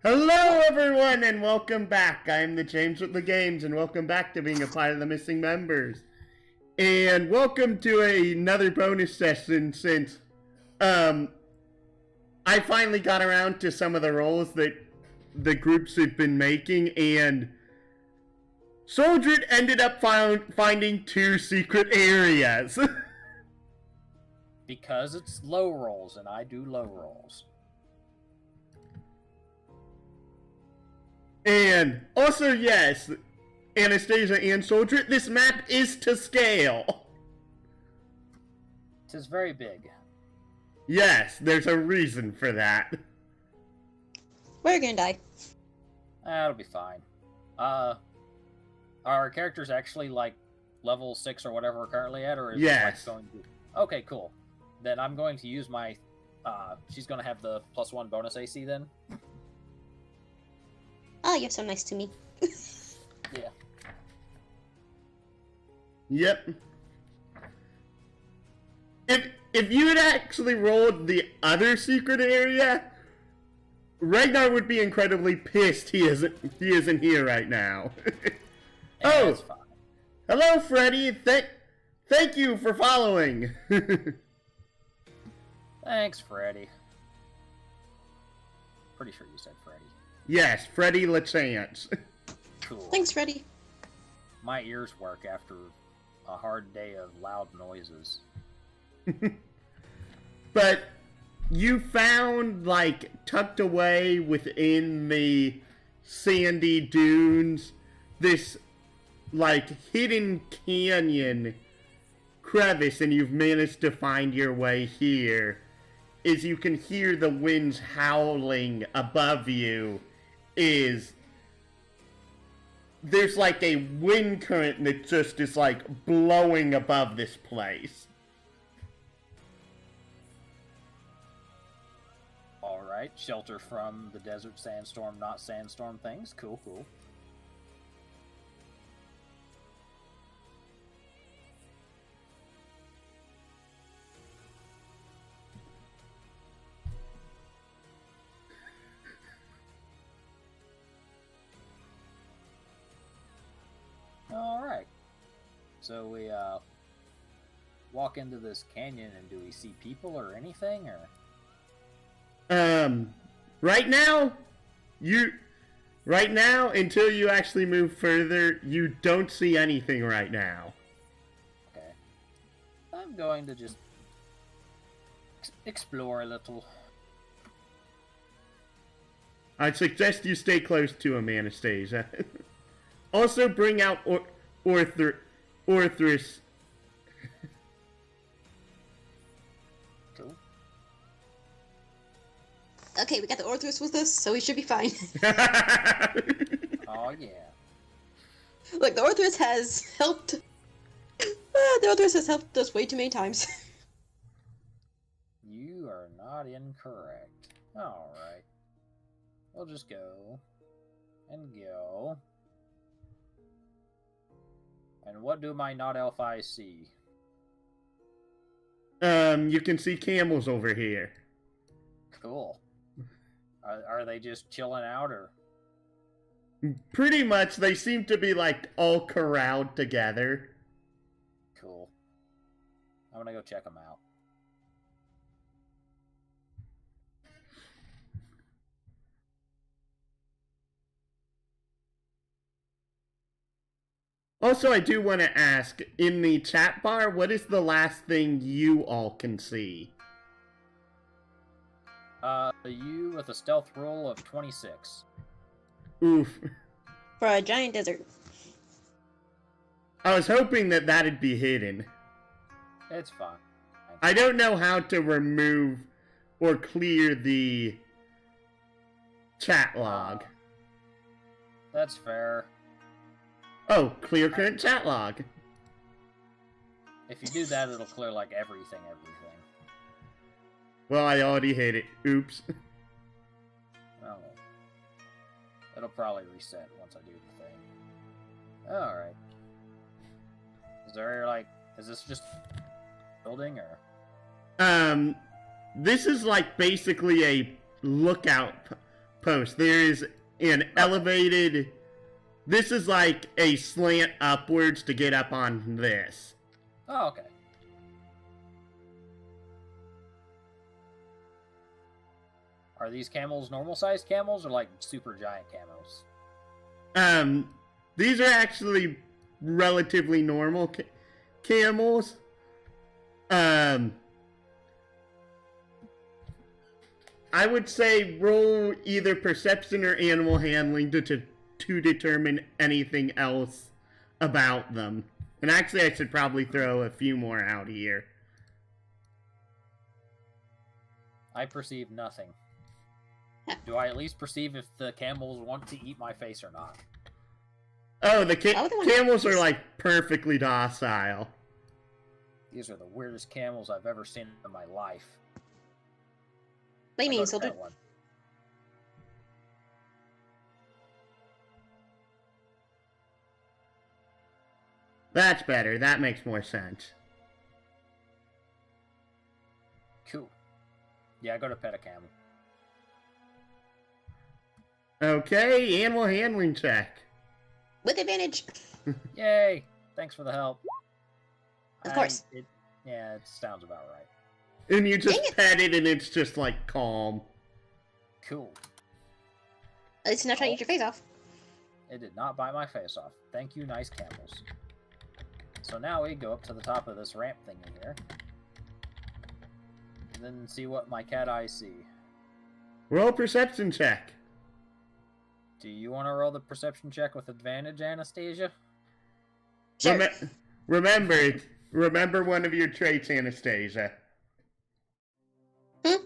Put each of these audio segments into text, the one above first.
Hello everyone and welcome back. I am the James with the Games and welcome back to being a part of the missing members. And welcome to another bonus session since I finally got around to some of the roles that the groups had been making, and Soldryt ended up finding 2 secret areas. Because it's low rolls and I do low rolls. And also, yes, Anastasia and Soldryt, this map is to scale. It is very big. Yes, there's a reason for that. We're gonna die. That'll be fine. Our characters actually like level 6 or whatever we're currently at, or is yes. it like going to... Okay, cool. Then I'm going to use my... she's going to have the +1 bonus AC then. Oh, you're so nice to me. Yeah. Yep. If you had actually rolled the other secret area, Ragnar would be incredibly pissed he isn't here right now. Oh, fine. Hello, Freddy. Thank you for following. Thanks, Freddy. Pretty sure you said Freddy. Yes, Freddy LaChance. Cool. Thanks, Freddy. My ears work after a hard day of loud noises. But you found, like, tucked away within the sandy dunes, this, like, hidden canyon crevice, and you've managed to find your way here. As you can hear the winds howling above you, there's like a wind current that just is like blowing above this place. Alright, shelter from the desert sandstorm, not sandstorm things. Cool, cool. Alright. So we walk into this canyon, and do we see people or anything, or? Right now, until you actually move further, you don't see anything right now. Okay. I'm going to just explore a little. I'd suggest you stay close to him, Anastasia. Also bring out Orthrus. Cool. Okay, we got the Orthrus with us, so we should be fine. Oh, yeah. Look, the Orthrus has helped... the Orthrus has helped us way too many times. You are not incorrect. Alright. We'll just go. And go. And what do my not elf eyes see? You can see camels over here. Cool. Are they just chilling out, or? Pretty much, they seem to be, like, all corralled together. Cool. I'm gonna go check them out. Also, I do want to ask, in the chat bar, what is the last thing you all can see? You with a stealth roll of 26. Oof. For a giant desert. I was hoping that that'd be hidden. It's fine. I don't know how to remove or clear the chat log. That's fair. Oh, clear current chat log. If you do that, it'll clear, like, everything. Well, I already hit it. Oops. Oh. It'll probably reset once I do the thing. Alright. Is there, like... Is this just... building, or... This is, like, basically a lookout post. There is an elevated... This is like a slant upwards to get up on this. Oh, okay. Are these camels normal-sized camels or like super giant camels? These are actually relatively normal camels. I would say roll either perception or animal handling to determine anything else about them. And actually, I should probably throw a few more out here. I perceive nothing. Do I at least perceive if the camels want to eat my face or not? Oh, the camels are like perfectly docile. These are the weirdest camels I've ever seen in my life. What do you mean, Soldryt? That's better. That makes more sense. Cool. Yeah, I go to pet a camel. Okay, animal handling check. With advantage. Yay! Thanks for the help. Of course. Yeah, it sounds about right. And you just pet it and it's just like calm. Cool. At least it's not trying to eat your face off. It did not bite my face off. Thank you, nice camels. So now we go up to the top of this ramp thingy here. And then see what my cat eyes see. Roll perception check. Do you want to roll the perception check with advantage, Anastasia? Sure. Remember one of your traits, Anastasia. Hmm?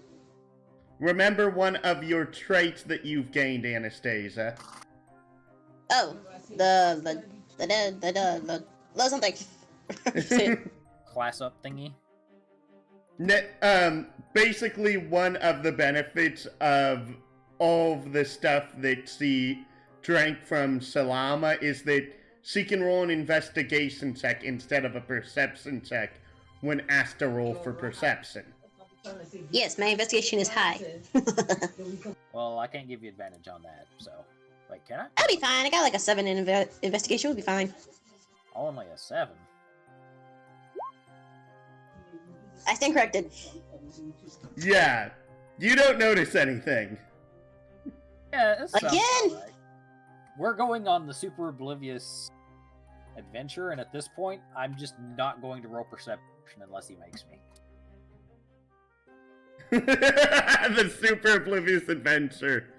Remember one of your traits that you've gained, Anastasia. Oh, the something. Class up thingy? Basically one of the benefits of all of the stuff that she drank from Salama is that she can roll an investigation check instead of a perception check when asked to roll for perception. Yes, my investigation is high. Well, I can't give you advantage on that, so... Wait, can I? I'll be fine. I got like a 7 in investigation. We'll be fine. Only a 7? I stand corrected. Yeah, you don't notice anything. Yeah, it sounds Again? all right. We're going on the super oblivious adventure, and at this point, I'm just not going to roll perception unless he makes me. The super oblivious adventure.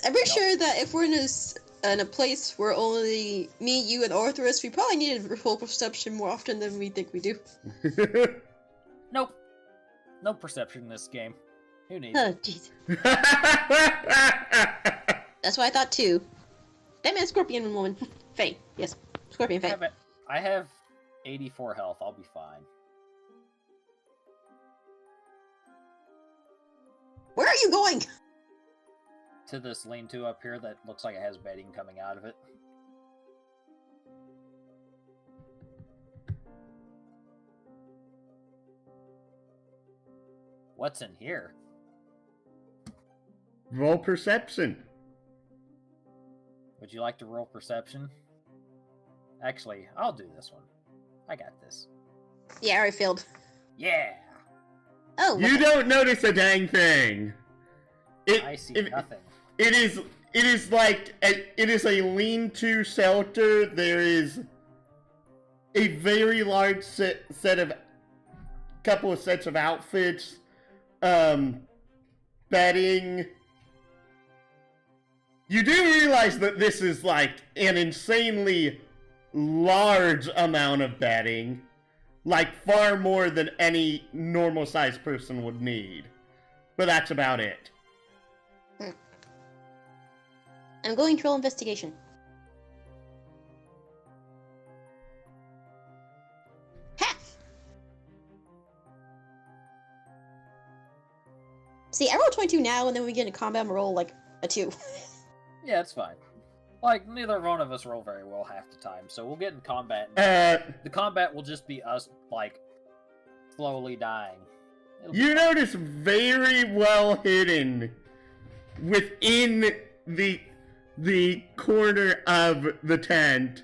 I'm pretty sure that if we're in a place where only me, you, and Arthurus, we probably need to roll perception more often than we think we do. Nope. No perception in this game. Who needs Oh, it? jeez. That's what I thought too. That man, Scorpion woman. Faye. Yes. Scorpion Faye. I have 84 health. I'll be fine. Where are you going? To this lean-to up here that looks like it has bedding coming out of it. What's in here? Roll perception. Would you like to roll perception? Actually, I'll do this one. I got this. Yeah, I already failed. Yeah! Oh, You don't notice a dang thing. I see nothing. It is like it is a lean-to shelter. There is a very large set of couple of sets of outfits, bedding. You do realize that this is like an insanely large amount of bedding, like far more than any normal-sized person would need. But that's about it. I'm going to roll investigation. Ha! See, I roll 22 now, and then when we get into combat, I'm gonna roll like a 2. Yeah, it's fine. Like, neither one of us roll very well half the time, so we'll get in combat. And the combat will just be us, like, slowly dying. You notice very well hidden within the corner of the tent.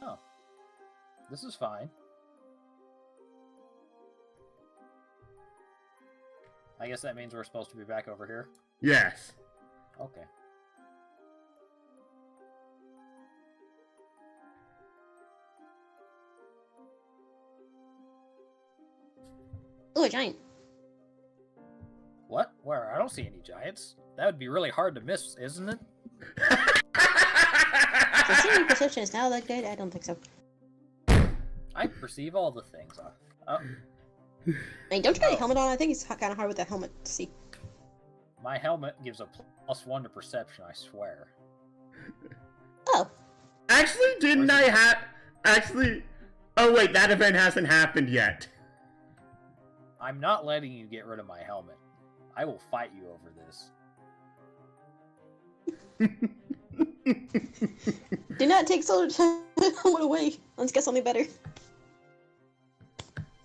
Oh. This is fine. I guess that means we're supposed to be back over here? Yes. Okay. Oh, a giant. What? Where? I don't see any giants. That would be really hard to miss, isn't it? So seeing perception is now that good? I don't think so. I perceive all the things. Oh. I mean, don't you got a helmet on? I think it's kind of hard with that helmet to see. My helmet gives a +1 to perception, I swear. Oh. Actually, didn't I have... Actually... Oh, wait, that event hasn't happened yet. I'm not letting you get rid of my helmet. I will fight you over this. Do not take Soldryt's helmet away. Let's get something better.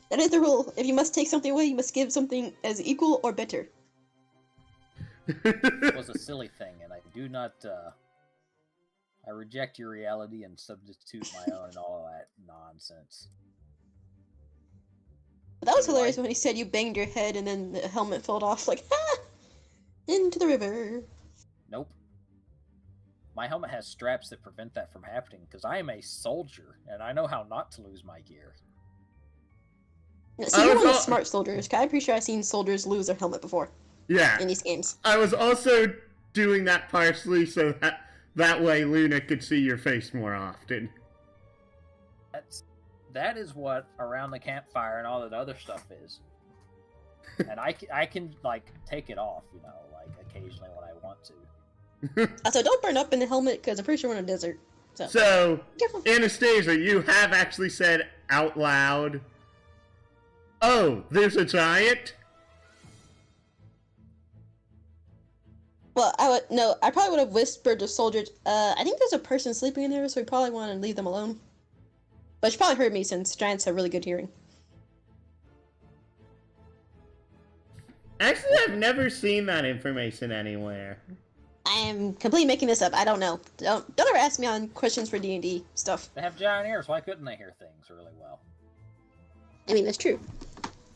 That is the rule. If you must take something away, you must give something as equal or better. It was a silly thing, and I do not, I reject your reality and substitute my own and all of that nonsense. But that was hilarious when he said you banged your head and then the helmet fell off, like, ah! Into the river. Nope. My helmet has straps that prevent that from happening, because I am a soldier, and I know how not to lose my gear. See, you're one of the smart soldiers, 'cause I'm pretty sure I've seen soldiers lose their helmet before. Yeah. In these games. I was also doing that partially so that way Luna could see your face more often. That is what around the campfire and all that other stuff is. And I can, like, take it off, you know, like, occasionally when I want to. So don't burn up in the helmet, because I'm pretty sure we're in a desert. So careful. Anastasia, you have actually said out loud, "Oh, there's a giant?" Well, I probably would have whispered to soldiers, I think there's a person sleeping in there, so we probably want to leave them alone. But she probably heard me, since giants have really good hearing. Actually, I've never seen that information anywhere. I am completely making this up. I don't know. Don't ever ask me on questions for D&D stuff. They have giant ears. Why couldn't they hear things really well? I mean, that's true.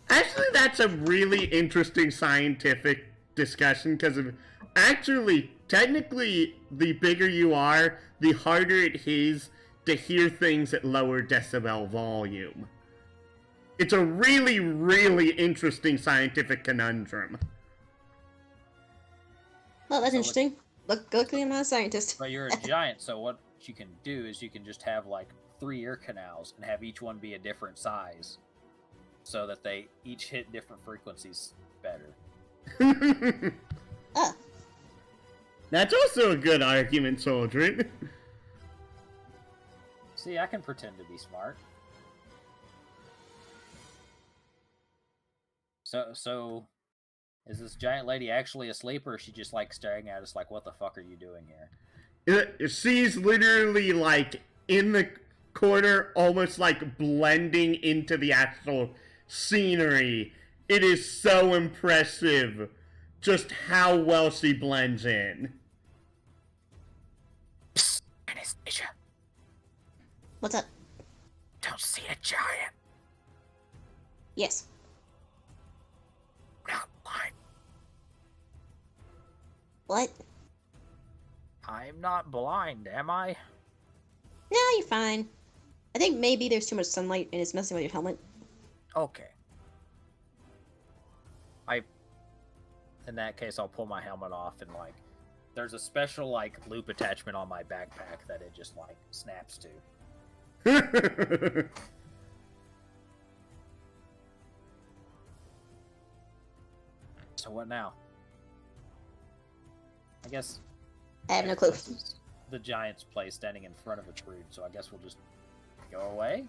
Actually, that's a really interesting scientific discussion, because actually, technically, the bigger you are, the harder it is to hear things at lower decibel volume. It's a really, really interesting scientific conundrum. Well, that's interesting. Luckily, I'm not a scientist. But you're a giant, so what you can do is you can just have, like, 3 ear canals and have each one be a different size, so that they each hit different frequencies better. Ah. That's also a good argument, Soldryt. See, I can pretend to be smart. So, is this giant lady actually asleep, or is she just, like, staring at us like, what the fuck are you doing here? She's literally, like, in the corner, almost, like, blending into the actual scenery. It is so impressive just how well she blends in. Psst, Anastasia. What's up? Don't see a giant. Yes. Not blind. What? I'm not blind, am I? No, you're fine. I think maybe there's too much sunlight and it's messing with your helmet. Okay. In that case, I'll pull my helmet off and, like, there's a special, like, loop attachment on my backpack that it just, like, snaps to. So what now? I guess... I have no clue. This is the giant's place standing in front of a brood, so I guess we'll just go away?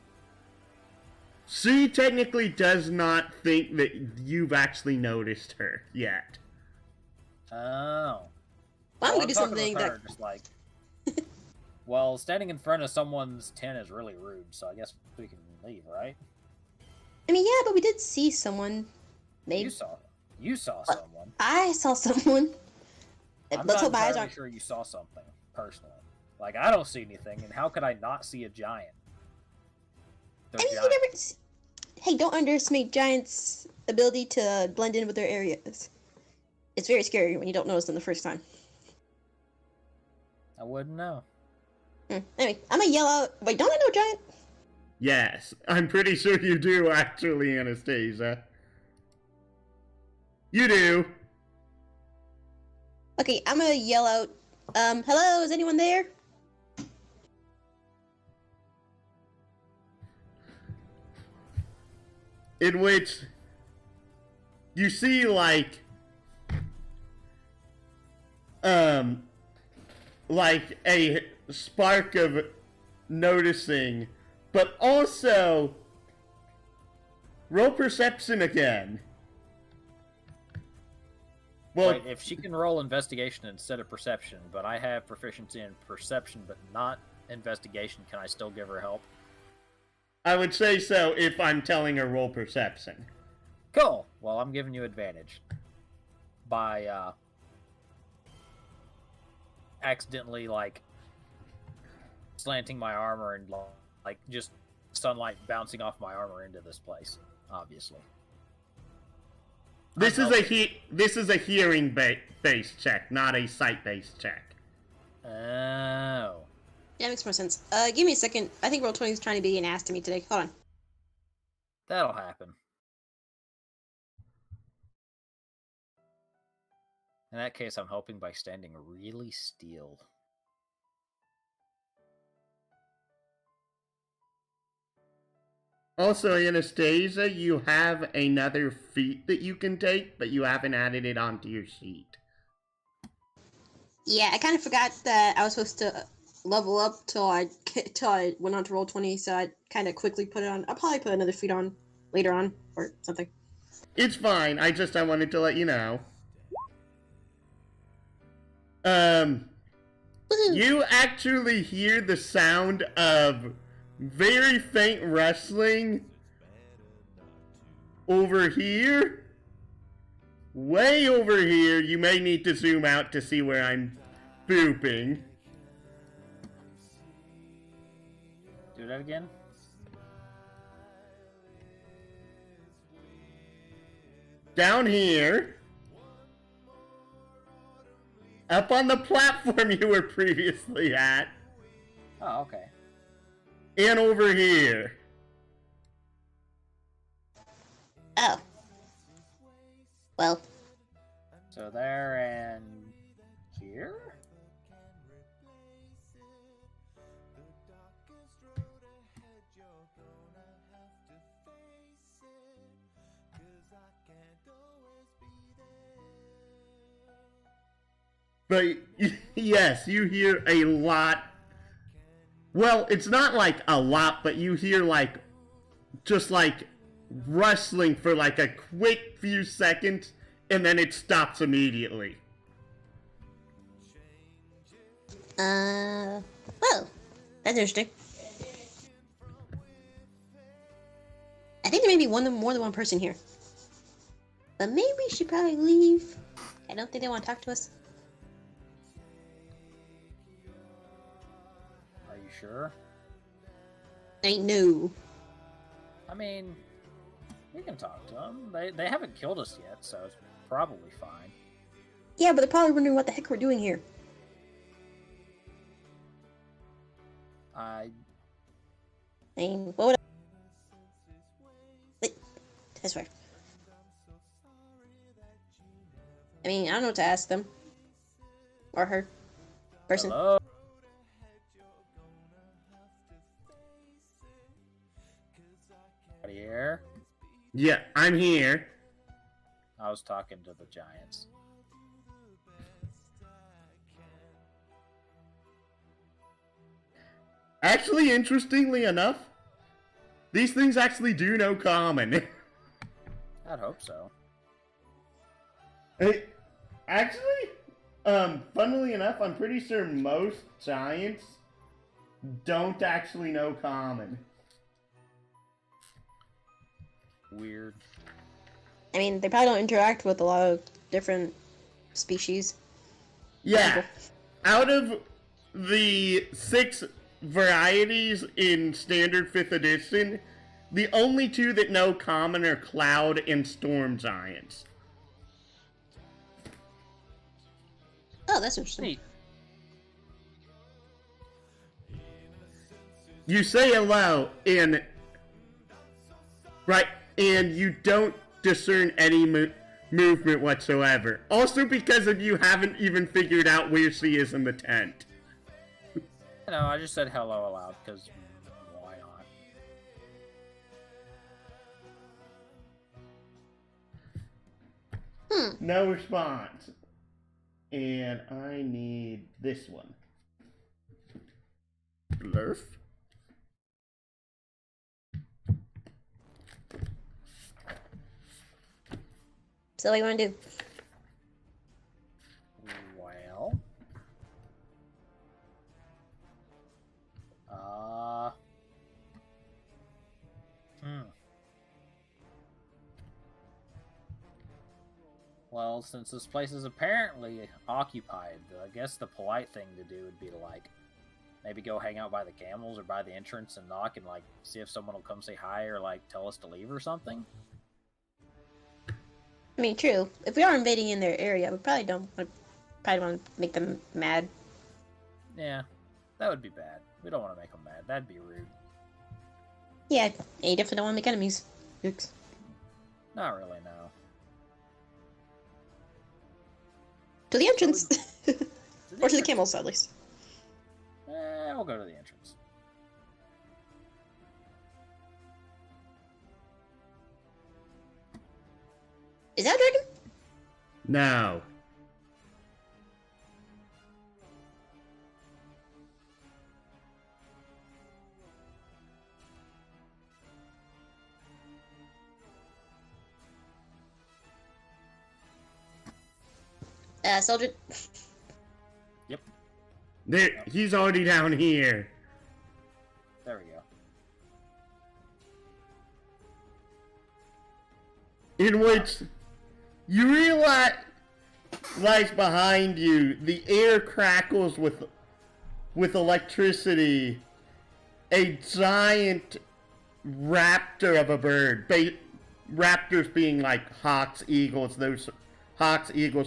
She technically does not think that you've actually noticed her yet. Oh. Well, I'm Well, gonna do talking something with her, that... just like... Well, standing in front of someone's tent is really rude, so I guess we can leave, right? I mean, yeah, but we did see someone. Maybe. You saw it. You saw someone. I saw someone. I'm Let's not hope my eyes entirely aren't. sure you saw something, personally. Like, I don't see anything, and how could I not see a giant? They're I mean, you giant. never. Hey, don't underestimate giants' ability to blend in with their areas. It's very scary when you don't notice them the first time. I wouldn't know. Anyway, I'm gonna yell out. Wait, don't I know giant? Yes, I'm pretty sure you do, actually, Anastasia. You do. Okay, I'm gonna yell out. Hello, is anyone there? In which you see, like a spark of noticing, but also roll perception again. Well, Wait, if she can roll investigation instead of perception, but I have proficiency in perception but not investigation, can I still give her help? I would say so if I'm telling her roll perception. Cool! Well, I'm giving you advantage. By, accidentally, like, slanting my armor and, like, just sunlight bouncing off my armor into this place, obviously. This is a hearing based check, not a sight based check. Oh. Yeah, makes more sense. Give me a second. I think Roll20 is trying to be an ass to me today. Hold on. That'll happen. In that case, I'm hoping by standing really still. Also, Anastasia, you have another feat that you can take, but you haven't added it onto your sheet. Yeah, I kind of forgot that I was supposed to level up till I went on to Roll20, so I kind of quickly put it on. I'll probably put another feat on later on or something. It's fine. I wanted to let you know. Woohoo! You actually hear the sound of very faint rustling over here. Way over here. You may need to zoom out to see where I'm booping. Do that again? Down here. Up on the platform you were previously at. Oh, okay. And over here. Oh. Well. So there and here? But yes, you hear a lot. Well, it's not like a lot, but you hear like just like rustling for like a quick few seconds, and then it stops immediately. Oh, that's interesting. I think there may be more than one person here. But maybe we should probably leave. I don't think they want to talk to us. Are you sure? I know. I mean, we can talk to them. They haven't killed us yet, so it's probably fine. Yeah, but they're probably wondering what the heck we're doing here. I mean, what would I swear. I mean, I don't know what to ask them. Or her. Person. Hello? Here? Yeah, I'm here. I was talking to the giants. Actually, interestingly enough, these things actually do know common. I'd hope so. Hey, actually, funnily enough, I'm pretty sure most giants don't actually know common. Weird. I mean, they probably don't interact with a lot of different species. Yeah. People. Out of the 6 varieties in standard 5th edition, the only 2 that know common are cloud and storm giants. Oh, that's interesting. Neat. You say hello, and you don't discern any movement whatsoever. Also because of you haven't even figured out where she is in the tent. No, I just said hello aloud, because why not? No response. And I need this one. Blurf. So what do you want to do? Well... Well, since this place is apparently occupied, I guess the polite thing to do would be to, like, maybe go hang out by the camels or by the entrance and knock and, like, see if someone will come say hi or, like, tell us to leave or something. I mean, true. If we are invading in their area, we probably don't want to make them mad. Yeah, that would be bad. We don't want to make them mad. That'd be rude. Yeah, and you definitely don't want to make enemies. Yikes. Not really, no. To the entrance! Or to the entrance. camels, at least. We'll go to the entrance. Is that a dragon? No. Soldryt. Yep. There, he's already down here. There we go. In which you realize behind you, the air crackles with electricity. A giant raptor of a bird. Raptors being like hawks, eagles,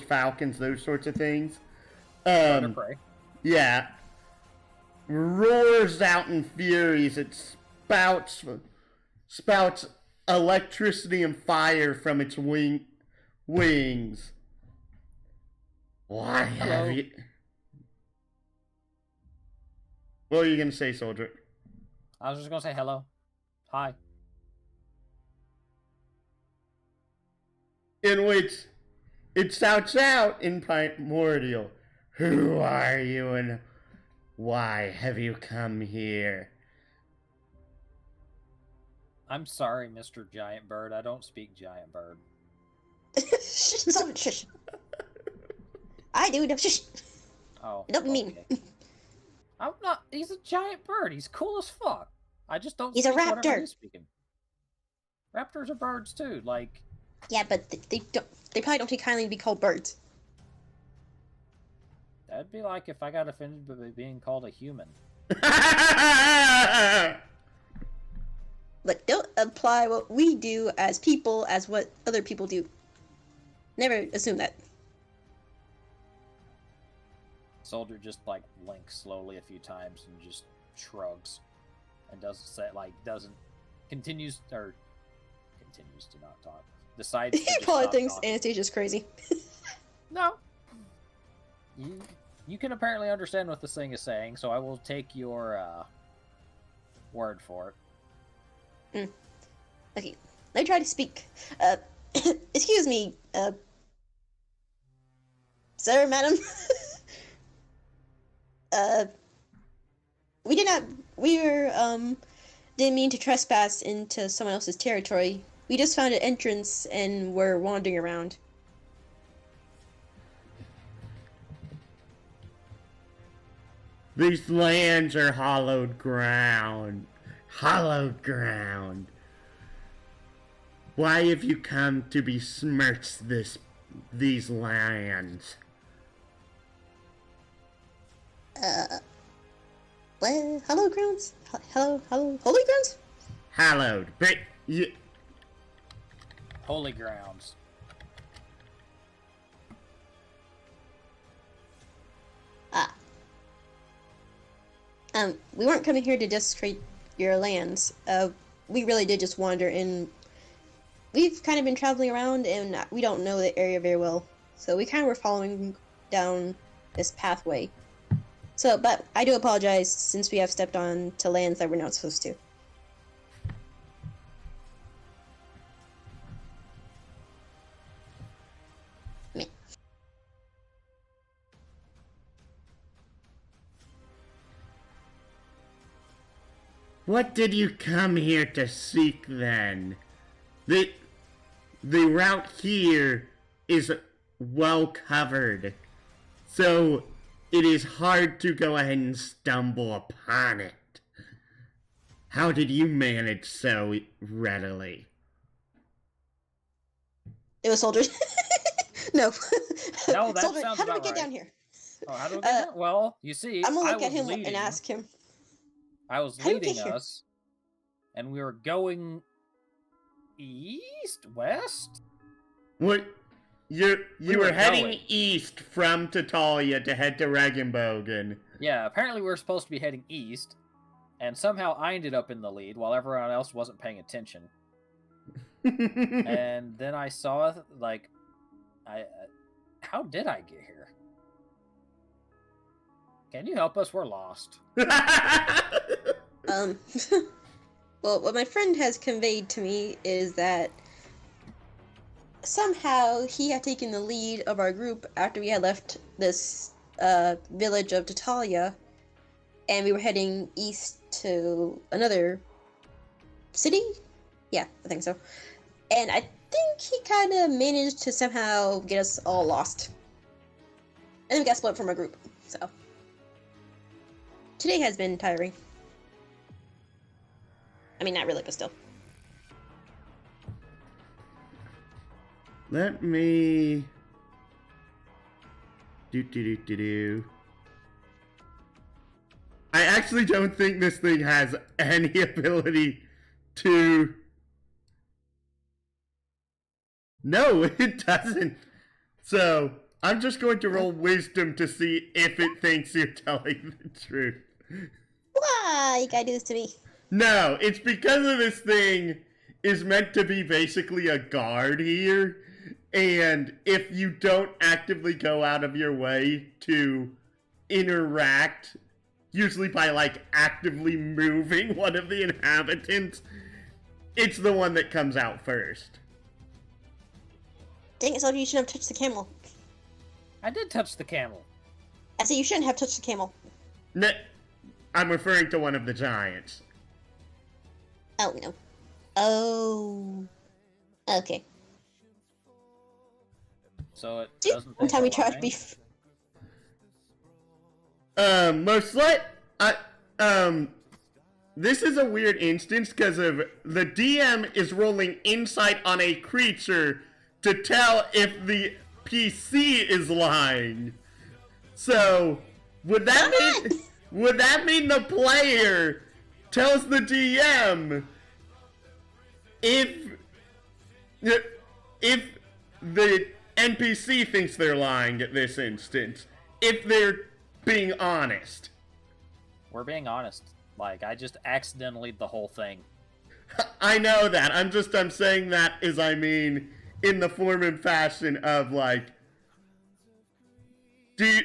falcons, those sorts of things. Bird of prey. Yeah. Roars out in furies. It spouts electricity and fire from its wings. Why have you... What are you going to say, Soldryt? I was just gonna say hello. Hi. In which it shouts out in primordial, "Who are you and why have you come here?" I'm sorry, Mr. Giant Bird. I don't speak Giant Bird. Shush. I do. No, shush. Oh. Don't be mean. Okay. I'm not. He's a giant bird. He's cool as fuck. I just don't. He's a speak whatever raptor. he's speaking. Raptors are birds too. Like. Yeah, but they don't. They probably don't take kindly to be called birds. That'd be like if I got offended by being called a human. Look, don't apply what we do as people as what other people do. Never assume that. Soldier just like blinks slowly a few times and just shrugs, and continues to not talk. Decides. He probably thinks Anastasia's crazy. No. You can apparently understand what this thing is saying, so I will take your word for it. Okay, let me try to speak. Excuse me, sir, madam. Didn't mean to trespass into someone else's territory. We just found an entrance and we're wandering around. These lands are hallowed ground. Hallowed ground. Why have you come to besmirch these lands? Well, hello, grounds? Hello, holy grounds? Hallowed, but you... Holy grounds. We weren't coming here to desecrate your lands. We really did just wander in. We've kind of been traveling around and we don't know the area very well. So we kind of were following down this pathway. So, but I do apologize since we have stepped on to lands that we're not supposed to. Meh. What did you come here to seek, then? The route here is well covered, so it is hard to go ahead and stumble upon it. How did you manage so readily? It was soldiers. No. No, that Soldryt, sounds how do we about get right. down here? Oh, how do we get there? Well, you see, I'm gonna I look at was him leading. and ask him. I was How do we get leading here? us, and we were going east, west. What? You We were were heading going. east from Tatalia to head to Regenbogen. Yeah, apparently we were supposed to be heading east, and somehow I ended up in the lead while everyone else wasn't paying attention. And then I saw, like, how did I get here? Can you help us? We're lost. Well, what my friend has conveyed to me is that somehow he had taken the lead of our group after we had left this village of Tatalia, and we were heading east to another city? Yeah, I think so. And I think he kind of managed to somehow get us all lost. And then we got split from our group, so. Today has been tiring. I mean, not really, but still. Let me... Do. I actually don't think this thing has any ability to... No, it doesn't. So, I'm just going to roll wisdom to see if it thinks you're telling the truth. Why you gotta do this to me? No, it's because of this thing is meant to be basically a guard here, and if you don't actively go out of your way to interact, usually by like actively moving one of the inhabitants, it's the one that comes out first. Dang it, Soldier, you shouldn't have touched the camel. I did touch the camel. I said you shouldn't have touched the camel. No, I'm referring to one of the giants. Oh, no. Oh. Okay. So it See, doesn't one think time we we're tried to be... Most this is a weird instance because of the DM is rolling insight on a creature to tell if the PC is lying. So, would that mean the player tells the DM if the NPC thinks they're lying at this instance, if they're being honest? We're being honest. Like, I just accidentally the whole thing. I know that. I'm saying that as I mean in the form and fashion of like, do you...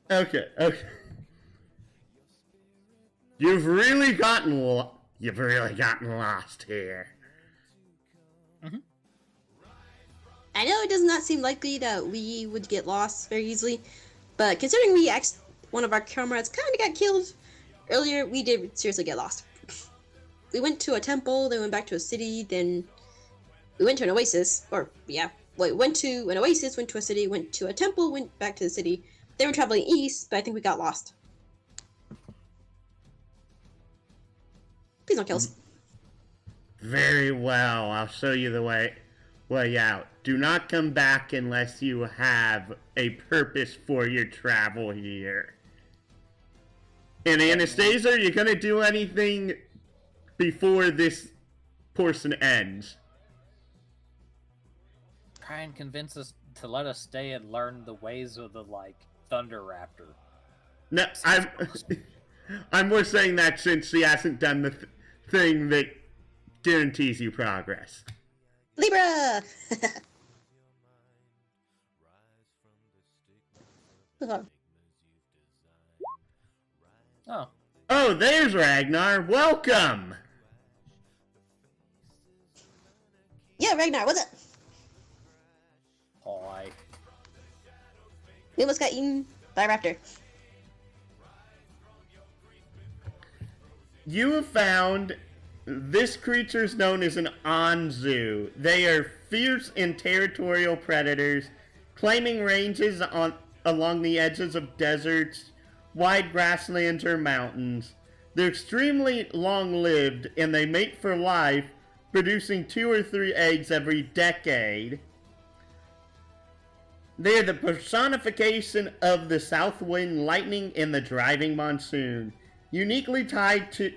Okay. You've really gotten lost here. I know it does not seem likely that we would get lost very easily, but considering one of our comrades kind of got killed earlier, we did seriously get lost. We went to a temple, then went back to a city, then we went to an oasis, went to an oasis, went to a city, went to a temple, went back to the city. They were traveling east, but I think we got lost. Please don't kill us. Very well. I'll show you the way out. Do not come back unless you have a purpose for your travel here. And Anastasia, are you gonna do anything before this portion ends? Try and convince us to let us stay and learn the ways of the, like, Thunder Raptor. No, I'm more saying that since she hasn't done the thing that guarantees you progress. Libra! Oh. Oh, there's Ragnar. Welcome! Yeah, Ragnar, what's up? Hi. We almost got eaten by a raptor. You have found this creature is known as an Anzu. They are fierce and territorial predators, claiming ranges along the edges of deserts, wide grasslands, or mountains. They're extremely long-lived, and they mate for life, producing 2 or 3 eggs every decade. They are the personification of the south wind, lightning, and the driving monsoon. Uniquely tied to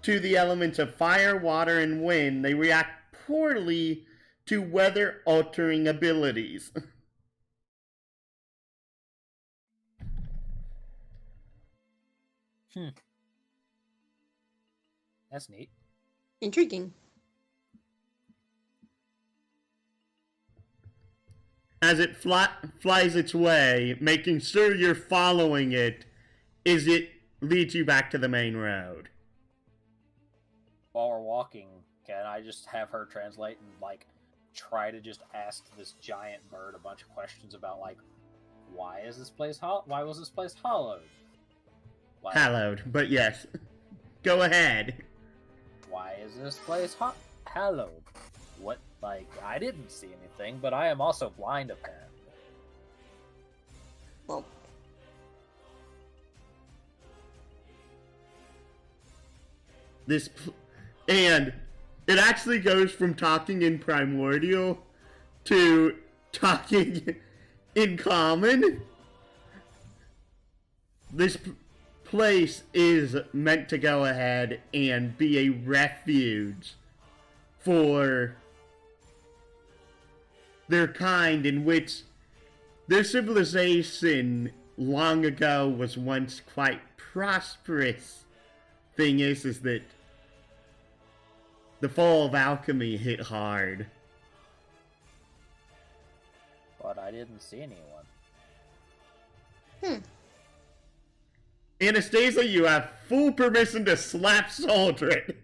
the elements of fire, water, and wind, they react poorly to weather-altering abilities. That's neat. Intriguing. As it flies its way, making sure you're following it, as it leads you back to the main road. While we're walking, can I just have her translate and, like, try to just ask this giant bird a bunch of questions about, like, why was this place hollowed? Like, Hallowed, but yes. Go ahead. why is this place hallowed? What, like, I didn't see anything, but I am also blind, apparently. Well, And it actually goes from talking in primordial to talking in common. This place is meant to go ahead and be a refuge for their kind, in which their civilization long ago was once quite prosperous. Thing is that the fall of alchemy hit hard. But I didn't see anyone. Anastasia, you have full permission to slap Soldryt.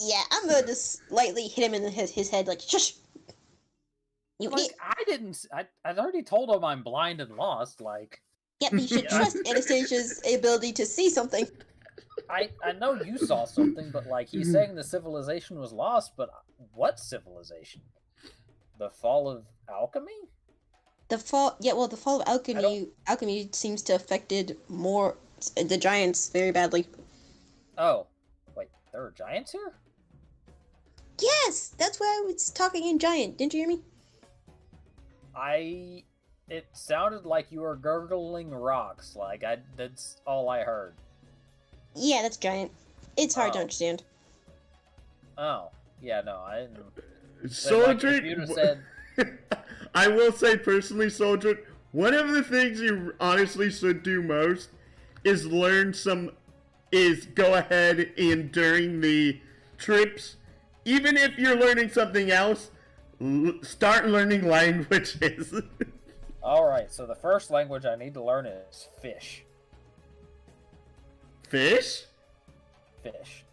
yeah, I'm gonna just lightly hit him in his head, like, shush! You Like, idiot! I'd already told him I'm blind and lost, like... Yeah, but you should trust Anastasia's ability to see something. I know you saw something, but, like, he's saying the civilization was lost, but what civilization? The fall of alchemy? The fall of alchemy seems to have affected more the giants very badly. Oh, wait, there are giants here? Yes, that's why I was talking in giant. Didn't you hear me? It sounded like you were gurgling rocks. Like, that's all I heard. Yeah, that's giant. It's hard to understand. Oh, yeah, no, I didn't. Soldryt, said... I will say personally, Soldryt, one of the things you honestly should do most is go ahead and during the trips, even if you're learning something else, start learning languages. Alright, so the first language I need to learn is fish. Fish? Fish.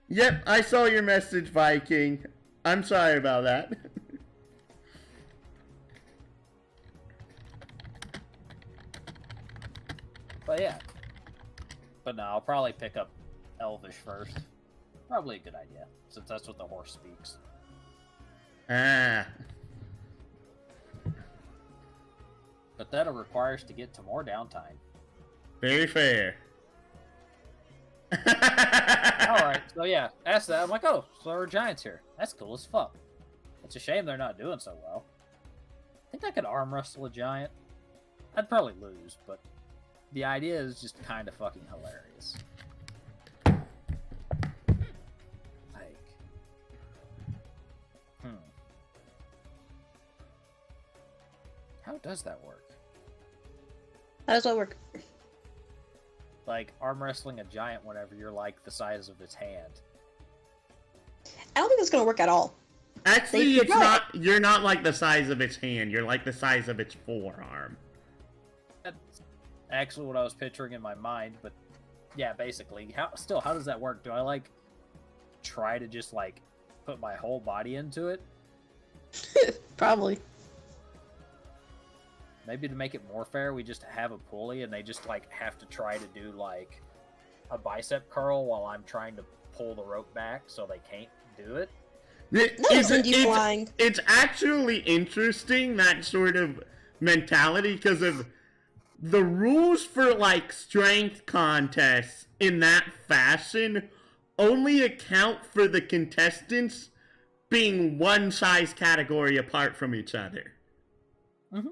Yep, I saw your message, Viking. I'm sorry about that. But yeah. But no, I'll probably pick up Elvish first. Probably a good idea, since that's what the horse speaks. Ah. But that'll require us to get to more downtime. Very fair. Alright, so yeah, that's that. I'm like, oh, so there are giants here. That's cool as fuck. It's a shame they're not doing so well. I think I could arm wrestle a giant. I'd probably lose, but the idea is just kind of fucking hilarious. Like, how does that work? How does that work? Like, arm wrestling a giant whenever you're like the size of its hand. I don't think that's gonna work at all. Actually, it's not. You're not like the size of its hand. You're like the size of its forearm. That's actually what I was picturing in my mind, but yeah, basically. How does that work? Do I like try to just like put my whole body into it? Probably. Maybe to make it more fair, we just have a pulley and they just like have to try to do like a bicep curl while I'm trying to pull the rope back so they can't do it. It's actually interesting, that sort of mentality, because of the rules for like strength contests in that fashion only account for the contestants being one size category apart from each other. Mm-hmm.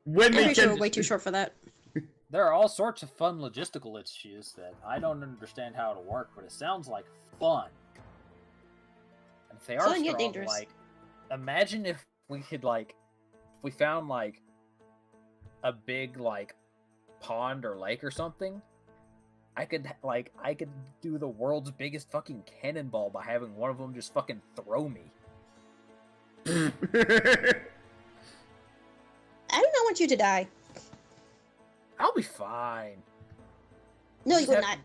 I'm pretty sure we're way too short for that. There are all sorts of fun logistical issues that I don't understand how it'll work, but it sounds like fun. And if they are strong, dangerous. Like, imagine if we could, like, if we found, like, a big, like, pond or lake or something, I could do the world's biggest fucking cannonball by having one of them just fucking throw me. I do not want you to die. I'll be fine. No, you would not.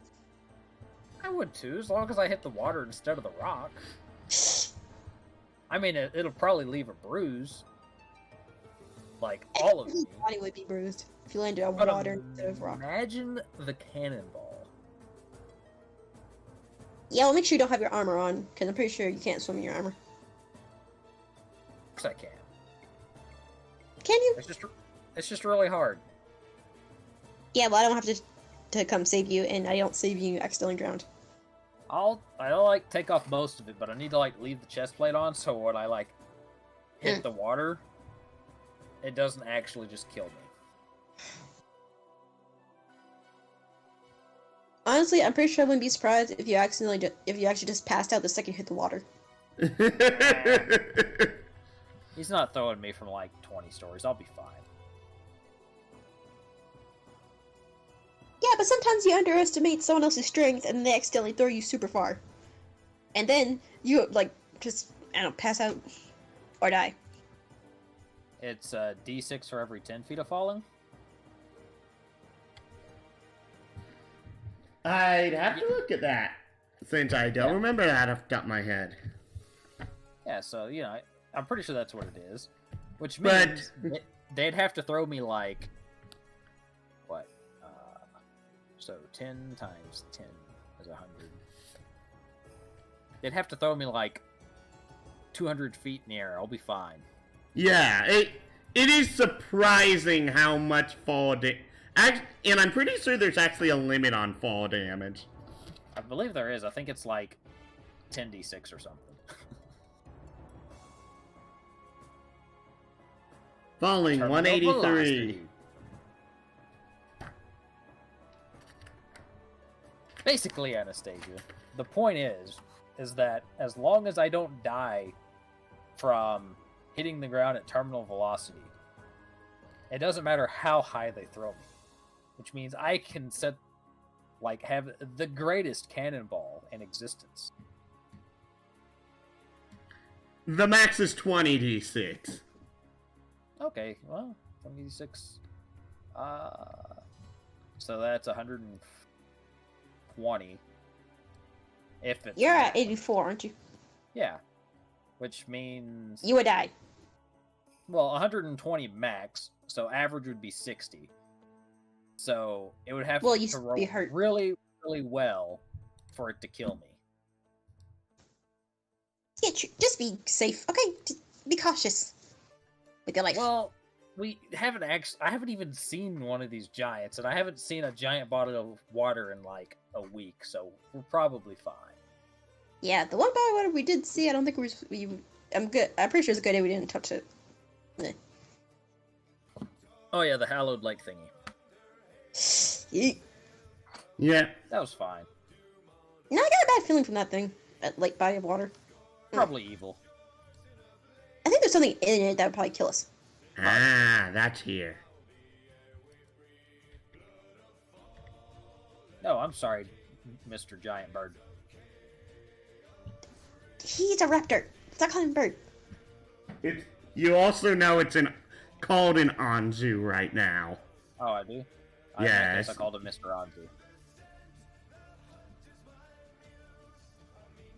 I would too, as long as I hit the water instead of the rock. I mean, it'll probably leave a bruise. Like, all of it. Your body would be bruised if you landed on water instead of rock. Imagine the cannonball. Yeah, well, make sure you don't have your armor on, because I'm pretty sure you can't swim in your armor. Of course I can. Can you? It's just really hard. Yeah, well, I don't have to come save you, and I don't save you accidentally drowned. I'll like take off most of it, but I need to like leave the chest plate on so when I like hit the water, it doesn't actually just kill me. Honestly, I'm pretty sure I wouldn't be surprised if you actually just passed out the second you hit the water. He's not throwing me from like 20 stories. I'll be fine. Yeah, but sometimes you underestimate someone else's strength and they accidentally throw you super far. And then you, like, just, I don't know, pass out or die. It's D6 for every 10 feet of falling. I'd have to look at that, since I don't remember that off the top of my head. Yeah, so, you know, I'm pretty sure that's what it is. Which means they'd have to throw me, like, what? So 10 times 10 is 100. They'd have to throw me, like, 200 feet in the air. I'll be fine. Yeah, it is surprising how much fall damage. And I'm pretty sure there's actually a limit on fall damage. I believe there is. I think it's like 10d6 or something. Falling 183. Basically, Anastasia, the point is that as long as I don't die from hitting the ground at terminal velocity, it doesn't matter how high they throw me. Which means I can have the greatest cannonball in existence. The max is 20d6. Okay, well, 26. So that's 120. If it's You're at 84, aren't you? Yeah. Which means you would die. Well, 120 max, so average would be 60. So it would have to roll really, really well for it to kill me. Yeah, just be safe. Okay, just be cautious with your life. Well, we haven't actually. I haven't even seen one of these giants, and I haven't seen a giant bottle of water in like a week, so we're probably fine. Yeah, the one bottle of water we did see, I don't think we. I'm good. I'm pretty sure it's a good idea we didn't touch it. Eh. Oh yeah, the hallowed lake thingy. Yeet. Yeah. That was fine. No, I got a bad feeling from that thing. That lake body of water. Probably evil. I think there's something in it that would probably kill us. Ah, that's here. No, I'm sorry, Mr. Giant Bird. He's a raptor. Stop calling him bird. You also know it's called an Anzu right now. Oh, I do? I Yes. guess I called him Mr. Anzu.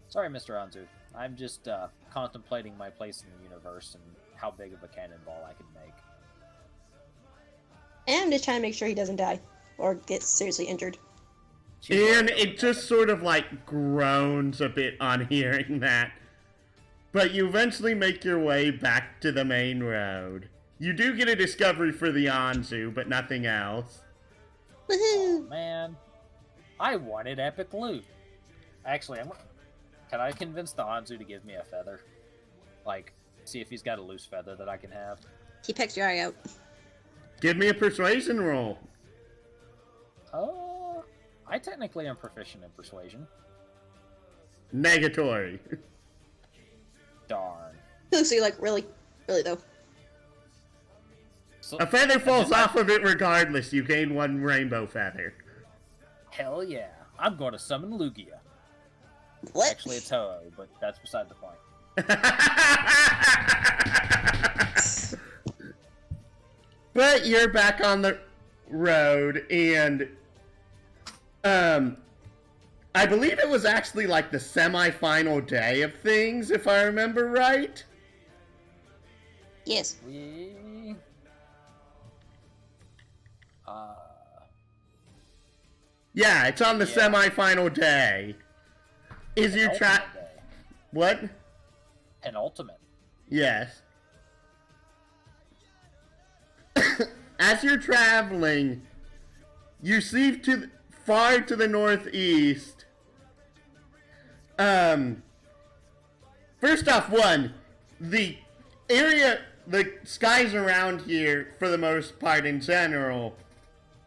Sorry, Mr. Anzu. I'm just contemplating my place in the universe and how big of a cannonball I can make. And I'm just trying to make sure he doesn't die or get seriously injured. And it just sort of like groans a bit on hearing that. But you eventually make your way back to the main road. You do get a discovery for the Anzu, but nothing else. Woohoo! Oh, man. I wanted epic loot. Actually, can I convince the Anzu to give me a feather? Like, see if he's got a loose feather that I can have. He pecks your eye out. Give me a persuasion roll. I technically am proficient in persuasion. Negatory. Darn. So you're like, really? Really though? So, A feather falls off of it regardless. You gain one rainbow feather. hell yeah. I'm going to summon Lugia. What? Actually, it's Ho-Oh, but that's beside the point. But you're back on the road, and I believe it was actually like the semi-final day of things, if I remember right. Yes. Yeah, it's on the Yeah. semi-final day. Is your Penultimate trap? day. What? Penultimate. Yes. As you're traveling, you see far to the northeast. First off, the skies around here, for the most part in general,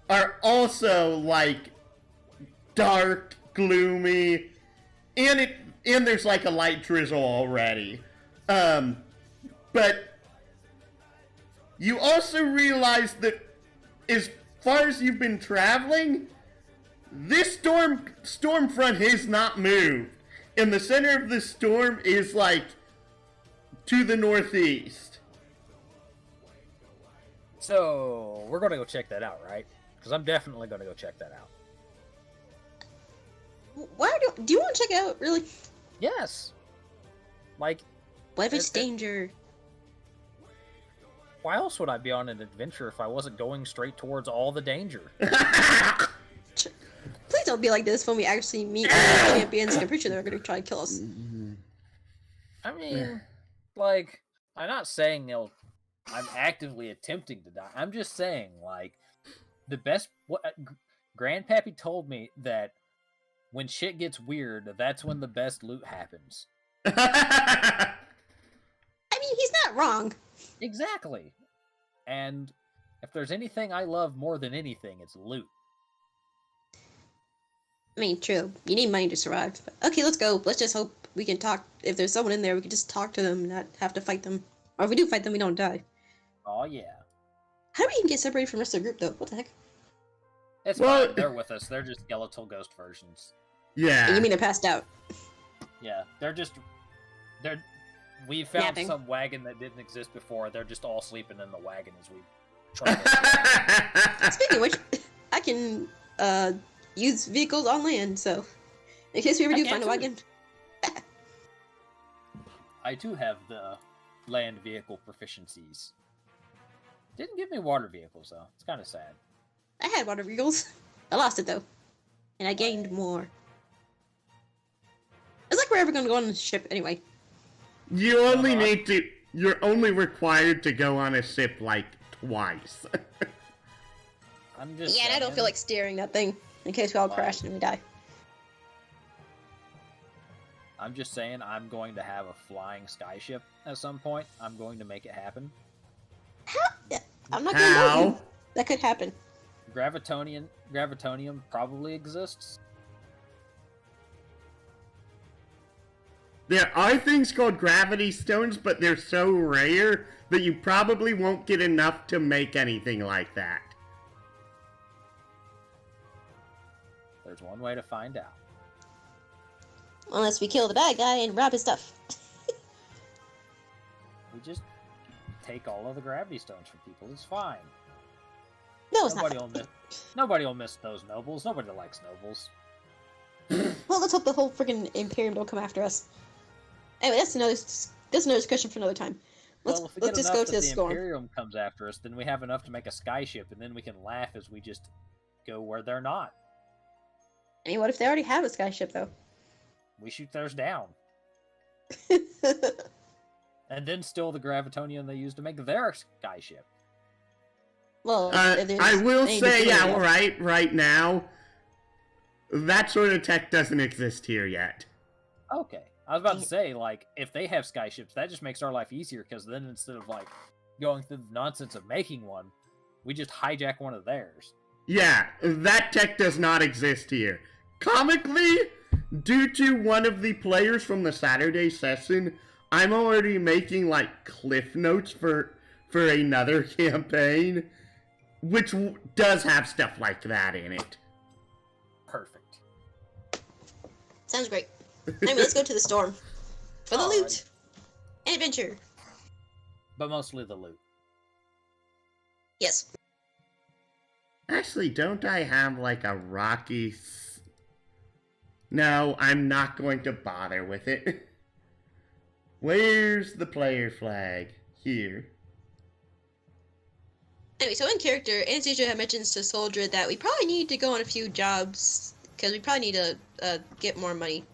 are also like dark, gloomy, and there's like a light drizzle already. But you also realize that as far as you've been traveling, this storm front has not moved. And the center of the storm is like to the northeast. So, we're going to go check that out, right? Because I'm definitely going to go check that out. Why do you want to check it out, really? Yes. Like, What if it's danger? why else would I be on an adventure if I wasn't going straight towards all the danger? Please don't be like this when we actually meet the champions. I'm pretty sure they're going to try to kill us. I mean, like, I'm not saying I'm actively attempting to die. I'm just saying, like, Grandpappy told me that when shit gets weird, that's when the best loot happens. I mean, he's not wrong. Exactly. And if there's anything I love more than anything, it's loot. I mean, true. You need money to survive. Okay, let's go. Let's just hope we can talk. If there's someone in there, we can just talk to them and not have to fight them. Or if we do fight them, we don't die. Oh, yeah. How do we even get separated from the rest of the group, though? What the heck? It's Well- fine. They're with us. They're just skeletal ghost versions. Yeah. You mean it passed out? Yeah, we found Napping. some wagon that didn't exist before. They're just all sleeping in the wagon as we try to... Speaking of which, I can use vehicles on land, so in case we ever I do can find a too. wagon. I too have the land vehicle proficiencies. Didn't give me water vehicles, though. It's kind of sad. I had water vehicles. I lost it, though. And I gained more. It's like we're ever going to go on a ship anyway. You're only required to go on a ship like twice. I'm just Yeah, and I don't feel like steering that thing in case we all crash and we die. I'm just saying I'm going to have a flying skyship at some point. I'm going to make it happen. How? I'm not gonna know you. That could happen. Gravitonium probably exists. There are things called gravity stones, but they're so rare that you probably won't get enough to make anything like that. There's one way to find out. Unless we kill the bad guy and rob his stuff. We just take all of the gravity stones from people. It's fine. No, it's Nobody will miss those nobles. Nobody likes nobles. Well, let's hope the whole freaking Imperium don't come after us. Anyway, that's another discussion for another time. Let's just go to the storm. If the Imperium comes after us, then we have enough to make a skyship, and then we can laugh as we just go where they're not. I mean, what if they already have a skyship, though? We shoot theirs down. And then steal the gravitonium they use to make their skyship. Well, I will say, yeah, right now, that sort of tech doesn't exist here yet. Okay. I was about to say, like, if they have skyships, that just makes our life easier, because then instead of, like, going through the nonsense of making one, we just hijack one of theirs. Yeah, that tech does not exist here. Comically, due to one of the players from the Saturday session, I'm already making, like, cliff notes for another campaign, which does have stuff like that in it. Perfect. Sounds great. Anyway, let's go to the storm. For the loot! And adventure! But mostly the loot. Yes. Actually, don't I have, like, a rocky... No, I'm not going to bother with it. Where's the player flag? Here. Anyway, so in character, Anastasia had mentioned to Soldryt that we probably need to go on a few jobs, because we probably need to get more money.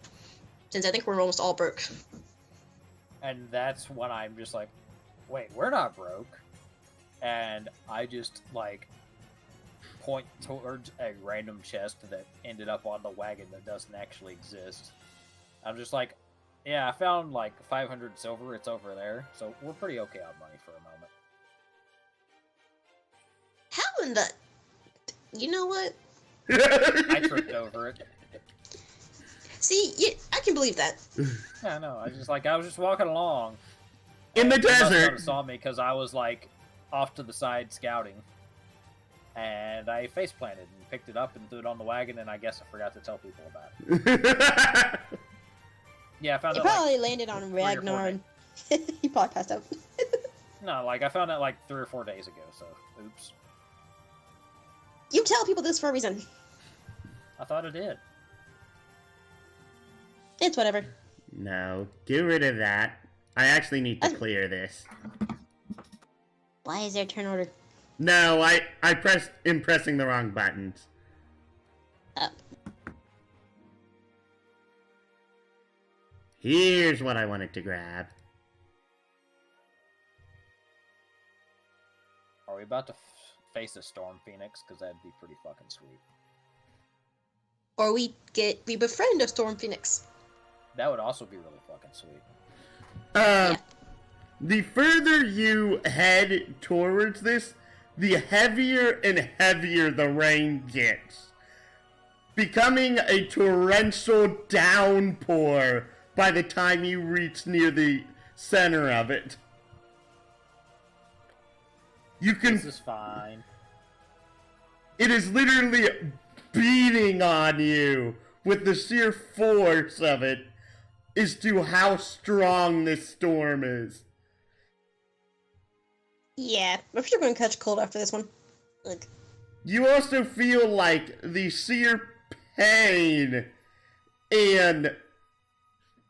Since I think we're almost all broke. And that's when I'm just like, wait, we're not broke. And I just, like, point towards a random chest that ended up on the wagon that doesn't actually exist. I'm just like, yeah, I found, like, 500 silver. It's over there. So we're pretty okay on money for a moment. How in the... You know what? I tripped over it. See, yeah, I can believe that. Yeah, no, I was just walking along. In the desert! They saw me because I was, like, off to the side scouting. And I face planted and picked it up and threw it on the wagon, and I guess I forgot to tell people about it. Yeah, I found it. It probably landed on Ragnar and he probably passed out. No, like, I found it like 3 or 4 days ago, so oops. You tell people this for a reason. I thought it did. It's whatever. No, get rid of that. I actually need to clear this. Why is there a turn order? No, I'm pressing the wrong buttons. Here's what I wanted to grab. Are we about to face a storm phoenix? Because that'd be pretty fucking sweet. Or we befriend a storm phoenix. That would also be really fucking sweet. Yeah. The further you head towards this, the heavier and heavier the rain gets, becoming a torrential downpour by the time you reach near the center of it. This is fine. It is literally beating on you with the sheer force of it as to how strong this storm is. Yeah, I'm sure we're gonna catch cold after this one. Look. You also feel like the sheer pain, and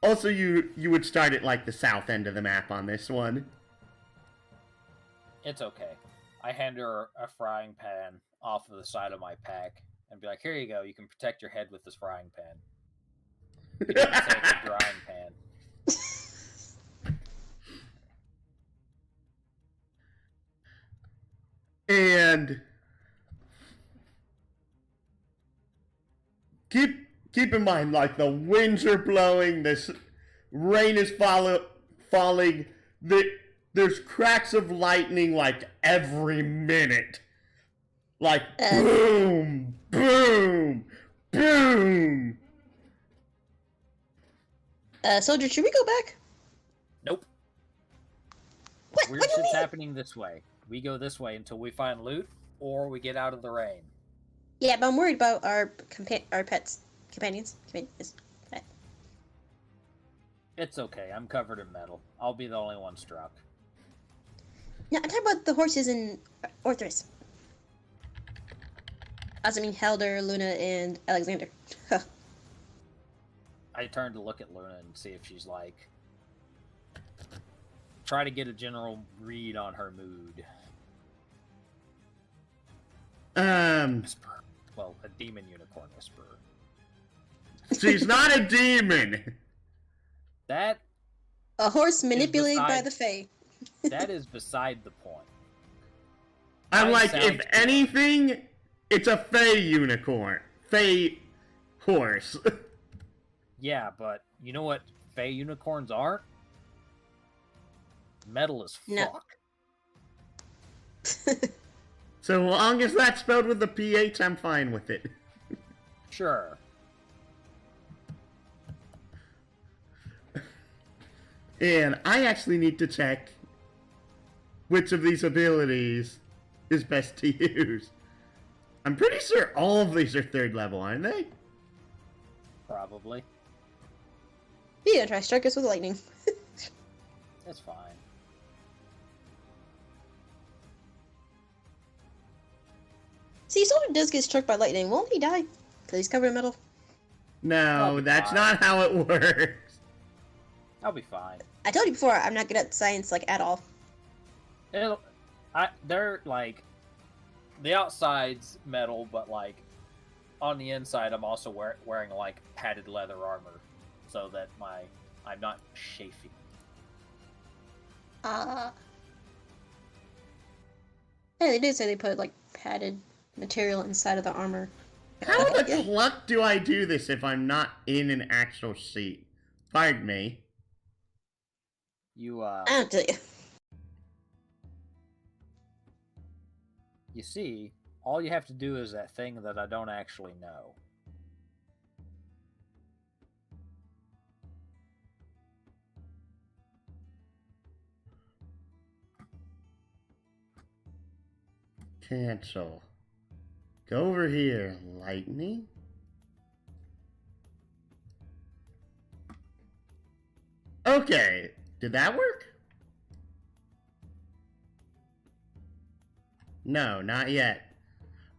also you would start at like the south end of the map on this one. It's okay. I hand her a frying pan off of the side of my pack and be like, here you go, you can protect your head with this frying pan. You can say it's a drying pan. keep in mind, like, the winds are blowing, this rain is falling, there's cracks of lightning, like, every minute. Like, boom, boom, boom. Soldier, should we go back? Nope. What? Weird What do you shit's mean? happening this way. We go this way until we find loot, or we get out of the rain. Yeah, but I'm worried about our pets, companions. Yes. Right. It's okay. I'm covered in metal. I'll be the only one struck. No, I'm talking about the horses in Orthrus. I mean Helder, Luna, and Alexander. Huh. I turn to look at Luna and see if she's like... Try to get a general read on her mood. Whisper. Well, a demon unicorn whisperer. She's not a demon. That A horse manipulated by beside- the Fae. that is beside the point. I'm Mine like, sounds if good. anything, it's a Fey unicorn. Fey horse. Yeah, but you know what Fey unicorns aren't? Metal as No. fuck. So long as that's spelled with a PH, I'm fine with it. Sure. And I actually need to check which of these abilities is best to use. I'm pretty sure all of these are 3rd level, aren't they? Probably. You gonna try to strike us with lightning. That's fine. See, Soldier does get struck by lightning. Won't he die? Because he's covered in metal. No, be that's fine. not how it works. I'll be fine. I told you before, I'm not good at science, like, at all. They're like the outside's metal, but like on the inside, I'm also wearing like padded leather armor, so that I'm not chafing. Yeah, they did say they put, like, padded material inside of the armor. How the Yeah. cluck do I do this if I'm not in an actual seat? Pardon me. You I don't tell you. you see, all you have to do is that thing that I don't actually know. Cancel. Go over here. Lightning? Okay. Did that work? No, not yet.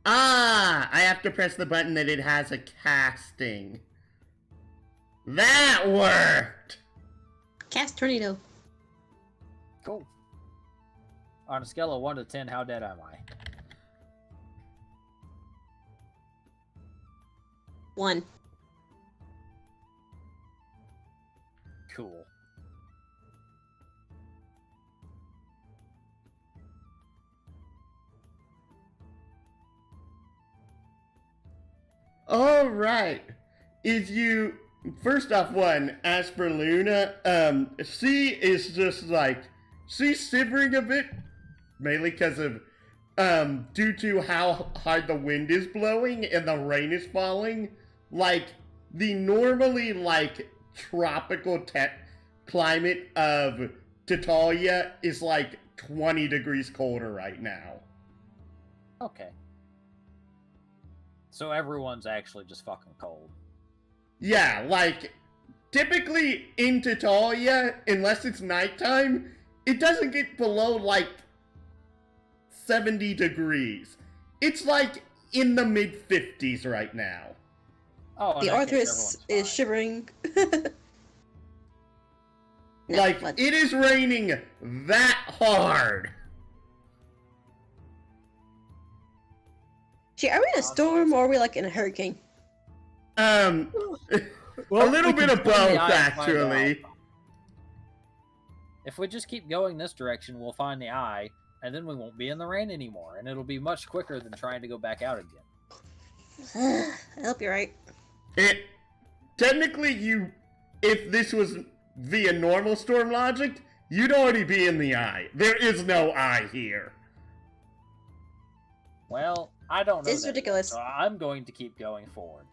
Ah! I have to press the button that it has a casting. That worked! Cast tornado. Cool. On a scale of 1 to 10, how dead am I? 1. Cool. Alright. First off, as for Luna, she is just like, she's shivering a bit, mainly because of, due to how hard the wind is blowing and the rain is falling. Like, the normally, like, tropical climate of Titalia is like 20 degrees colder right now. Okay. So everyone's actually just fucking cold. Yeah, like, typically in Titalia, unless it's nighttime, it doesn't get below, like, 70 degrees. It's, like, in the mid-50s right now. Oh, in The that case, Arthurus everyone's is fine. shivering. No, Like, what? it is raining that hard. Gee, are we in a storm or are we, like, in a hurricane? A little bit of both, Find the eye and find actually. out. If we just keep going this direction, we'll find the eye, and then we won't be in the rain anymore, and it'll be much quicker than trying to go back out again. I hope you're right. It technically if this was via normal storm logic, you'd already be in the eye. There is no eye here. Well, I don't know. It's ridiculous. So I'm going to keep going forward.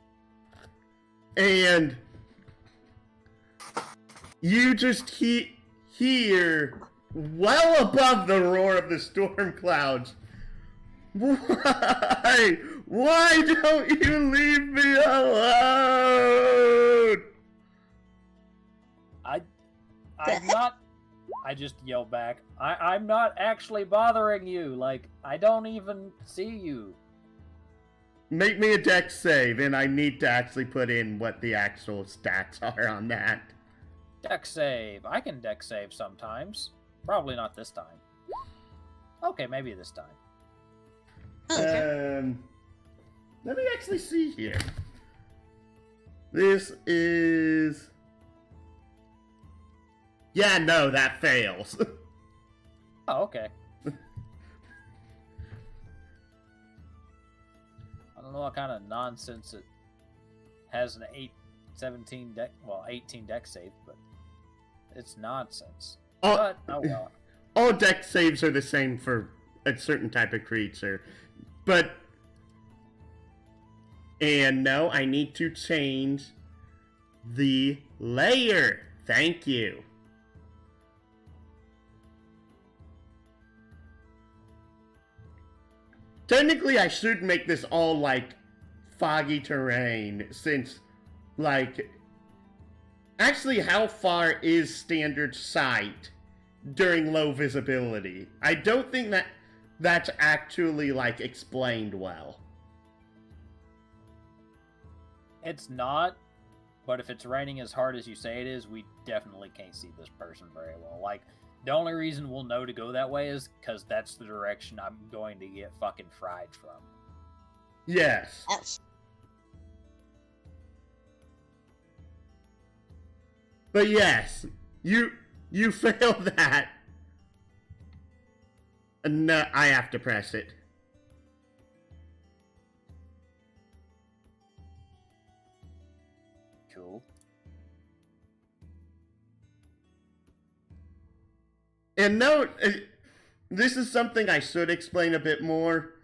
And you just hear, well above the roar of the storm clouds, why? Why don't you leave me alone? I'm not... I just yell back, I'm not actually bothering you. Like, I don't even see you. Make me a dex save, and I need to actually put in what the actual stats are on that. Dex save. I can dex save sometimes. Probably not this time. Okay, maybe this time. Oh, okay. Let me actually see here. This is... Yeah, no, that fails. Oh, okay. I don't know what kind of nonsense it has an 18 dex save, but it's nonsense. But, oh well. All dex saves are the same for a certain type of creature. But... And no, I need to change the layer. Thank you. Technically, I should make this all, like, foggy terrain, since, like... Actually, how far is standard sight during low visibility? I don't think that's actually, like, explained well. It's not, but if it's raining as hard as you say it is, we definitely can't see this person very well. Like, the only reason we'll know to go that way is because that's the direction I'm going to get fucking fried from. Yes. Ouch. But yes, you failed that. No, I have to press it. Cool. And note, this is something I should explain a bit more.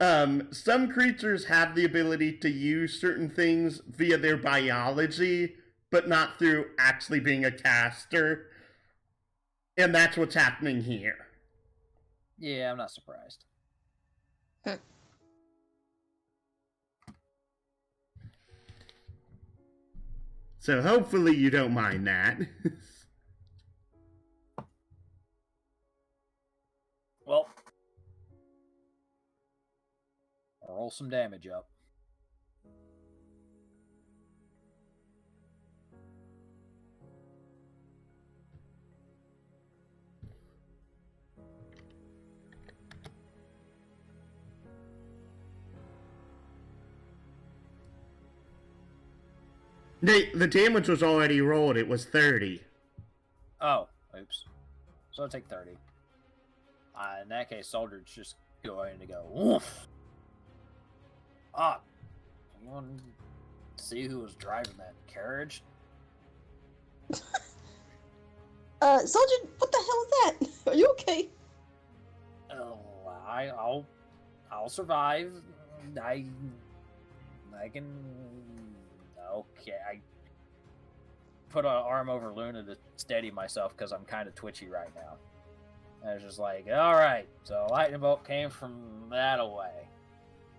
Some creatures have the ability to use certain things via their biology, but not through actually being a caster. And that's what's happening here. Yeah, I'm not surprised. So hopefully you don't mind that. Well, I'll roll some damage up. The damage was already rolled. It was 30. Oh, oops. So I'll take 30. In that case, Soldryt's just going to go, woof! Ah, anyone see who was driving that carriage? Soldryt, what the hell is that? Are you okay? Oh, I'll survive. I can. Okay, I put an arm over Luna to steady myself because I'm kind of twitchy right now. And I was just like, all right, so lightning bolt came from that away.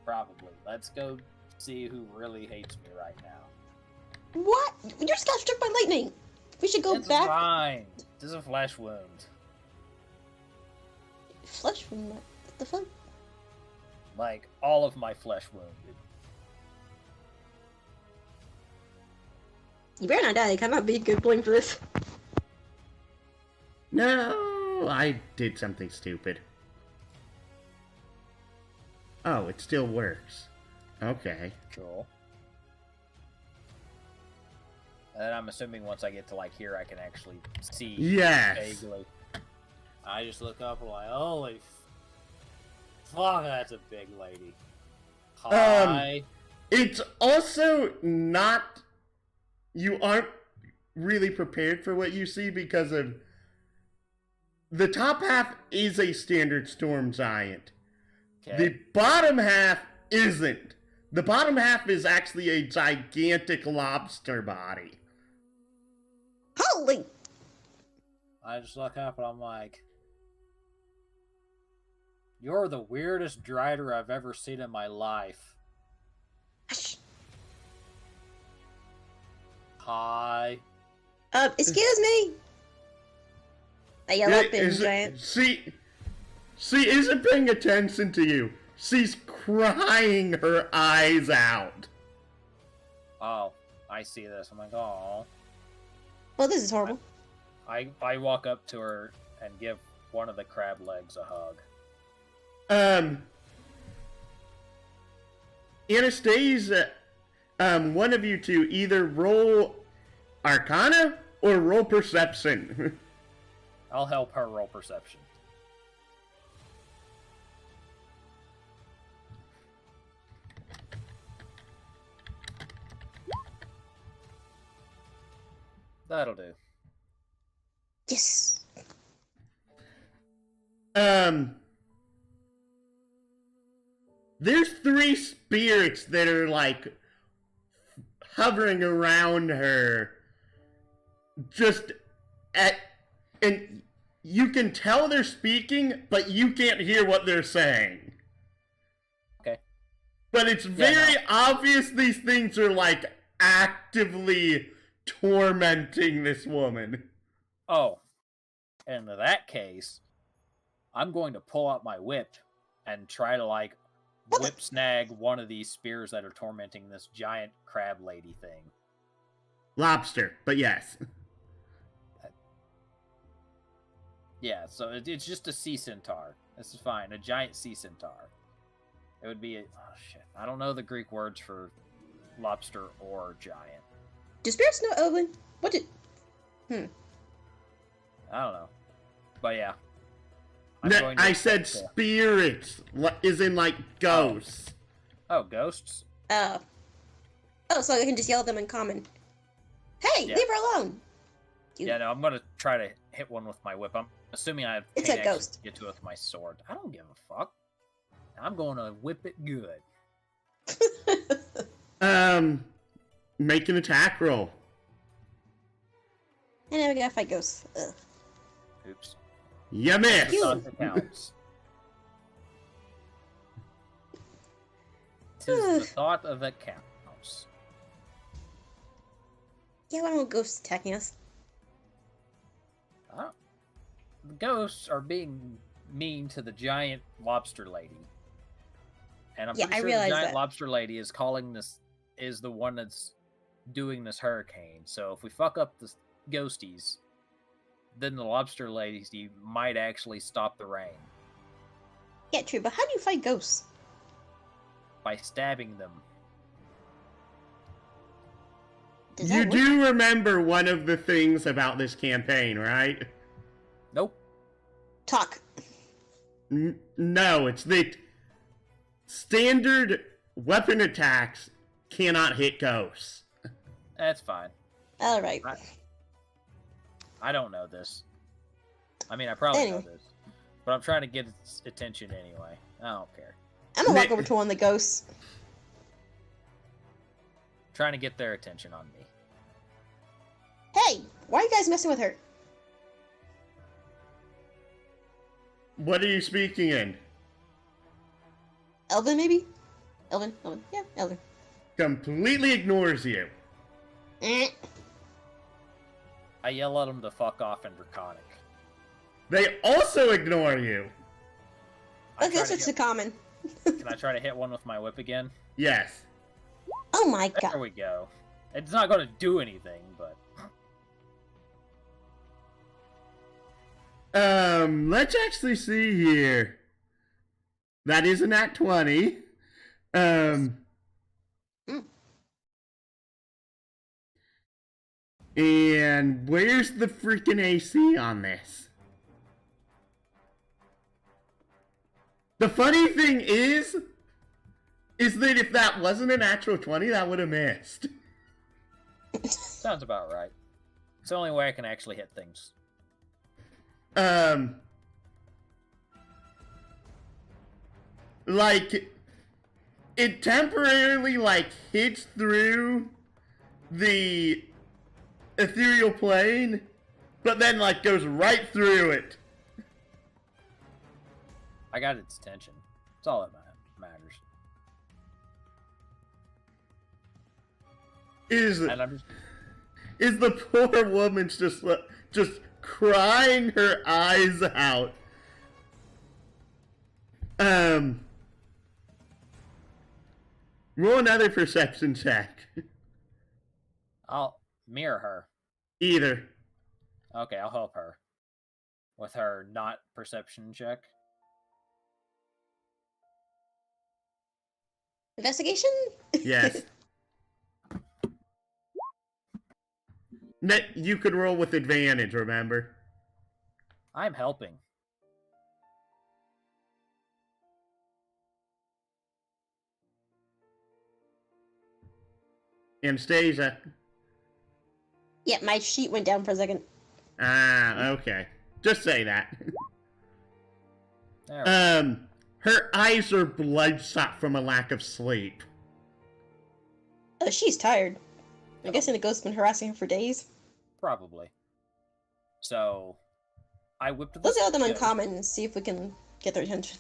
Probably. Let's go see who really hates me right now. What? You just got struck by lightning. We should go It's back. fine. This is a flesh wound. Flesh from what? What the fuck? Like, all of my flesh wounded. You better not die. It cannot be good blame for this. No, I did something stupid. Oh, it still works. Okay. Cool. And I'm assuming once I get to, like, here, I can actually see Yes. vaguely. I just look up and like, holy fuck, that's a big lady. Hi. It's also not... You aren't really prepared for what you see because of... The top half is a standard storm giant. Okay. The bottom half isn't. The bottom half is actually a gigantic lobster body. Holy! I just look up and I'm like, you're the weirdest drider I've ever seen in my life. Hush. Hi. Excuse me. I yell up in giant. She isn't paying attention to you. She's crying her eyes out. Oh, I see this. I'm like, oh. Well, this is horrible. I walk up to her and give one of the crab legs a hug. Anastasia, one of you two either roll Arcana or roll Perception. I'll help her roll Perception. That'll do. Yes. There's 3 spirits that are like hovering around her. And you can tell they're speaking, but you can't hear what they're saying. Okay. But it's very obvious these things are like actively tormenting this woman. Oh. In that case, I'm going to pull out my whip and try to, like, whip snag one of these spears that are tormenting this giant crab lady thing. Lobster, but yes. Yeah, so it's just a sea centaur. This is fine. A giant sea centaur. It would be oh shit. I don't know the Greek words for lobster or giant. Do spirits know Elven? What did... I don't know. But yeah. I said spirits, is in like ghosts. Oh, ghosts? Oh, so I can just yell at them in common. Hey, leave her alone! Yeah, no, I'm gonna try to hit one with my whip. I'm assuming I It's can't a ghost. get to it with my sword. I don't give a fuck. I'm gonna whip it good. Make an attack roll. And now we gotta fight ghosts. Ugh. Oops. You missed! That counts. Tis the thought of that counts. Yeah, why don't ghosts attacking us? The ghosts are being mean to the giant lobster lady. And I'm pretty sure the giant lobster lady is is the one that's doing this hurricane. So if we fuck up the ghosties, then the lobster lady might actually stop the rain. Yeah, true, but how do you fight ghosts? By stabbing them. You do remember one of the things about this campaign, right? Nope. Talk. No, it's that standard weapon attacks cannot hit ghosts. That's fine. Alright. I don't know this. I mean, I probably know this. But I'm trying to get its attention anyway. I don't care. I'm gonna walk over to one of the ghosts. Trying to get their attention on me. Hey! Why are you guys messing with her? What are you speaking in? Elven, maybe? Elven? Yeah, Elven. Completely ignores you. I yell at them to fuck off in Draconic. They also ignore you. Okay, let's switch to common. Can I try to hit one with my whip again? Yes. Oh my god. There we go. It's not going to do anything, but... Let's actually see here. That is an Nat 20. And where's the freaking AC on this? The funny thing is, is that if that wasn't a natural 20, that would have missed. Sounds about right. It's the only way I can actually hit things. Like, it temporarily, like, hits through the ethereal plane, but then, like, goes right through it. I got its attention. That's all that matters. And I'm just... Is the poor woman just crying her eyes out. Roll another perception check. I'll mirror her. Either. Okay, I'll help her. With her not perception check. Investigation? Yes. You could roll with advantage, remember? I'm helping. Anastasia. Yeah, my sheet went down for a second. Ah, okay. Just say that. There her eyes are bloodshot from a lack of sleep. Oh, she's tired. I'm guessing the ghost's been harassing her for days. Probably. So, I whipped the... Let's go with them uncommon and see if we can get their attention.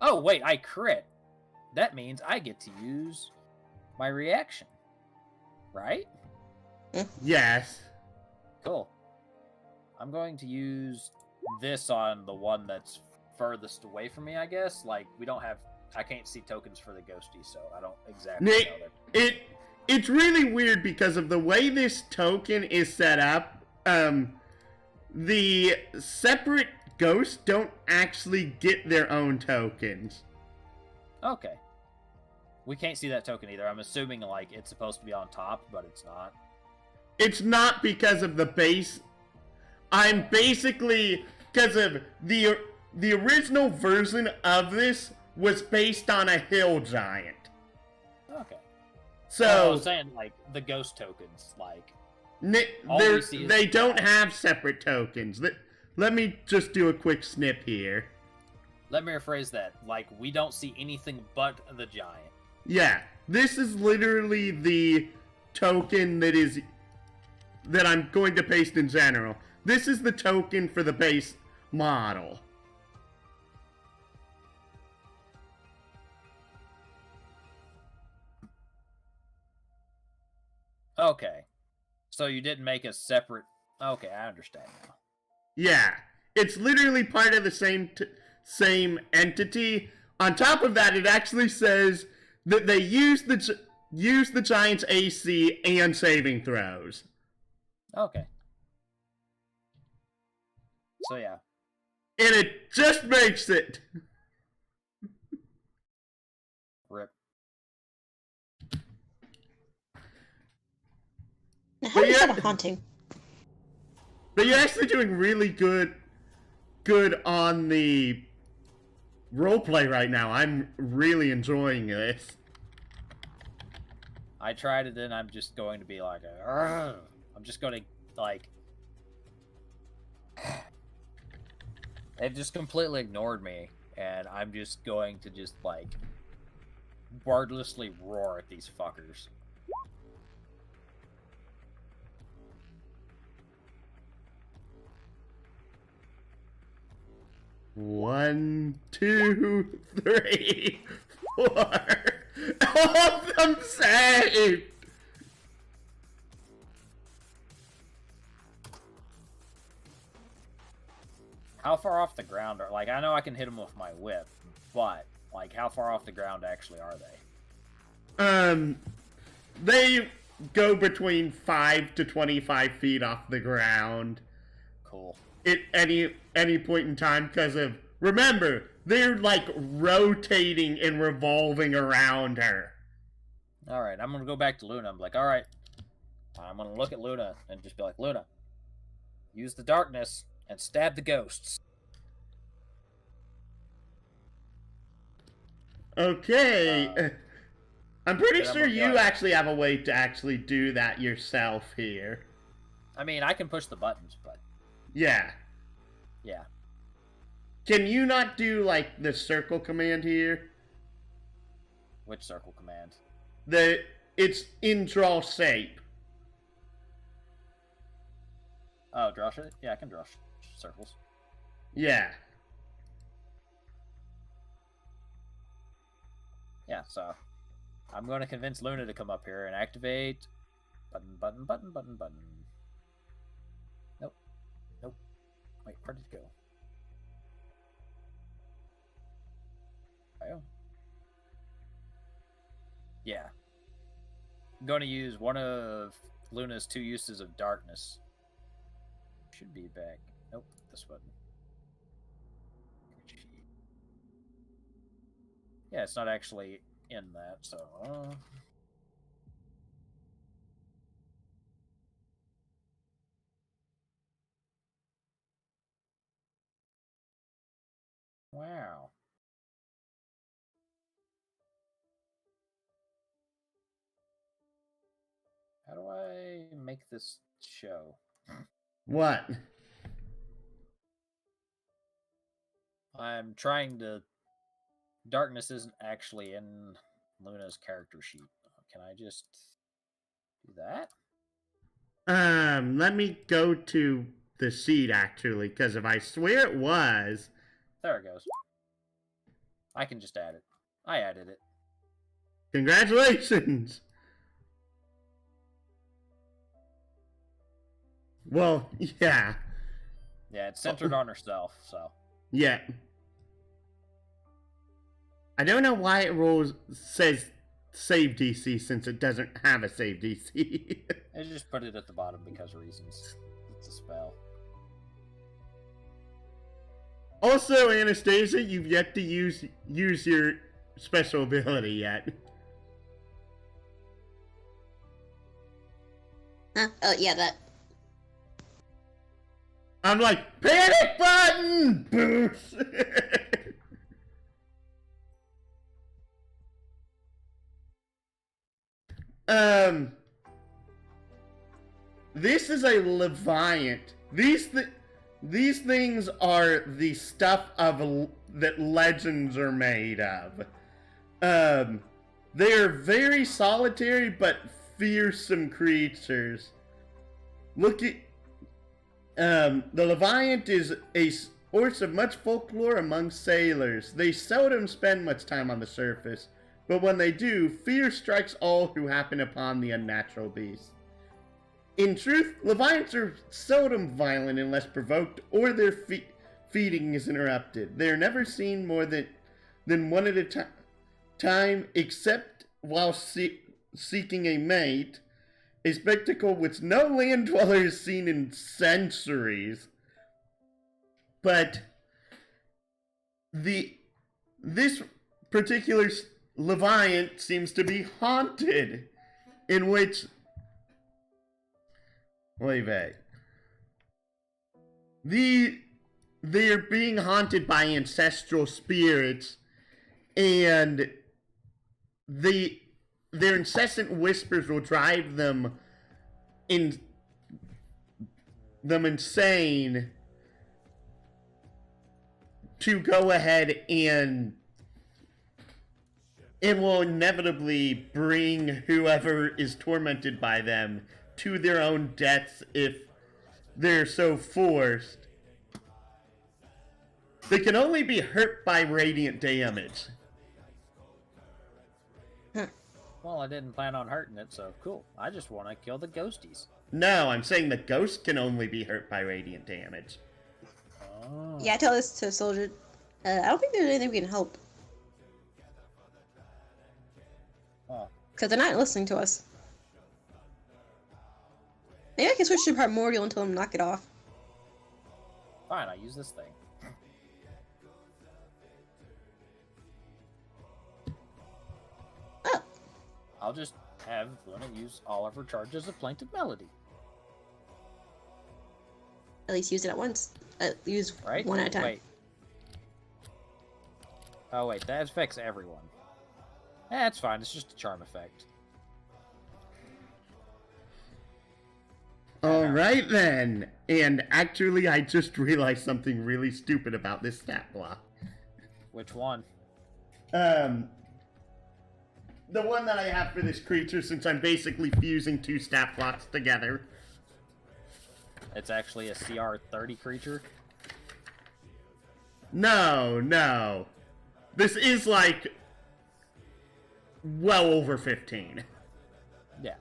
Oh, wait, I crit. That means I get to use my reaction. Right? Yes. Cool. I'm going to use this on the one that's furthest away from me, I guess. Like, we don't have... I can't see tokens for the ghosty, so I don't exactly know that. It's really weird because of the way this token is set up. The separate ghosts don't actually get their own tokens. Okay. We can't see that token either. I'm assuming, like, it's supposed to be on top, but it's not. It's not because of the base. I'm basically... Because of the original version of this was based on a hill giant. Okay. So... I was saying, like, the ghost tokens, like... They don't have separate tokens. Let me just do a quick snip here. Let me rephrase that. Like, we don't see anything but the giant. Yeah, this is literally the token that I'm going to paste in general. This is the token for the base model. Okay. So you didn't make a separate... Okay, I understand now. Yeah, it's literally part of the same entity. On top of that, it actually says that they use the giant's AC and saving throws. Okay. So yeah. And it just makes it. Rip. Now, how do you start a haunting? But you're actually doing really good on the roleplay right now. I'm really enjoying this. I tried it, and I'm just going to be like I'm just going to, like... They've just completely ignored me, and I'm just going to just, like, wordlessly roar at these fuckers. One, two, three, four. All of them saved! How far off the ground are... Like, I know I can hit them with my whip, but, like, how far off the ground actually are they? They go between 5 to 25 feet off the ground. Cool. At any point in time, because of... Remember, they're, like, rotating and revolving around her. Alright, I'm gonna go back to Luna. I'm like, alright. I'm gonna look at Luna and just be like, Luna, use the darkness and stab the ghosts. Okay. I'm pretty then I'm sure gonna you go. actually have a way to actually do that yourself here. I mean, I can push the buttons, but Yeah. yeah. Can you not do, like, the circle command here? Which circle command? It's in draw shape. Oh, draw shit? Yeah, I can draw circles. Yeah. Yeah, so I'm going to convince Luna to come up here and activate button. Nope. Wait, where did it go? Oh. Yeah. I'm going to use one of Luna's 2 uses of darkness. Should be back. Nope, this button. Yeah, it's not actually in that, so... Wow. How do I make this show? What? I'm trying to... Darkness isn't actually in Luna's character sheet. Can I just do that? Let me go to the sheet, actually, because if I swear it was... There it goes. I can just add it. I added it. Congratulations! Well, yeah. Yeah, it's centered on herself, so... Yeah. I don't know why it says save DC since it doesn't have a save DC. I just put it at the bottom because of reasons. It's a spell. Also, Anastasia, you've yet to use your special ability yet. Huh? Oh, yeah, that. I'm like, panic button! Boost! This is a Leviant. These things are the stuff that legends are made of. They are very solitary but fearsome creatures. Look at the Leviant is a source of much folklore among sailors. They seldom spend much time on the surface, but when they do, fear strikes all who happen upon the unnatural beast. In truth, Leviants are seldom violent unless provoked or their feeding is interrupted. They are never seen more than one at a time, except while seeking a mate, a spectacle which no land dweller has seen in centuries. But this particular Leviant seems to be haunted, in which... Wait back. They're being haunted by ancestral spirits, and their incessant whispers will drive them insane to go ahead and it will inevitably bring whoever is tormented by them to their own deaths if they're so forced. They can only be hurt by radiant damage. Well, I didn't plan on hurting it, so cool. I just want to kill the ghosties. No, I'm saying the ghost can only be hurt by radiant damage. Oh. Yeah, I tell this to Soldryt. I don't think there's anything we can help. Oh. Because they're not listening to us. Maybe I can switch to Primordial and tell them to knock it off. Fine, I use this thing. Oh. I'll just have Luna use all of her charges of Plaintive Melody. At least use it at once. Use Right? one at a time. Wait. Oh, wait, that affects everyone. That's fine. It's just a charm effect. Alright then. And actually, I just realized something really stupid about this stat block. Which one? The one that I have for this creature, since I'm basically fusing two stat blocks together. It's actually a CR 30 creature? No. This is like well over 15. Yeah.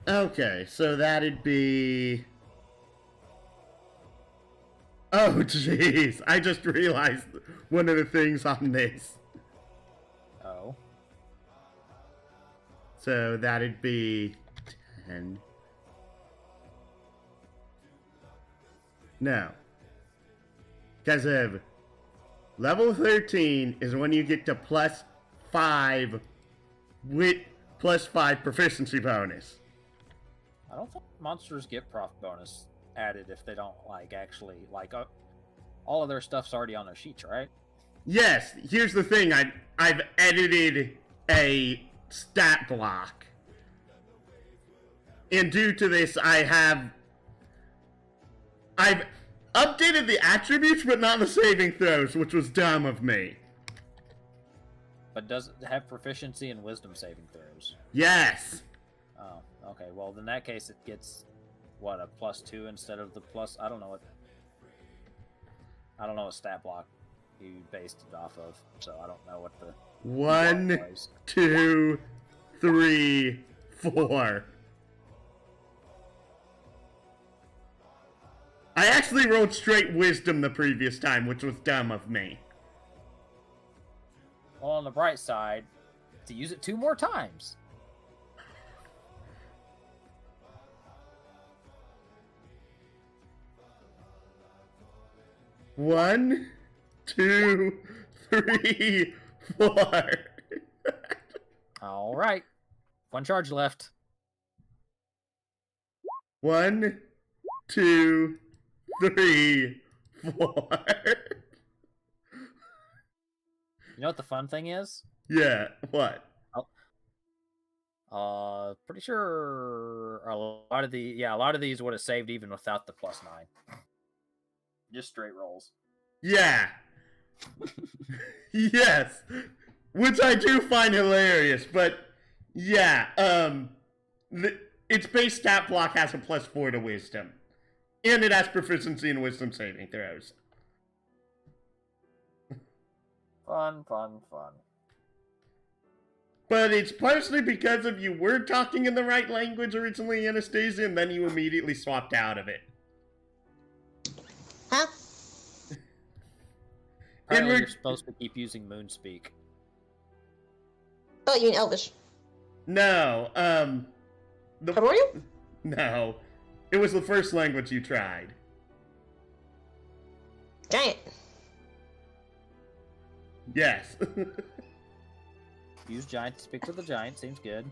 Okay, so that'd be... Oh, jeez. I just realized one of the things on this. Oh. So that'd be 10. No. Because of level 13 is when you get to +5 with +5 proficiency bonus. I don't think monsters get prof bonus added if they don't, like, actually, like, all of their stuff's already on their sheets, right? Yes, here's the thing. I've edited a stat block. And due to this, I've updated the attributes, but not the saving throws, which was dumb of me. But does it have proficiency in wisdom saving throws? Yes. Oh, okay. Well, in that case, it gets, what, a +2 instead of the plus... I don't know what stat block you based it off of, so I don't know what the... 1, 2, 3, 4. I actually rolled straight wisdom the previous time, which was dumb of me. Well, on the bright side, to use it 2 more times. One, 2, 3, 4. All right. 1 charge left. 1, 2, 3, 4. You know what the fun thing is? Yeah, what? Pretty sure a lot of these would have saved even without the +9. Just straight rolls. Yeah. Yes. Which I do find hilarious, but yeah, its base stat block has a +4 to wisdom. And it has proficiency in wisdom saving throws. Fun. But it's partially because of you were talking in the right language originally, Anastasia, and then you immediately swapped out of it. Huh? Apparently you're supposed to keep using Moonspeak. Oh, you mean Elvish? No, Primordial? No. It was the first language you tried. Giant. Yes. Use giant to speak to the giant, seems good.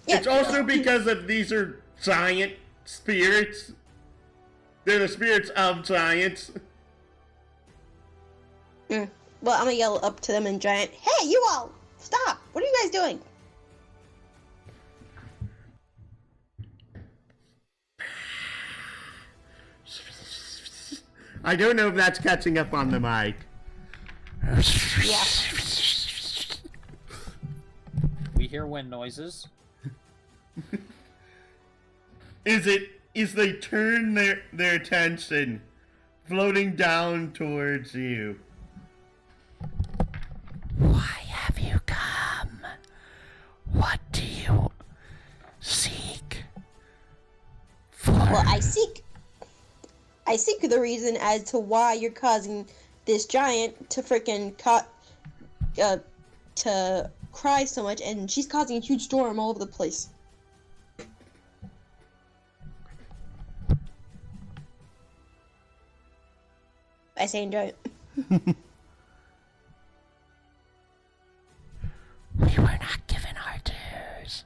Yeah. It's also because of these are giant spirits. They're the spirits of giants. Well, I'm gonna yell up to them in giant. Hey, you all! Stop! What are you guys doing? I don't know if that's catching up on the mic. Yeah. We hear wind noises. Is they turn their attention floating down towards you. Why have you come? What do you seek? Well, I seek the reason as to why you're causing this giant to frickin' to cry so much, and she's causing a huge storm all over the place. I say enjoy it. We were not given our dues,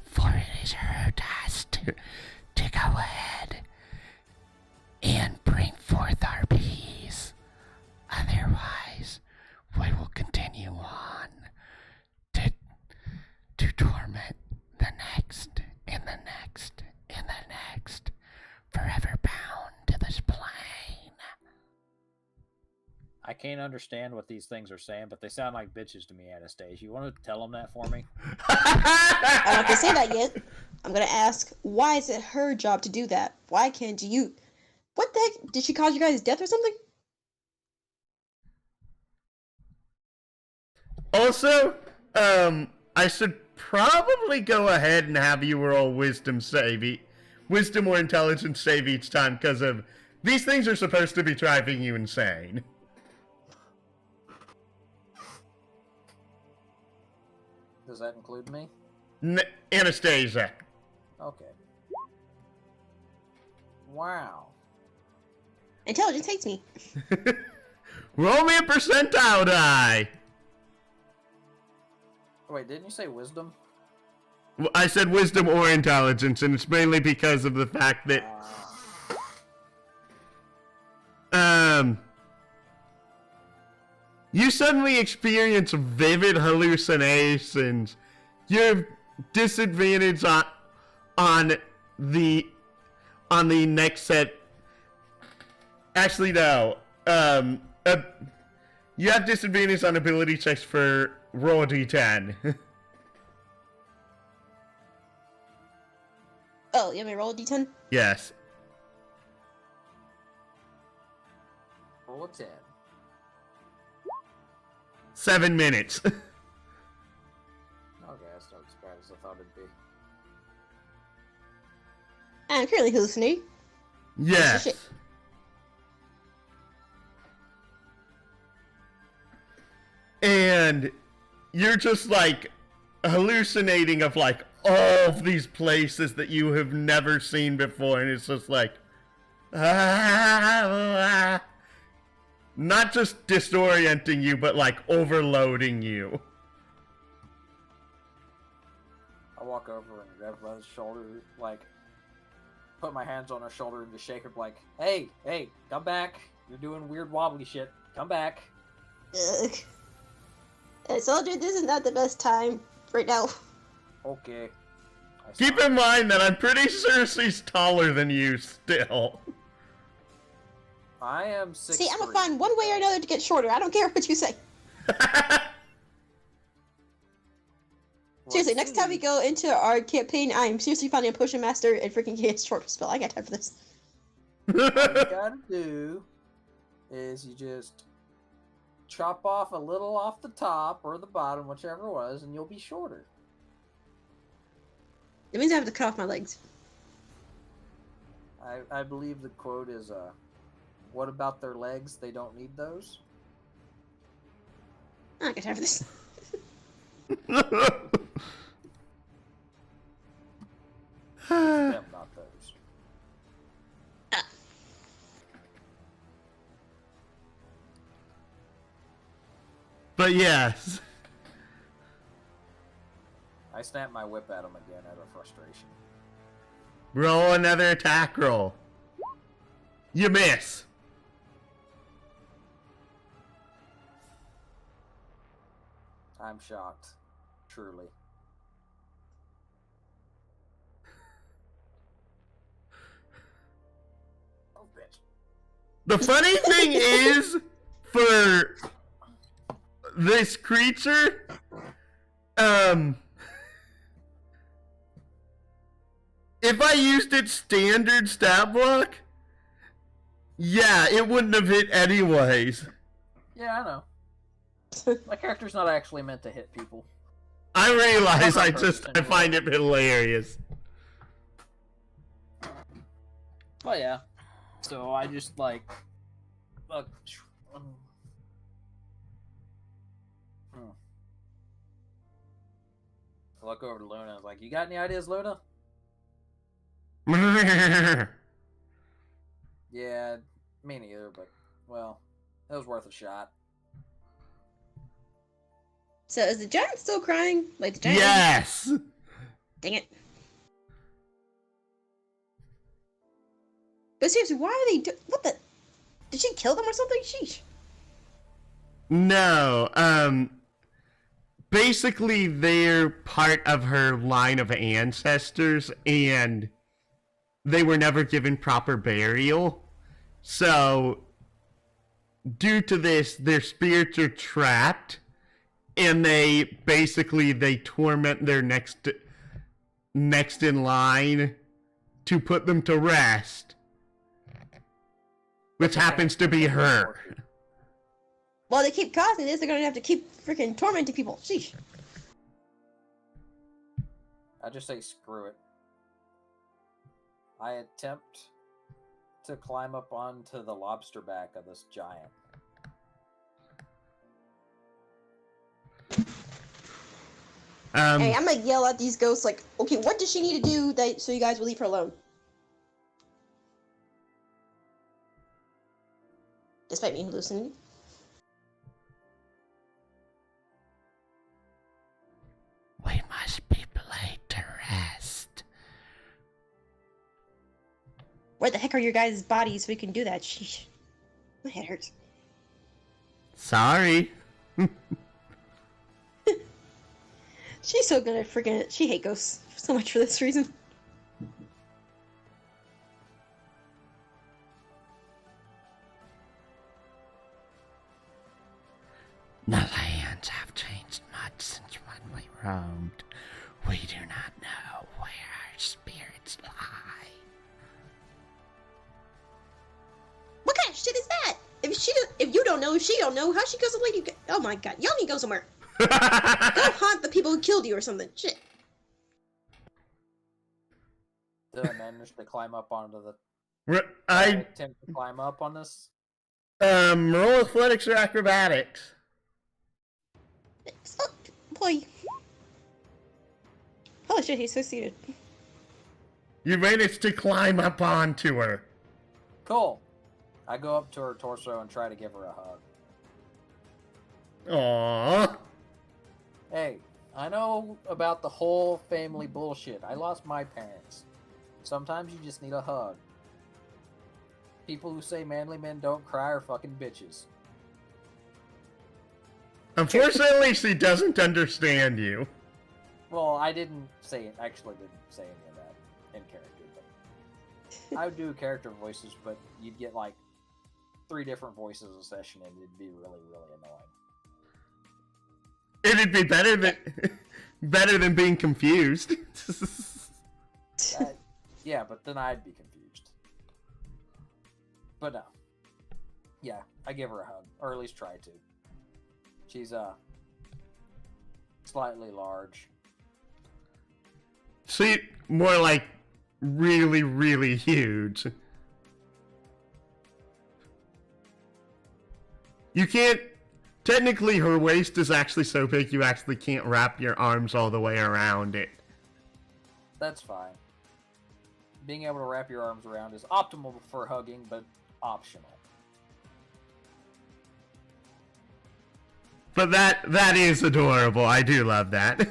for it is her task to dig I can't understand what these things are saying, but they sound like bitches to me, Anastasia. You want to tell them that for me? I don't have to say that yet. I'm gonna ask, why is it her job to do that? Why can't you? What the heck? Did she cause you guys death or something? Also, I should probably go ahead and have you roll wisdom or intelligence save each time, because of these things are supposed to be driving you insane. Does that include me? Anastasia. Okay. Wow. Intelligence hates me. Roll me a percentile die. Wait, didn't you say wisdom? I said wisdom or intelligence, and it's mainly because of the fact that you suddenly experience vivid hallucinations. You're disadvantaged on the next set. Actually, no. You have disadvantage on ability checks for roll a d10. Oh, you want me to roll a d10? Yes. Roll a 10. 7 minutes. Okay, that's not as bad as I thought it'd be. I'm currently hallucinating. Yes. Shit. And you're just like hallucinating of like all of these places that you have never seen before, and it's just like not just disorienting you, but like overloading you. I walk over and grab her by the shoulder, like, put my hands on her shoulder and just shake her, like, hey, come back. You're doing weird wobbly shit. Come back. Ugh. Soldryt, this is not the best time right now. Okay. Keep in mind that I'm pretty sure she's taller than you still. I am 6'3". See, I'm gonna find one way or another to get shorter. I don't care what you say. Seriously, next time we go into our campaign, I am seriously finding a potion master and freaking get a shorter spell. I got time for this. All you gotta do is you just chop off a little off the top or the bottom, whichever it was, and you'll be shorter. It means I have to cut off my legs. I believe the quote is, what about their legs? They don't need those? I got time for this. Them, not those. But yes. I snap my whip at him again out of frustration. Roll another attack roll. You miss. I'm shocked. Truly. Oh, bitch. The funny thing is, for this creature, if I used its standard stat block, yeah, it wouldn't have hit anyways. Yeah, I know. My character's not actually meant to hit people. I realize, I anyway. find it hilarious. But yeah. So I just like... Look. I look over to Luna. I was like, you got any ideas, Luna? Yeah, me neither, but, well, it was worth a shot. So is the giant still crying? Like the giant? Yes! Dang it. But seriously, why are they what the? Did she kill them or something? Sheesh. No, basically they're part of her line of ancestors, and they were never given proper burial. So due to this, their spirits are trapped, and they torment their next in line to put them to rest, which happens to be her. Well, they keep causing this, they're gonna have to keep freaking tormenting people. Sheesh. I just say screw it. I attempt to climb up onto the lobster back of this giant. Hey, I'm gonna yell at these ghosts like, okay, what does she need to do so you guys will leave her alone? Despite me hallucinating. We must be laid to rest. Where the heck are your guys' bodies so we can do that? Sheesh. My head hurts. Sorry. She's so good at freaking. She hates ghosts so much for this reason. The lands have changed much since when we roamed. We do not know where our spirits lie. What kind of shit is that? If you don't know, she don't know. How she goes away? Oh my god, y'all need to go somewhere. Go haunt the people who killed you or something. Shit. Did I manage to climb up onto the... I attempt to climb up on this? roll athletics or acrobatics. Oh, boy. Holy shit, he's succeeded. You managed to climb up onto her. Cool. I go up to her torso and try to give her a hug. Aww. Hey, I know about the whole family bullshit. I lost my parents. Sometimes you just need a hug. People who say manly men don't cry are fucking bitches. Unfortunately, she doesn't understand you. Well, I didn't say any of that in character. But I would do character voices, but you'd get like 3 different voices a session, and it'd be really, really annoying. It'd be better than being confused. Yeah, but then I'd be confused. But no. Yeah, I give her a hug, or at least try to. She's slightly large. See, more like really, really huge. You can't... Technically, her waist is actually so big you actually can't wrap your arms all the way around it. That's fine. Being able to wrap your arms around is optimal for hugging, but optional. But that is adorable. I do love that.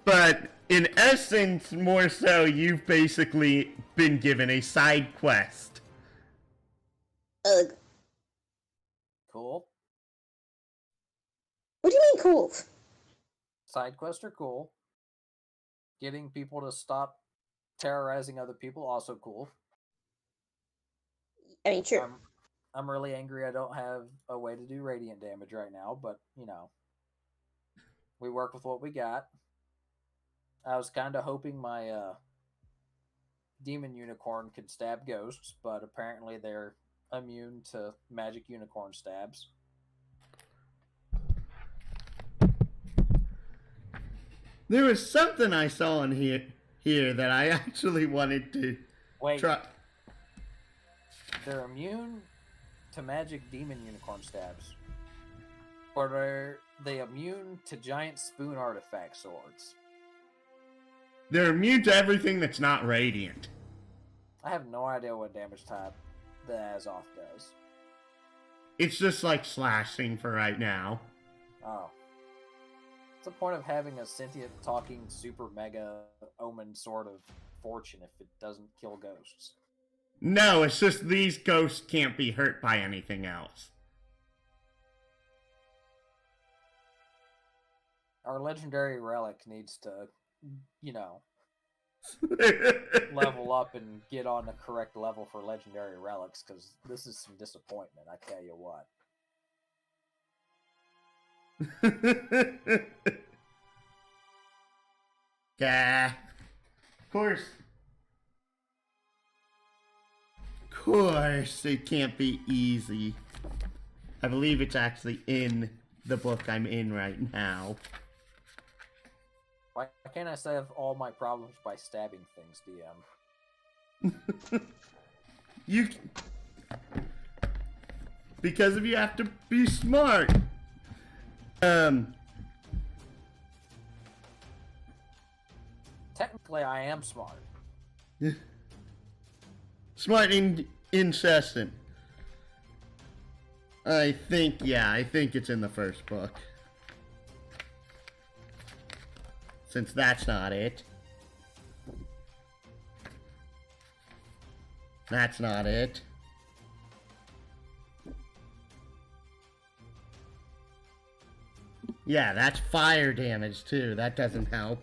But in essence, more so, you've basically been given a side quest. Ugh. Cool. What do you mean cool? Side quests are cool. Getting people to stop terrorizing other people, also cool. I mean, sure. I'm really angry I don't have a way to do radiant damage right now, but, you know. We work with what we got. I was kind of hoping my demon unicorn could stab ghosts, but apparently they're immune to magic unicorn stabs. There was something I saw in here that I actually wanted to try. They're immune to magic demon unicorn stabs. Or are they immune to giant spoon artifact swords? They're immune to everything that's not radiant. I have no idea what damage type the Azoth does. It's just like slashing for right now. Oh. What's the point of having a sentient, talking, super mega omen sword of fortune if it doesn't kill ghosts? No, it's just these ghosts can't be hurt by anything else. Our legendary relic needs to, level up and get on the correct level for legendary relics, because this is some disappointment, I tell you what. Yeah. Of course. Of course, it can't be easy. I believe it's actually in the book I'm in right now. Why can't I solve all my problems by stabbing things, DM? You... Because of you have to be smart. Technically, I am smart. Smart and incessant. I think it's in the first book. Since that's not it. That's not it. Yeah, that's fire damage too. That doesn't help.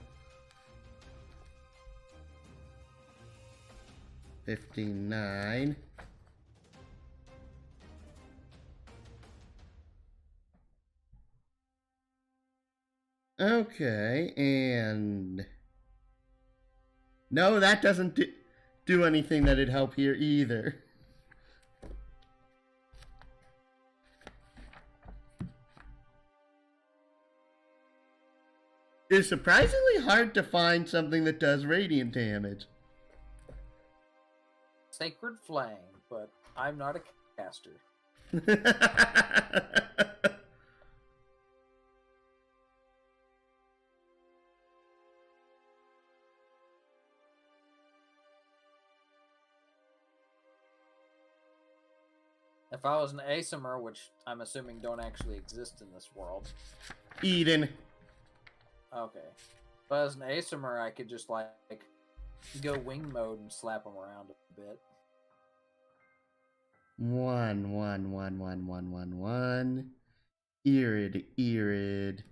59. Okay, and... No, that doesn't do anything that'd help here either. It's surprisingly hard to find something that does radiant damage. Sacred Flame, but I'm not a caster. If I was an Asimur, which I'm assuming don't actually exist in this world. Eden. Okay. If I was an Asimur, I could just, like, go wing mode and slap them around a bit. 1, 1, 1, 1, 1, 1, 1. Irid.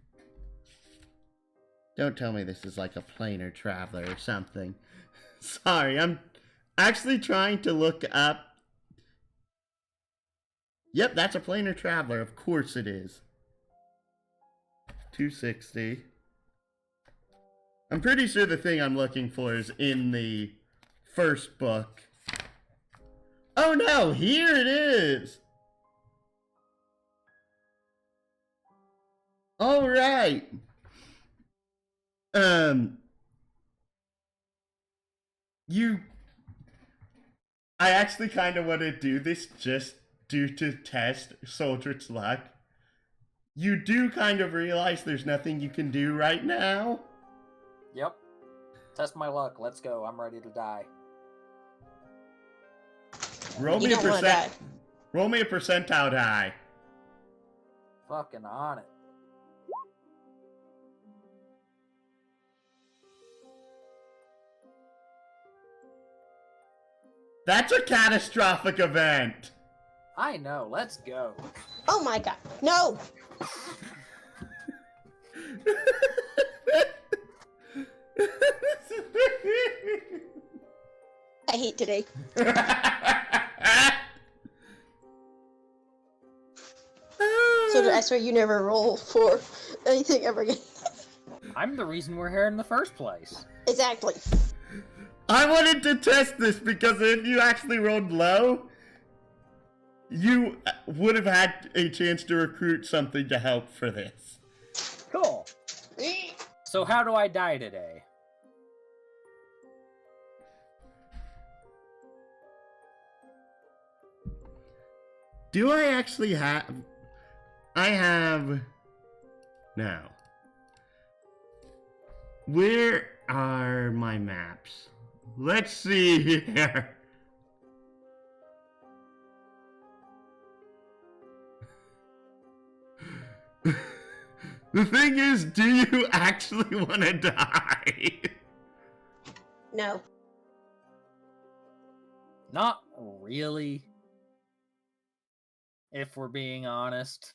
Don't tell me this is like a planar traveler or something. Sorry, I'm actually trying to look up. Yep, that's a planar traveler. Of course it is. 260. I'm pretty sure the thing I'm looking for is in the first book. Oh no, here it is! Alright. I actually kind of want to do this just due to test Soldryt's luck. You do kind of realize there's nothing you can do right now? Yep. Test my luck. Let's go. I'm ready to die. Roll me a percentile die. Fucking on it. That's a catastrophic event. I know. Let's go. Oh my god. No! I hate today. So I swear you never roll for anything ever again. I'm the reason we're here in the first place. Exactly. I wanted to test this because if you actually rolled low, you would have had a chance to recruit something to help for this. Cool. So how do I die today? Do I actually have... I have... Now. Where are my maps? Let's see here. The thing is, do you actually want to die? No. Not really. If we're being honest.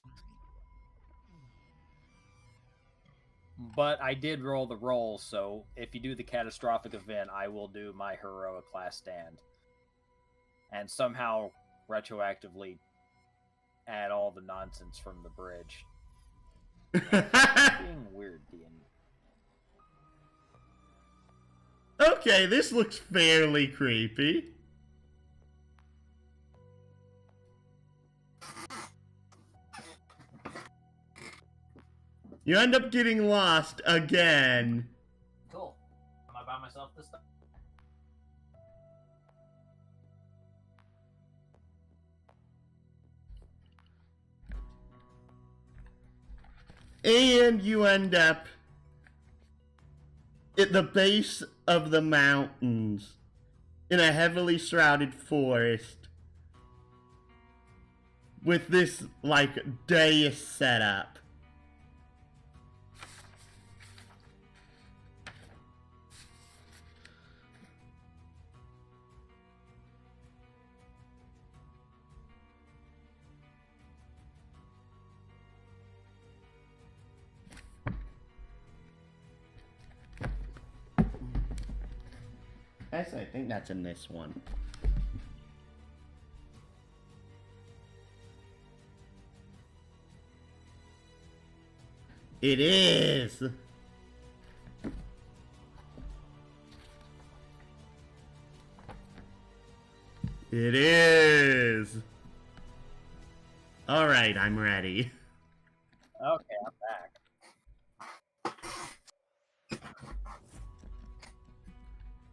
But I did roll the roll, so if you do the catastrophic event, I will do my heroic last stand. And somehow retroactively add all the nonsense from the bridge. Being weird, Dean. Okay, this looks fairly creepy. You end up getting lost again. Cool. Am I by myself this time? And you end up at the base of the mountains in a heavily shrouded forest with this, like, dais set up. Actually, I think that's in this one. It is! It is! Alright, I'm ready. Okay, I'm back.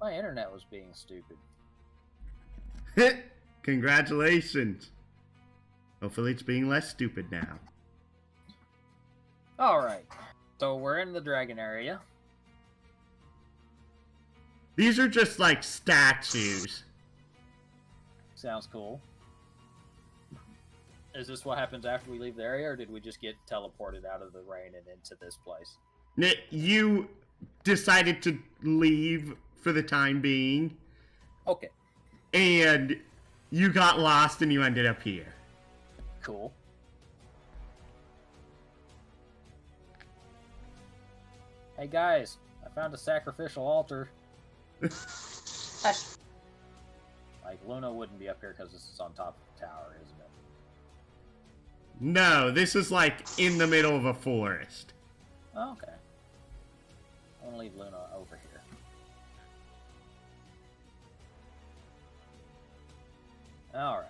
My internet was being stupid. Congratulations! Hopefully it's being less stupid now. Alright, so we're in the dragon area. These are just like statues. Sounds cool. Is this what happens after we leave the area, or did we just get teleported out of the rain and into this place? You decided to leave for the time being. Okay. And you got lost and you ended up here. Cool. Hey guys, I found a sacrificial altar. Hush. Like, Luna wouldn't be up here because this is on top of the tower, isn't it? No, this is like in the middle of a forest. Oh, okay. I'm gonna leave Luna over here. Alright.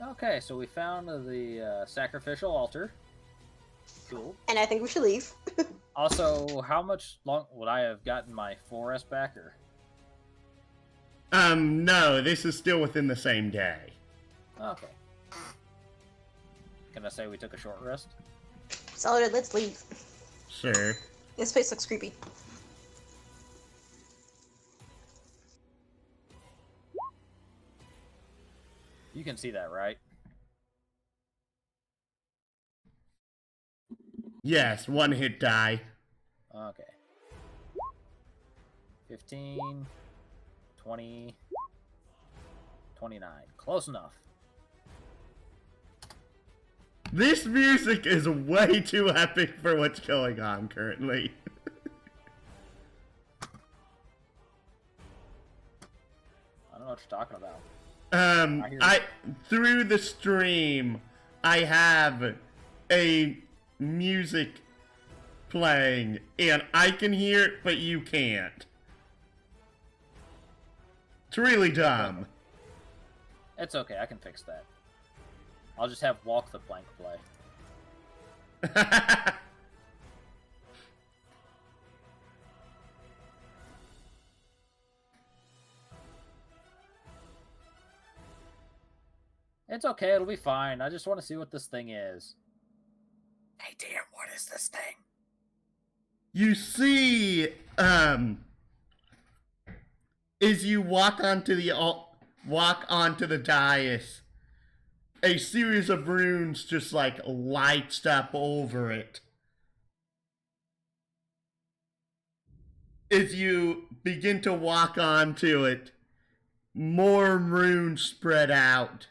Okay, so we found the sacrificial altar. Cool. And I think we should leave. Also, how much long would I have gotten my 4S back, or? No, this is still within the same day. Okay. Can I say we took a short rest? Soldryt, let's leave. Sure. This place looks creepy. You can see that, right? Yes, one hit die. Okay. 15, 20, 29. Close enough. This music is way too epic for what's going on currently. I don't know what you're talking about. Through the stream, I have a music playing, and I can hear it, but you can't. It's really dumb. It's okay, I can fix that. I'll just have Walk the Plank play. It's okay, it'll be fine. I just want to see what this thing is. Hey, dear, what is this thing? You see, as you walk onto the dais, a series of runes just like lights up over it. As you begin to walk onto it, more runes spread out,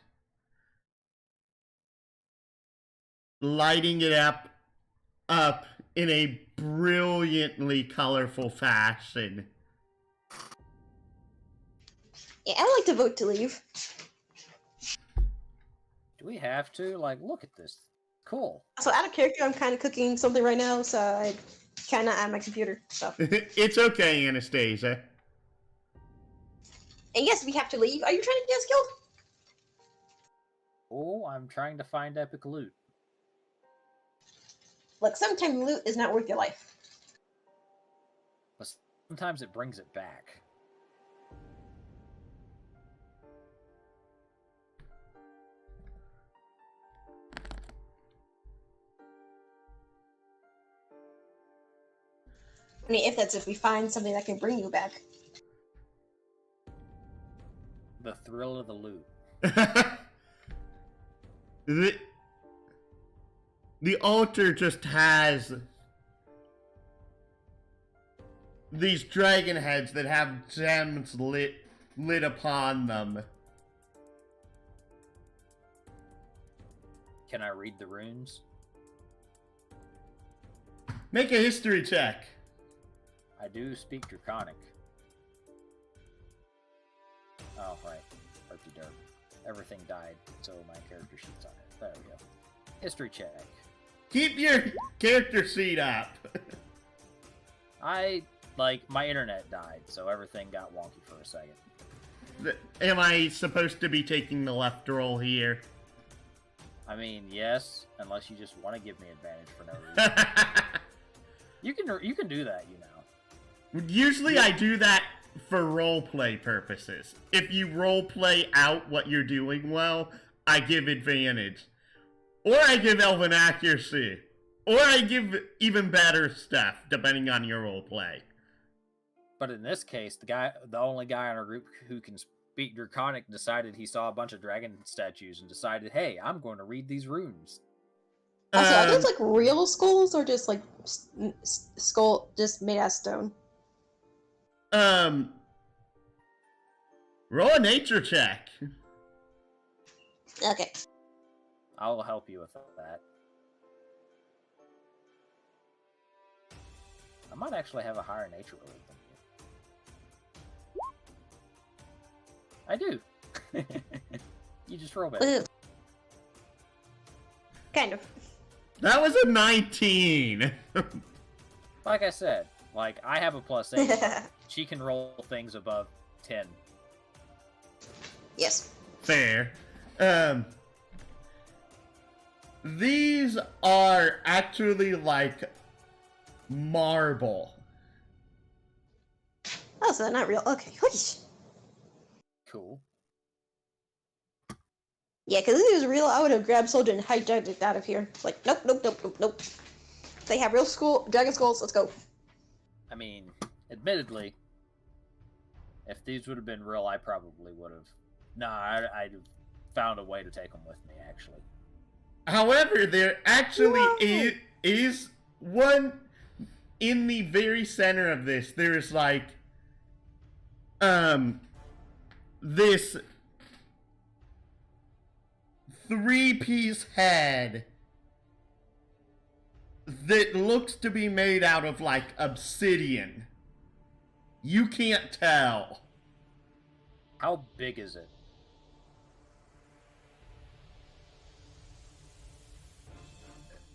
lighting it up in a brilliantly colorful fashion. Yeah, I'd like to vote to leave. Do we have to? Like, look at this. Cool. So out of character, I'm kind of cooking something right now, so I kind of on my computer. So. It's okay, Anastasia. And yes, we have to leave. Are you trying to get us killed? Oh, I'm trying to find epic loot. Look, sometimes loot is not worth your life. But sometimes it brings it back. I mean, if we find something that can bring you back. The thrill of the loot. The altar just has these dragon heads that have gems lit upon them. Can I read the runes? Make a history check. I do speak Draconic. Oh, right. Herpy derp. Everything died, so my character sheet's on it. There we go. History check. Keep your character sheet up. My internet died, so everything got wonky for a second. Am I supposed to be taking the left roll here? I mean, yes, unless you just want to give me advantage for no reason. You can do that, you know. Usually I do that for roleplay purposes. If you roleplay out what you're doing well, I give advantage. Or I give elven accuracy. Or I give even better stuff, depending on your roleplay. But in this case, the only guy in our group who can speak Draconic decided he saw a bunch of dragon statues and decided, hey, I'm going to read these runes. Also, are those like real skulls or just like skull just made out of stone? Roll a nature check. Okay. I'll help you with that. I might actually have a higher nature roll than you. I do. You just roll better. Kind of. That was a 19. Like I said, I have a +8. She can roll things above 10. Yes. Fair. These are actually like marble. Oh, so they're not real. Okay. Cool. Yeah, because if it was real, I would have grabbed Soldryt and hijacked it out of here. Like, nope. They have real dragon skulls. Let's go. I mean, admittedly, if these would have been real, I probably would have. I'd have found a way to take them with me, actually. However, there actually is one in the very center of this. There's this 3-piece head that looks to be made out of obsidian. You can't tell. How big is it?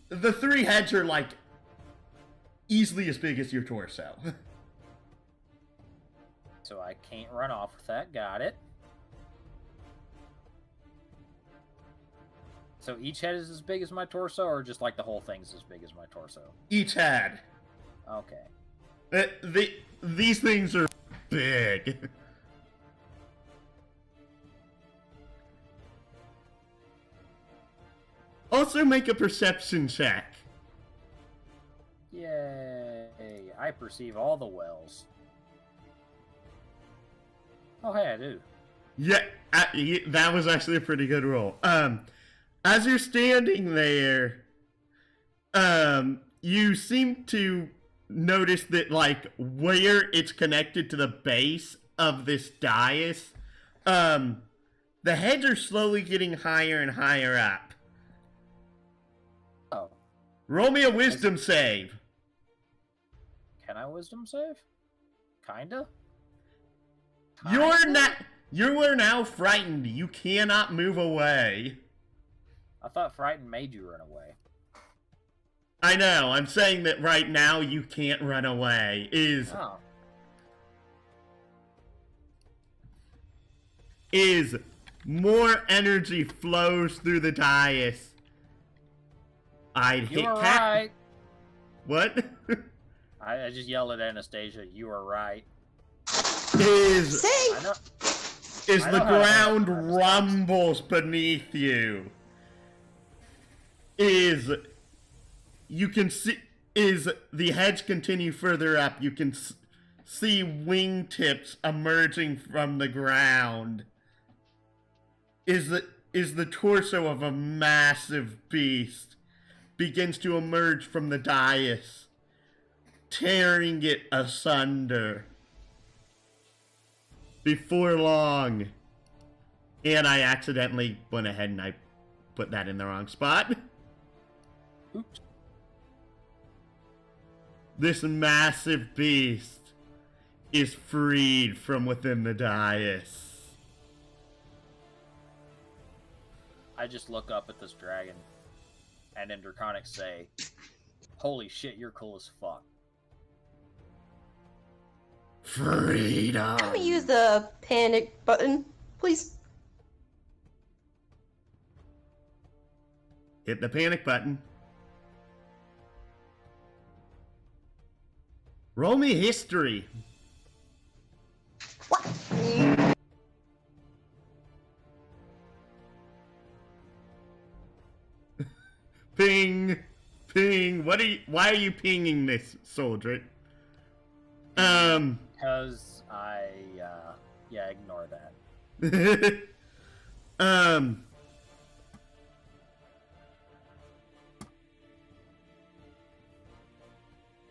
The 3 heads are easily as big as your torso. So I can't run off with that. Got it. So each head is as big as my torso, or just the whole thing's as big as my torso? Each head. Okay. These things are big. Also make a perception check. Yay. I perceive all the wells. Oh, hey, I do. Yeah, that was actually a pretty good roll. As you're standing there, you seem to notice that, like, where it's connected to the base of this dais, the heads are slowly getting higher and higher up. Oh. Roll me a wisdom save. Can I wisdom save? Kinda? You are now frightened. You cannot move away. I thought frightened made you run away. I know. I'm saying that right now you can't run away. Oh. Is more energy flows through the dais. I'd hit You were right. What? I just yelled at Anastasia, you were right. Is I know. I the know how to ground handle mistakes. rumbles beneath you. You can see the heads continue further up. You can see wingtips emerging from the ground. Is the torso of a massive beast begins to emerge from the dais, tearing it asunder. Before long, and I accidentally went ahead and I put that in the wrong spot. Oops. This massive beast is freed from within the dais. I just look up at this dragon, and in Draconic say, holy shit, you're cool as fuck. Freedom. Let me use the panic button, please. Hit the panic button. Roll me history. What? Ping. Ping. Why are you pinging this, Soldryt? Because ignore that.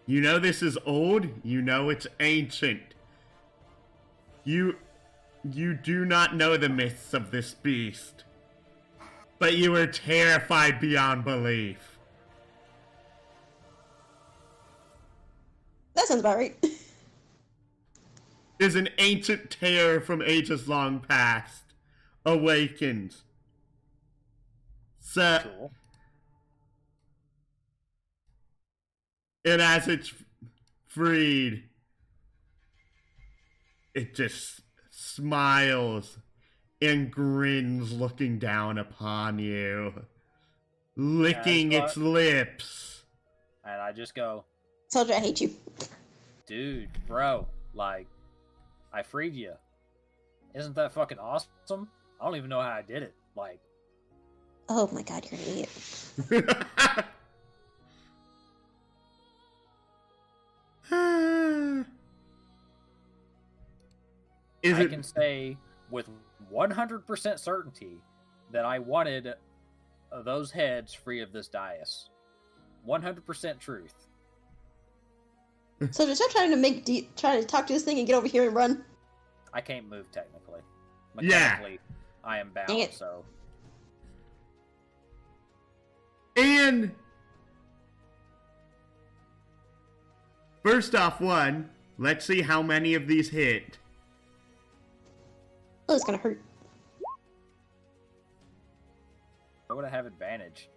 You know this is old, you know it's ancient. You do not know the myths of this beast. But you are terrified beyond belief. That sounds about right. Is an ancient terror from ages long past awakens. So, Cool. and as it's freed, it just smiles and grins looking down upon you, licking Yeah, its lips. And I just go, Soldier, I hate you. dude, bro, like, I freed you. Isn't that fucking awesome? I don't even know how I did it. Like, Oh my god, you're an idiot. I can say with 100% certainty that I wanted those heads free of this dais. 100% truth. Soldier, stop trying to talk to this thing and get over here and run. I can't move technically. Yeah. Mechanically, I am Dang bound, it. so. And first off, let's see how many of these hit. Oh, it's gonna hurt. Why would I have advantage?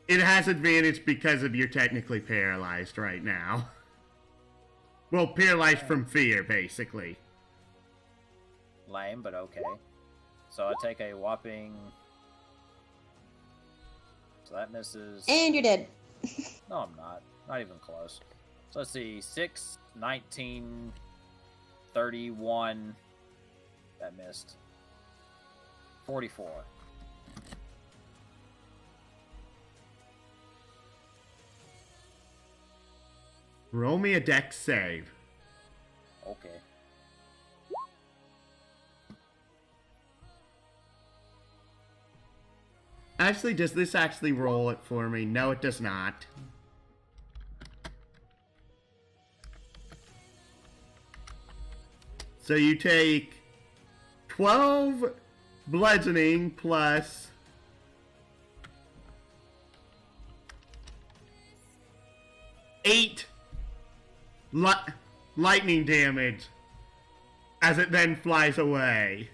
It has advantage because of you're technically paralyzed right now. Well, paralyzed from fear, basically. Lame, but okay. So I take a whopping... So that misses... And you're dead. No, I'm not. Not even close. So let's see. 6, 19, 31. That missed. 44. Roll me a dex save. Okay. Actually, does this actually roll it for me? No, it does not. So you take 12 bludgeoning plus 8 lightning damage as it then flies away.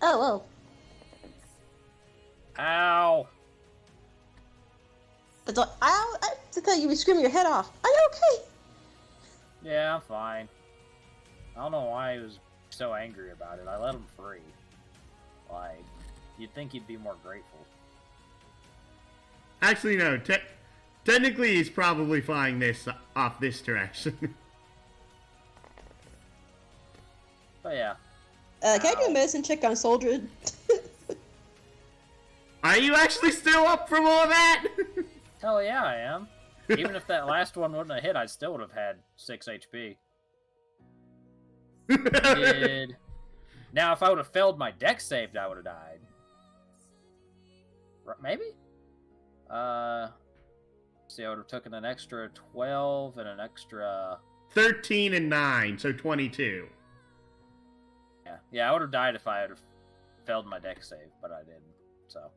Oh, Ow! I thought you were screaming your head off. Are you okay? Yeah, I'm fine. I don't know why he was so angry about it. I let him free. Like, you'd think he'd be more grateful. Actually, no. Technically, he's probably flying this off this direction. But yeah. Can I do a medicine check on Soldryt? Are you actually still up from all that? Hell yeah, I am. Even if that last one wouldn't have hit, I still would have had 6 HP. Now, if I would have failed my dex saved, I would have died. Maybe? See, I would have taken an extra 12 and an extra... 13 and 9, so 22. Yeah, I would have died if I had failed my dex save, but I didn't, so...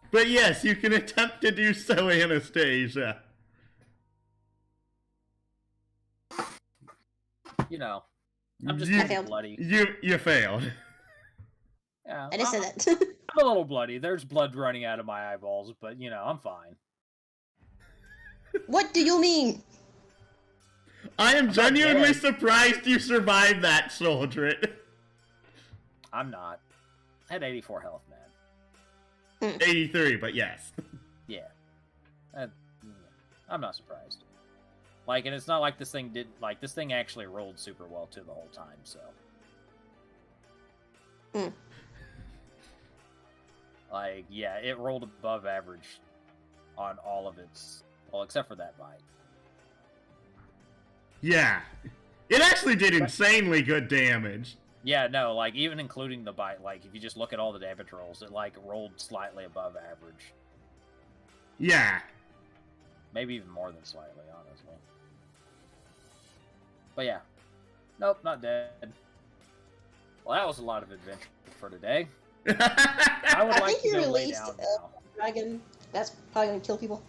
But yes, you can attempt to do so, Anastasia. You know, I'm just bloody. You failed. Yeah, I just said that. I'm a little bloody. There's blood running out of my eyeballs, but, you know, I'm fine. What do you mean? I am genuinely surprised you survived that, Soldryt. I'm not. I had 84 health, man. 83, but yes. Yeah. I'm not surprised. Like, and it's not like this thing this thing actually rolled super well too the whole time, so. Like, yeah, it rolled above average on all of its, well, except for that bite. Yeah. It actually did insanely good damage. Yeah, no, like, even including the bite, like, if you just look at all the damage rolls, it, like, rolled slightly above average. Yeah. Maybe even more than slightly, honestly. But yeah. Nope, not dead. Well, that was a lot of adventure for today. I would like to go lay down now. Dragon, that's probably gonna kill people.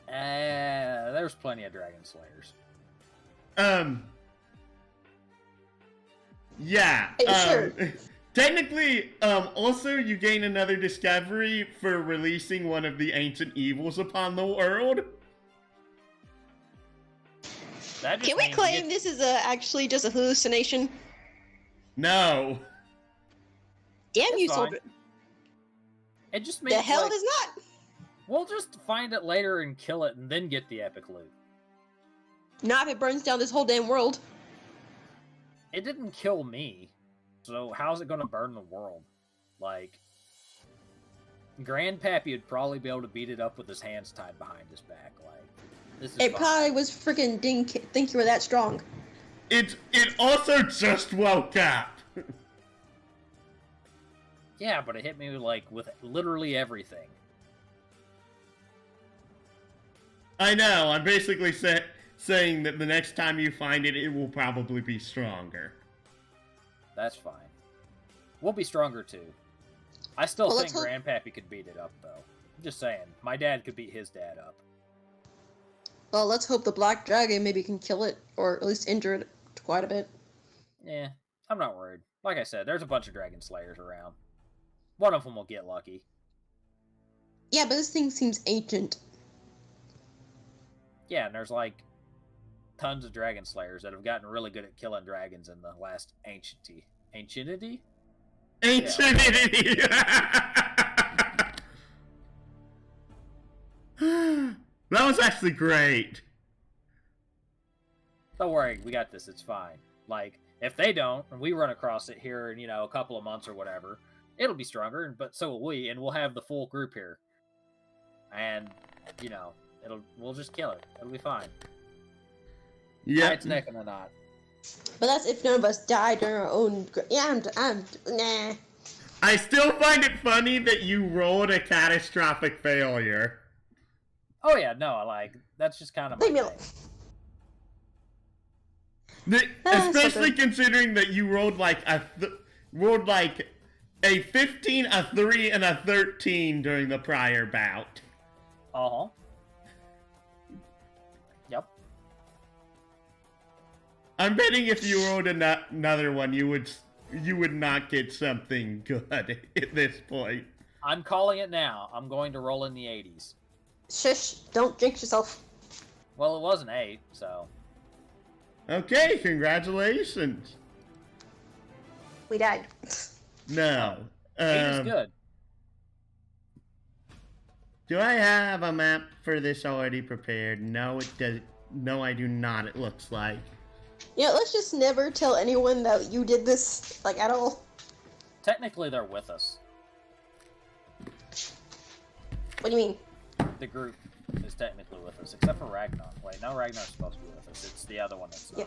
There's plenty of dragon slayers. Yeah. Sure. Technically, also you gain another discovery for releasing one of the ancient evils upon the world. Can we claim this is actually just a hallucination? No. Damn you, Soldryt. It just means the hell it is not. We'll just find it later and kill it and then get the epic loot. Not if it burns down this whole damn world. It didn't kill me, so how's it gonna burn the world? Like, Grandpappy would probably be able to beat it up with his hands tied behind his back. Like, this is it fine. probably was freaking didn't think you were that strong. It also just woke up. Yeah, but it hit me like with literally everything. I know. I'm basically saying that the next time you find it, it will probably be stronger. That's fine. We'll be stronger too. I still think Grandpappy could beat it up, though. I'm just saying. My dad could beat his dad up. Well, let's hope the Black Dragon maybe can kill it, or at least injure it quite a bit. Yeah, I'm not worried. Like I said, there's a bunch of Dragon Slayers around. One of them will get lucky. Yeah, but this thing seems ancient. Yeah, and there's like tons of Dragon Slayers that have gotten really good at killing dragons in the last Ancientity. Ancientity! That was actually great. Don't worry, we got this. It's fine. Like, if they don't, and we run across it here in, a couple of months or whatever, it'll be stronger, but so will we, and we'll have the full group here. And, we'll just kill it. It'll be fine. Yeah. It's neck in the knot. But that's if none of us die during our own... Yeah, I'm... Nah. I still find it funny that you rolled a catastrophic failure. Oh yeah, no, like that's just kind of my Leave me thing. alone. Especially So considering that you rolled like a 15, a 3, and a 13 during the prior bout. Uh-huh. Yep. I'm betting if you rolled another one, you would not get something good at this point. I'm calling it now. I'm going to roll in the 80s. Shush, don't jinx yourself. Well, it was an 8, so... Okay, congratulations. We died. No. 8 is good. Do I have a map for this already prepared? No, it does. No, I do not. It looks like. You know, let's just never tell anyone that you did this, like, at all. Technically, they're with us. What do you mean? The group is technically with us, except for Ragnar. Wait, no, Ragnar's supposed to be with us. It's the other one that's not.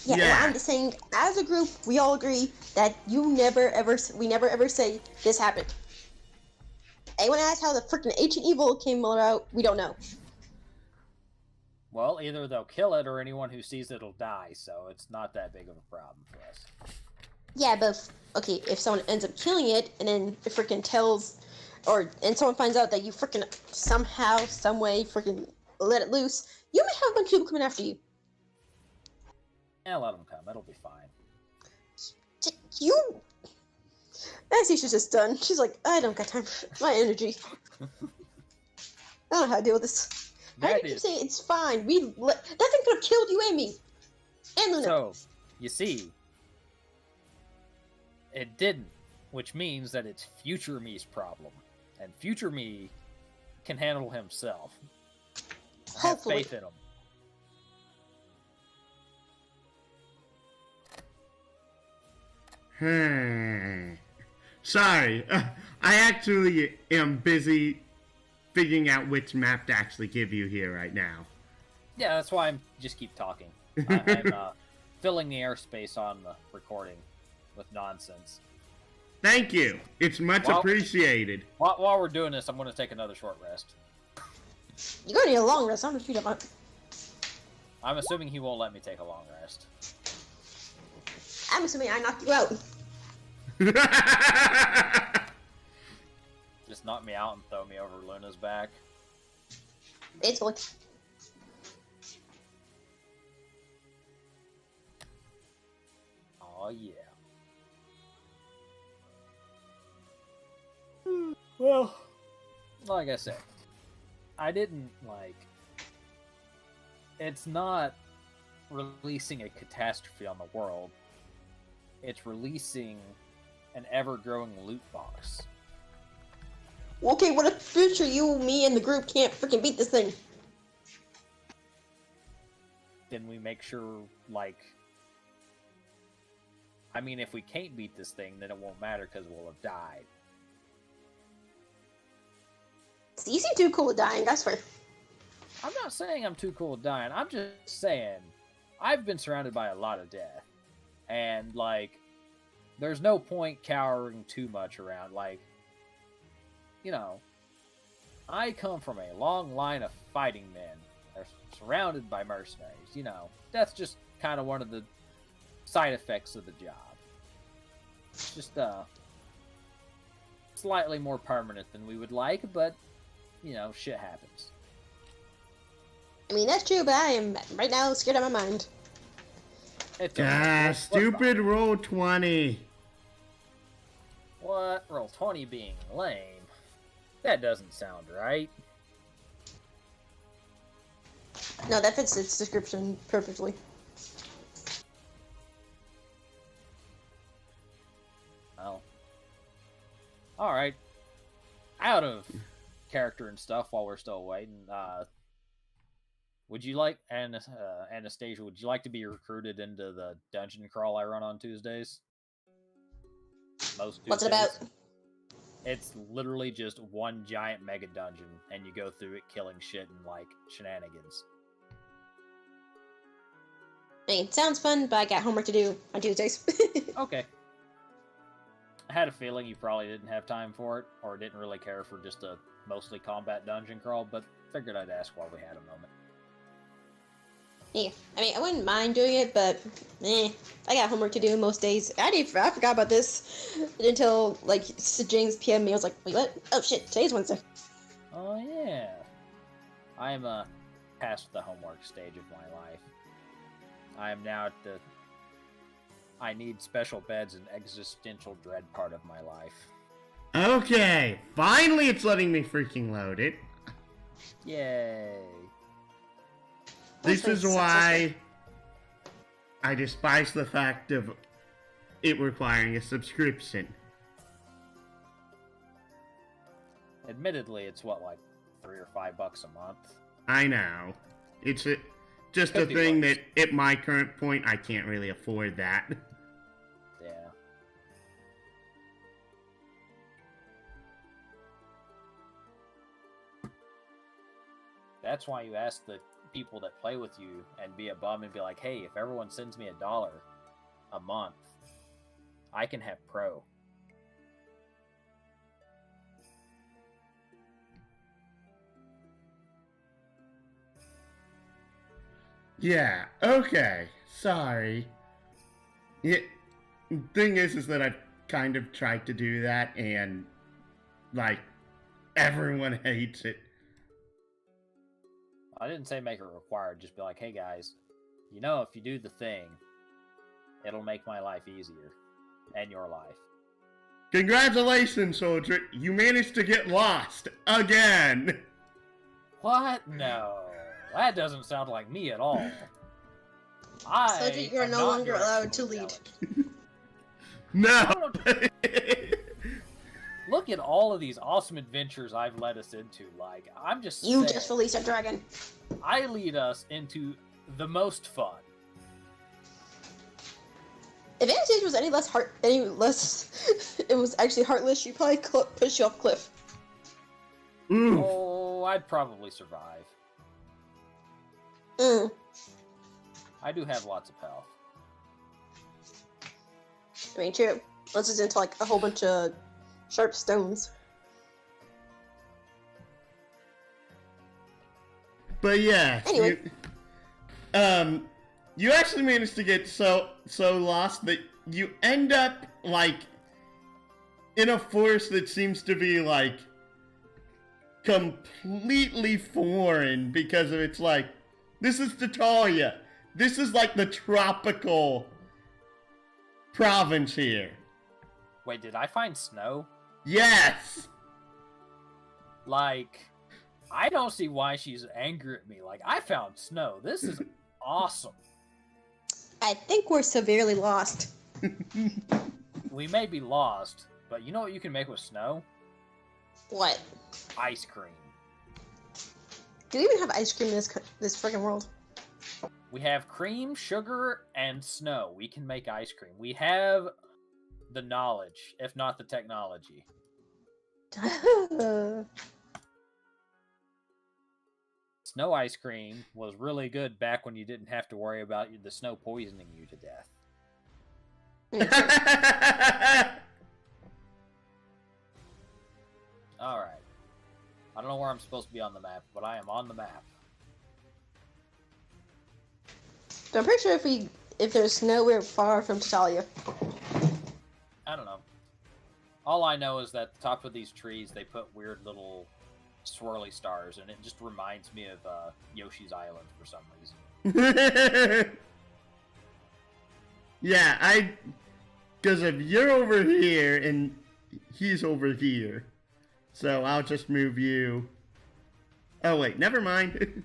Yeah, Yeah. well, I'm just saying, as a group, we all agree that we never ever say this happened. Anyone asks how the freaking ancient evil came about, we don't know. Well, either they'll kill it or anyone who sees it'll die, so it's not that big of a problem for us. Yeah, but if someone ends up killing it and then it freaking tells, and someone finds out that you freaking somehow, some way, freaking let it loose, you may have a bunch of people coming after you. Yeah, let them come. It'll be fine. You. I see she's just done. She's like, I don't got time for my energy. I don't know how to deal with this. How do you keep saying it's fine? That thing could have killed you and me. And Luna. So, you see, it didn't, which means that it's future me's problem. And future me can handle himself. Hopefully. Have faith in him. Sorry, I actually am busy figuring out which map to actually give you here right now. Yeah, that's why I'm just keep talking. I'm filling the airspace on the recording with nonsense. Thank you. It's much appreciated. While we're doing this, I'm going to take another short rest. You're going to need a long rest. I'm going to shoot up. I'm assuming he won't let me take a long rest. I'm assuming I knocked you out. Just knock me out and throw me over Luna's back. Basically. Oh yeah. Well, like I said, I didn't it's not releasing a catastrophe on the world. It's releasing an ever-growing loot box. Okay, what if future you, me, and the group can't freaking beat this thing? Then we make sure, I mean, if we can't beat this thing, then it won't matter because we'll have died. See, you seem too cool with dying, I swear. I'm not saying I'm too cool with dying. I'm just saying I've been surrounded by a lot of death. And, there's no point cowering too much around. I come from a long line of fighting men. They're surrounded by mercenaries. That's just kind of one of the side effects of the job. It's just, slightly more permanent than we would like, but, shit happens. I mean, that's true, but I am, right now, scared out of my mind. It's Stupid roll 20. What? Roll 20 being lame? That doesn't sound right. No, that fits its description perfectly. Well. Alright. Out of character and stuff while we're still waiting, would you like, Anastasia, would you like to be recruited into the dungeon crawl I run on Tuesdays? Most Tuesdays. What's it about? It's literally just one giant mega dungeon, and you go through it killing shit and, shenanigans. I mean, it sounds fun, but I got homework to do on Tuesdays. Okay. I had a feeling you probably didn't have time for it, or didn't really care for just a mostly combat dungeon crawl, but figured I'd ask while we had a moment. Yeah, I mean, I wouldn't mind doing it, but I got homework to do most days. I forgot about this until like James PM me. I was like, wait, what? Oh shit, today's Wednesday. Oh yeah, I'm past the homework stage of my life. I am now at the I need special beds and existential dread part of my life. Okay, finally it's letting me freaking load it. Yay. This is why I despise the fact of it requiring a subscription. Admittedly, it's what, like $3 or $5 a month? I know. It's just a thing that at my current point I can't really afford that. Yeah. That's why you ask the people that play with you and be a bum and be like, hey, if everyone sends me $1 a month, I can have pro. Yeah, okay. Sorry. Yeah, thing is that I've kind of tried to do that and, like, everyone hates it. I didn't say make it required, just be like, hey guys, you know, if you do the thing, it'll make my life easier. And your life. Congratulations, Soldryt. You managed to get lost. Again. What? No. That doesn't sound like me at all. Soldryt, you are no longer allowed to lead. No! Look at all of these awesome adventures I've led us into. Like, I'm just You saying, just released a dragon. I lead us into the most fun. If Anastasia was it was actually heartless, she'd probably push you off a cliff. Ooh. Oh, I'd probably survive. I do have lots of health. I mean, true. Unless it's into like a whole bunch of sharp stones. But yeah. Anyway. You actually managed to get so lost that you end up, like, in a forest that seems to be, like, completely foreign because of it's like, this is Tatalia. This is, like, the tropical province here. Wait, did I find snow? Yes! Like, I don't see why she's angry at me. Like, I found snow. This is awesome. I think we're severely lost. We may be lost, but you know what you can make with snow? What? Ice cream. Do we even have ice cream in this freaking world? We have cream, sugar, and snow. We can make ice cream. We have the knowledge, if not the technology. Snow ice cream was really good back when you didn't have to worry about the snow poisoning you to death. Alright. I don't know where I'm supposed to be on the map, but I am on the map. But I'm pretty sure if there's snow, we're far from Tatalia. I don't know. All I know is that at the top of these trees, they put weird little swirly stars, and it just reminds me of Yoshi's Island for some reason. Yeah, because if you're over here and he's over here, so I'll just move you. Oh wait, never mind.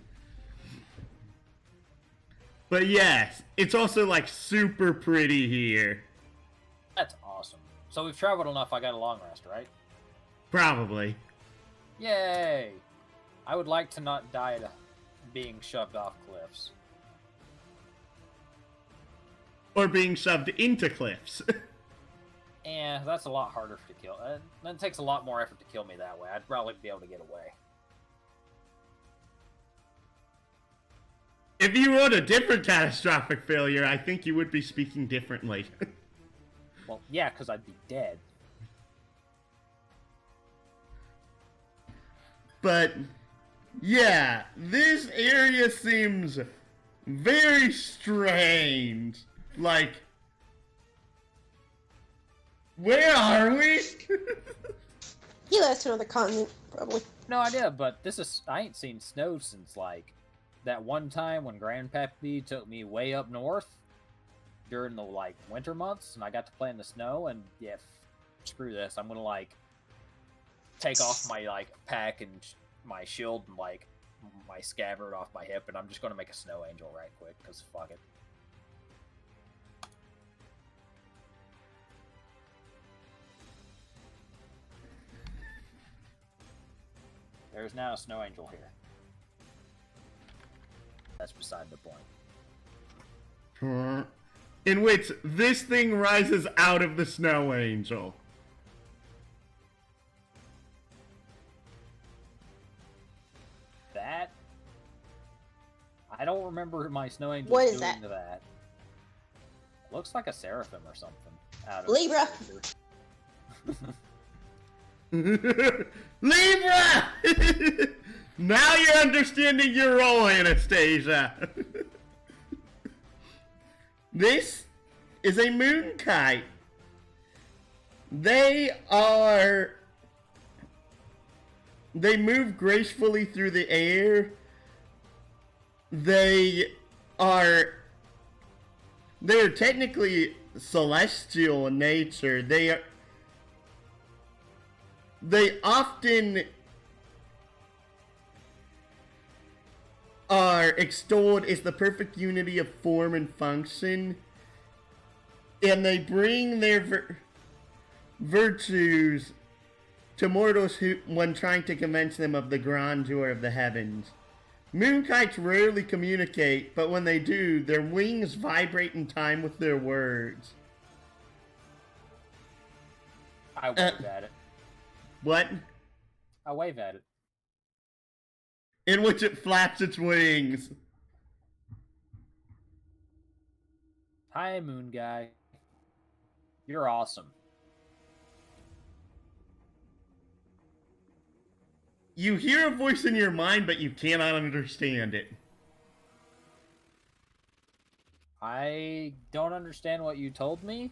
But yes, it's also like super pretty here. That's awesome. So we've traveled enough, I got a long rest, right? Probably. Yay! I would like to not die to being shoved off cliffs. Or being shoved into cliffs. That's a lot harder to kill. That takes a lot more effort to kill me that way. I'd probably be able to get away. If you wrote a different catastrophic failure, I think you would be speaking differently. Well, yeah, because I'd be dead. But yeah, this area seems very strange. Like, where are we? He left to another continent, probably. No idea, but I ain't seen snow since, like, that one time when Grandpappy took me way up north during the, like, winter months, and I got to play in the snow, and, yeah, screw this. I'm gonna, like, take off my, like, pack and my shield and, like, my scabbard off my hip, and I'm just gonna make a snow angel right quick, because fuck it. There's now a snow angel here. That's beside the point. In which this thing rises out of the snow angel. That? I don't remember my snow angel What doing is that? that. Looks like a seraphim or something. Out of Libra! Libra! Now you're understanding your role, Anastasia. This is a moon kite. They move gracefully through the air. They're technically celestial in nature. They often are extolled as the perfect unity of form and function, and they bring their virtues to mortals when trying to convince them of the grandeur of the heavens. Moonkites rarely communicate, but when they do, their wings vibrate in time with their words. I wave at it. What? I wave at it. In which it flaps its wings. Hi, moon guy. You're awesome. You hear a voice in your mind, but you cannot understand it. I don't understand what you told me,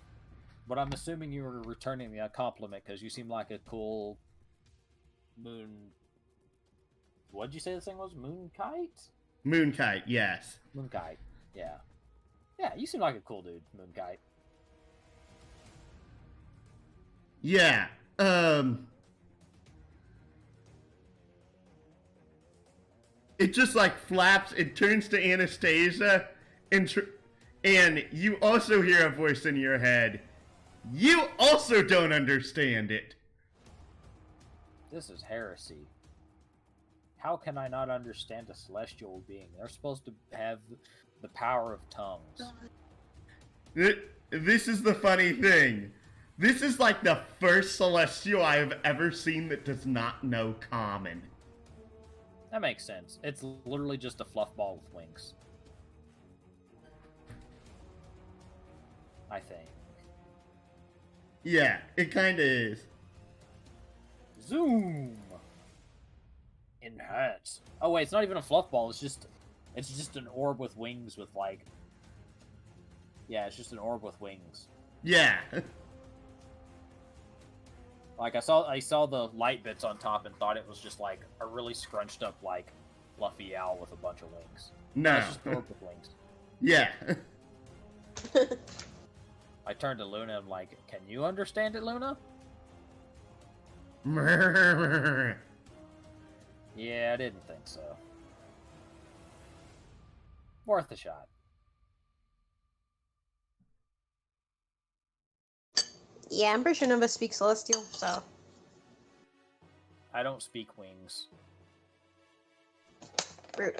but I'm assuming you were returning the compliment because you seem like a cool moon. What'd you say this thing was? Moon kite? Moon kite, yes. Moon kite. Yeah. Yeah, you seem like a cool dude, moon kite. Yeah. It just like flaps. It turns to Anastasia, and you also hear a voice in your head. You also don't understand it. This is heresy. How can I not understand a celestial being? They're supposed to have the power of tongues. This is the funny thing. This is like the first celestial I have ever seen that does not know common. That makes sense. It's literally just a fluff ball with wings. I think. Yeah, it kinda is. Zoom! Enhance. Oh wait, it's not even a fluff ball, it's just an orb with wings with like... Yeah, it's just an orb with wings. Yeah. Like, I saw the light bits on top and thought it was just, like, a really scrunched up, like, fluffy owl with a bunch of wings. No. It's just an orb with wings. Yeah. I turned to Luna and I'm like, can you understand it, Luna? Yeah, I didn't think so. Worth a shot. Yeah, I'm pretty sure none of us speak Celestial, so... I don't speak wings. Rude.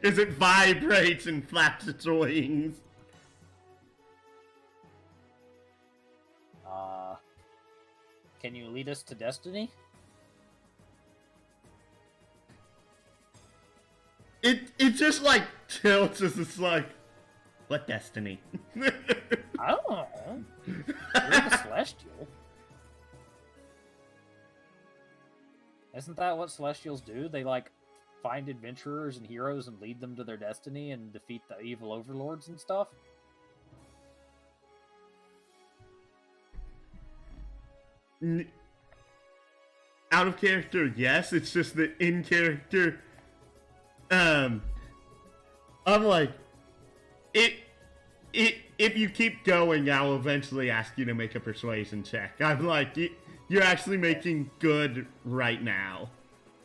As it vibrates and flaps its wings. Can you lead us to destiny? It just like tilts as it's like, what destiny? I don't know. You're the celestial. Isn't that what Celestials do? They, like, find adventurers and heroes and lead them to their destiny and defeat the evil overlords and stuff? Out of character, yes. It's just that in character, I'm like, if you keep going, I'll eventually ask you to make a persuasion check. I'm like, you're actually making good right now.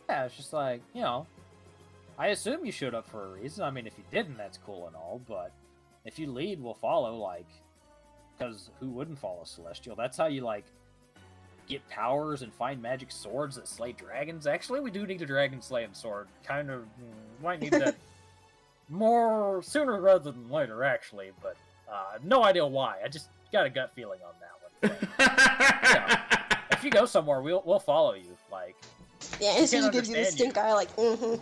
Yeah, it's just like, you know, I assume you showed up for a reason. I mean, if you didn't, that's cool and all, but if you lead, we'll follow, like, because who wouldn't follow Celestial? That's how you, like, get powers and find magic swords that slay dragons. Actually, we do need a dragon slaying sword. Kind of, might need that more sooner rather than later, actually, but no idea why. I just got a gut feeling on that one. But, you know, if you go somewhere, we'll follow you, like... Yeah, and so gives you the stink eye, like, mm-hmm.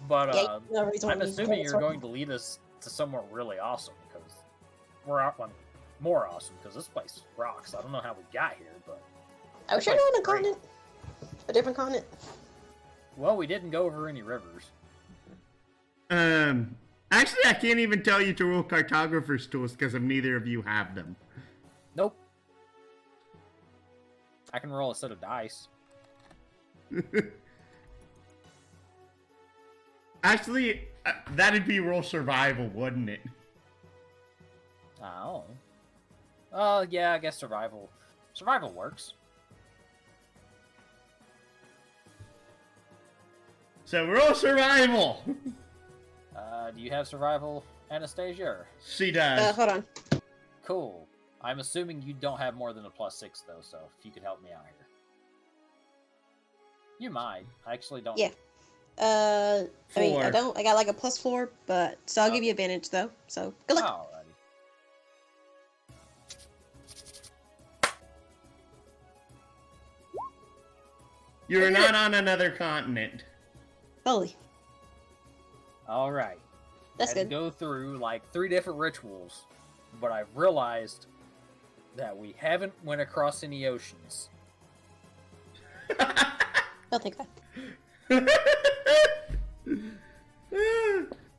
But Yeah, no reason I'm why we assuming go you're this going to lead us to somewhere really awesome, because we're out one more awesome, because this place rocks. I don't know how we got here, but... I was sure this on a place is great. continent. A different continent. Well, we didn't go over any rivers. Actually, I can't even tell you to roll cartographer's tools because of neither of you have them. Nope. I can roll a set of dice. Actually, that'd be roll survival, wouldn't it? Oh. Yeah, I guess survival. Survival works. So roll survival! Do you have survival, Anastasia? Or... She does. Hold on. Cool. I'm assuming you don't have more than a +6, though, so if you could help me out here. You might. I actually don't. Yeah. I mean, I 4. don't. I got like a +4, but so I'll give you advantage though. So good luck. Alrighty. You're not on another continent. Holy, Alright. that's I had to good. go through like 3 different rituals, but I've realized that we haven't went across any oceans. I'll take that.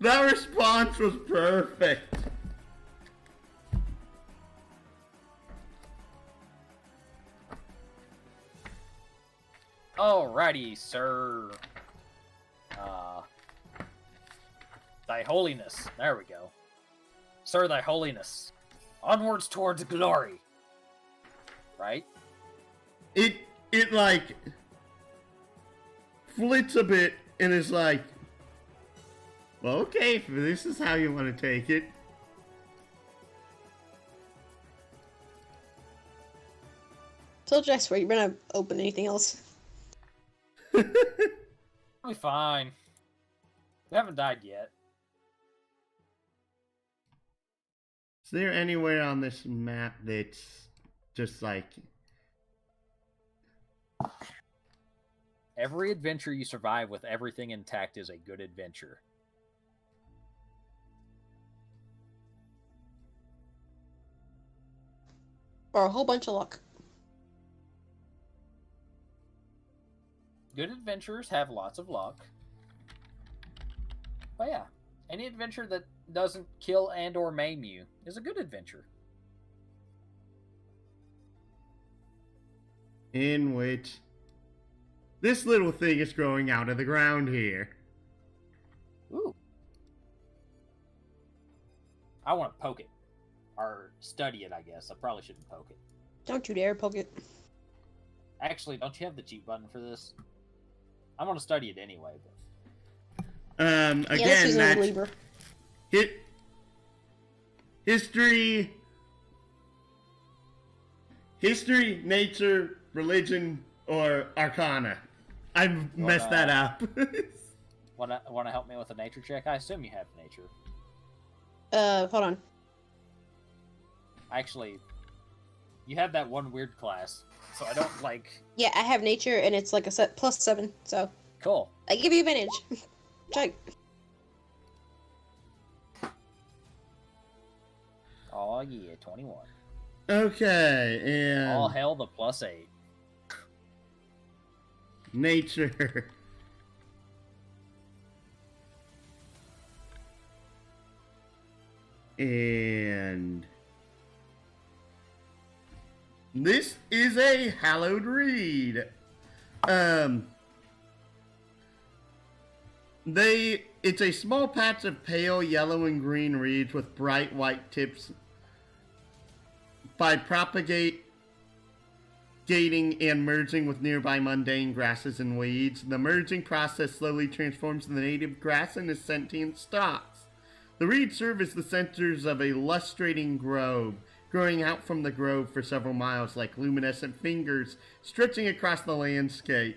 That response was perfect. Alrighty, sir. Thy Holiness. There we go. Sir, Thy Holiness. Onwards towards glory. Right? It like flits a bit and is like, well, okay, if this is how you want to take it. Told you I swear you're gonna open anything else. We'll be fine. We haven't died yet. Is there anywhere on this map that's just like... Every adventure you survive with everything intact is a good adventure. Or a whole bunch of luck. Good adventures have lots of luck. But yeah, any adventure that doesn't kill and or maim you is a good adventure. In which this little thing is growing out of the ground here. Ooh. I want to poke it. Or study it, I guess. I probably shouldn't poke it. Don't you dare poke it. Actually, don't you have the cheat button for this? I'm going to study it anyway, but... Yeah, let's Again, use that's a lever. history, nature, religion, or arcana. I messed that up. Want to help me with a nature check? I assume you have nature. Hold on. Actually, you have that one weird class, so I don't like... Yeah, I have nature, and it's like a set +7, so Cool. I give you advantage. Check. Oh yeah, 21. Okay, and... All hail the +8. Nature. And this is a hallowed reed. It's a small patch of pale yellow and green reeds with bright white tips. By propagating and merging with nearby mundane grasses and weeds, the merging process slowly transforms the native grass into sentient stalks. The reeds serve as the centers of a lustrating grove, growing out from the grove for several miles like luminescent fingers stretching across the landscape.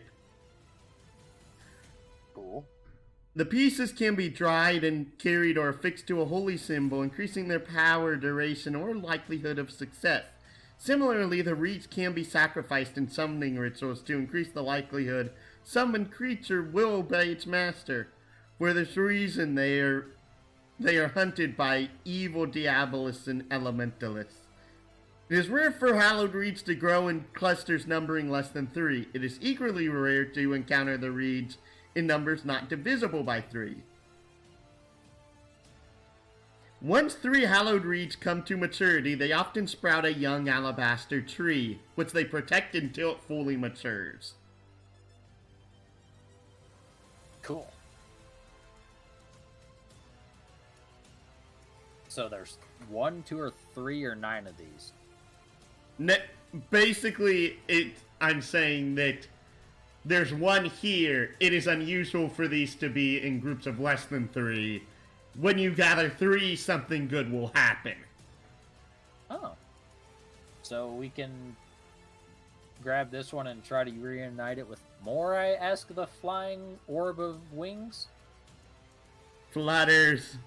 Cool. The pieces can be dried and carried or affixed to a holy symbol, increasing their power, duration, or likelihood of success. Similarly, the reeds can be sacrificed in summoning rituals to increase the likelihood summoned creature will obey its master. For this reason, they are hunted by evil diabolists and elementalists. It is rare for hallowed reeds to grow in clusters numbering less than 3. It is equally rare to encounter the reeds in numbers not divisible by 3. Once 3 hallowed reeds come to maturity, they often sprout a young alabaster tree, which they protect until it fully matures. Cool. So there's 1, 2, or 3, or 9 of these. Basically, I'm saying that there's 1 here. It is unusual for these to be in groups of less than 3. When you gather 3, something good will happen. Oh. So we can grab this one and try to reunite it with more, I ask the flying orb of wings? Flutters.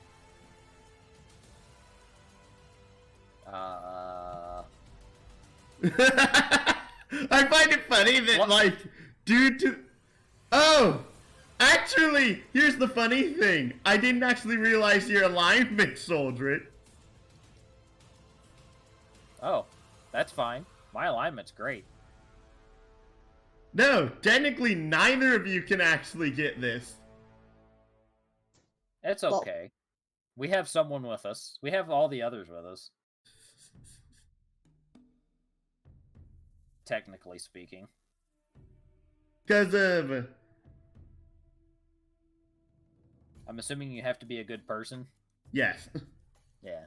I find it funny that, what? like, due to... Oh! Actually, here's the funny thing. I didn't actually realize your alignment, Soldryt. Oh, that's fine. My alignment's great. No, technically neither of you can actually get this. It's okay. We have someone with us. We have all the others with us. Technically speaking. Because of... I'm assuming you have to be a good person? Yes. Yeah.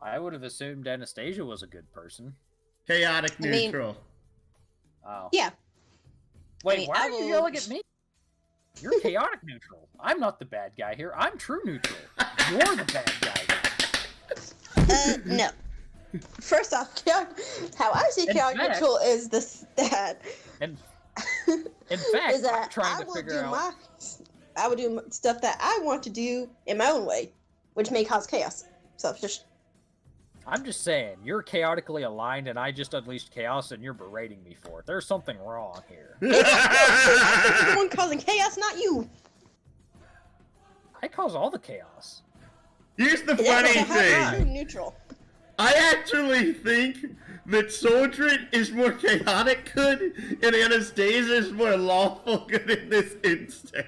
I would have assumed Anastasia was a good person. Chaotic neutral. Oh. Yeah. Wait, why I are you will- yelling at me? You're chaotic neutral. I'm not the bad guy here. I'm true neutral. You're the bad guy. No. First off, how I see In chaotic fact- neutral is this that And in fact, is that I'm trying I to will figure do out. I would do stuff that I want to do in my own way, which may cause chaos. So just I'm just saying, you're chaotically aligned, and I just unleashed chaos, and you're berating me for it. There's something wrong here. I'm the one causing chaos, not you. I cause all the chaos. Here's the That's funny how I'm thing. neutral. I actually think that Soldryt is more chaotic good, and Anastasia is more lawful good in this instance.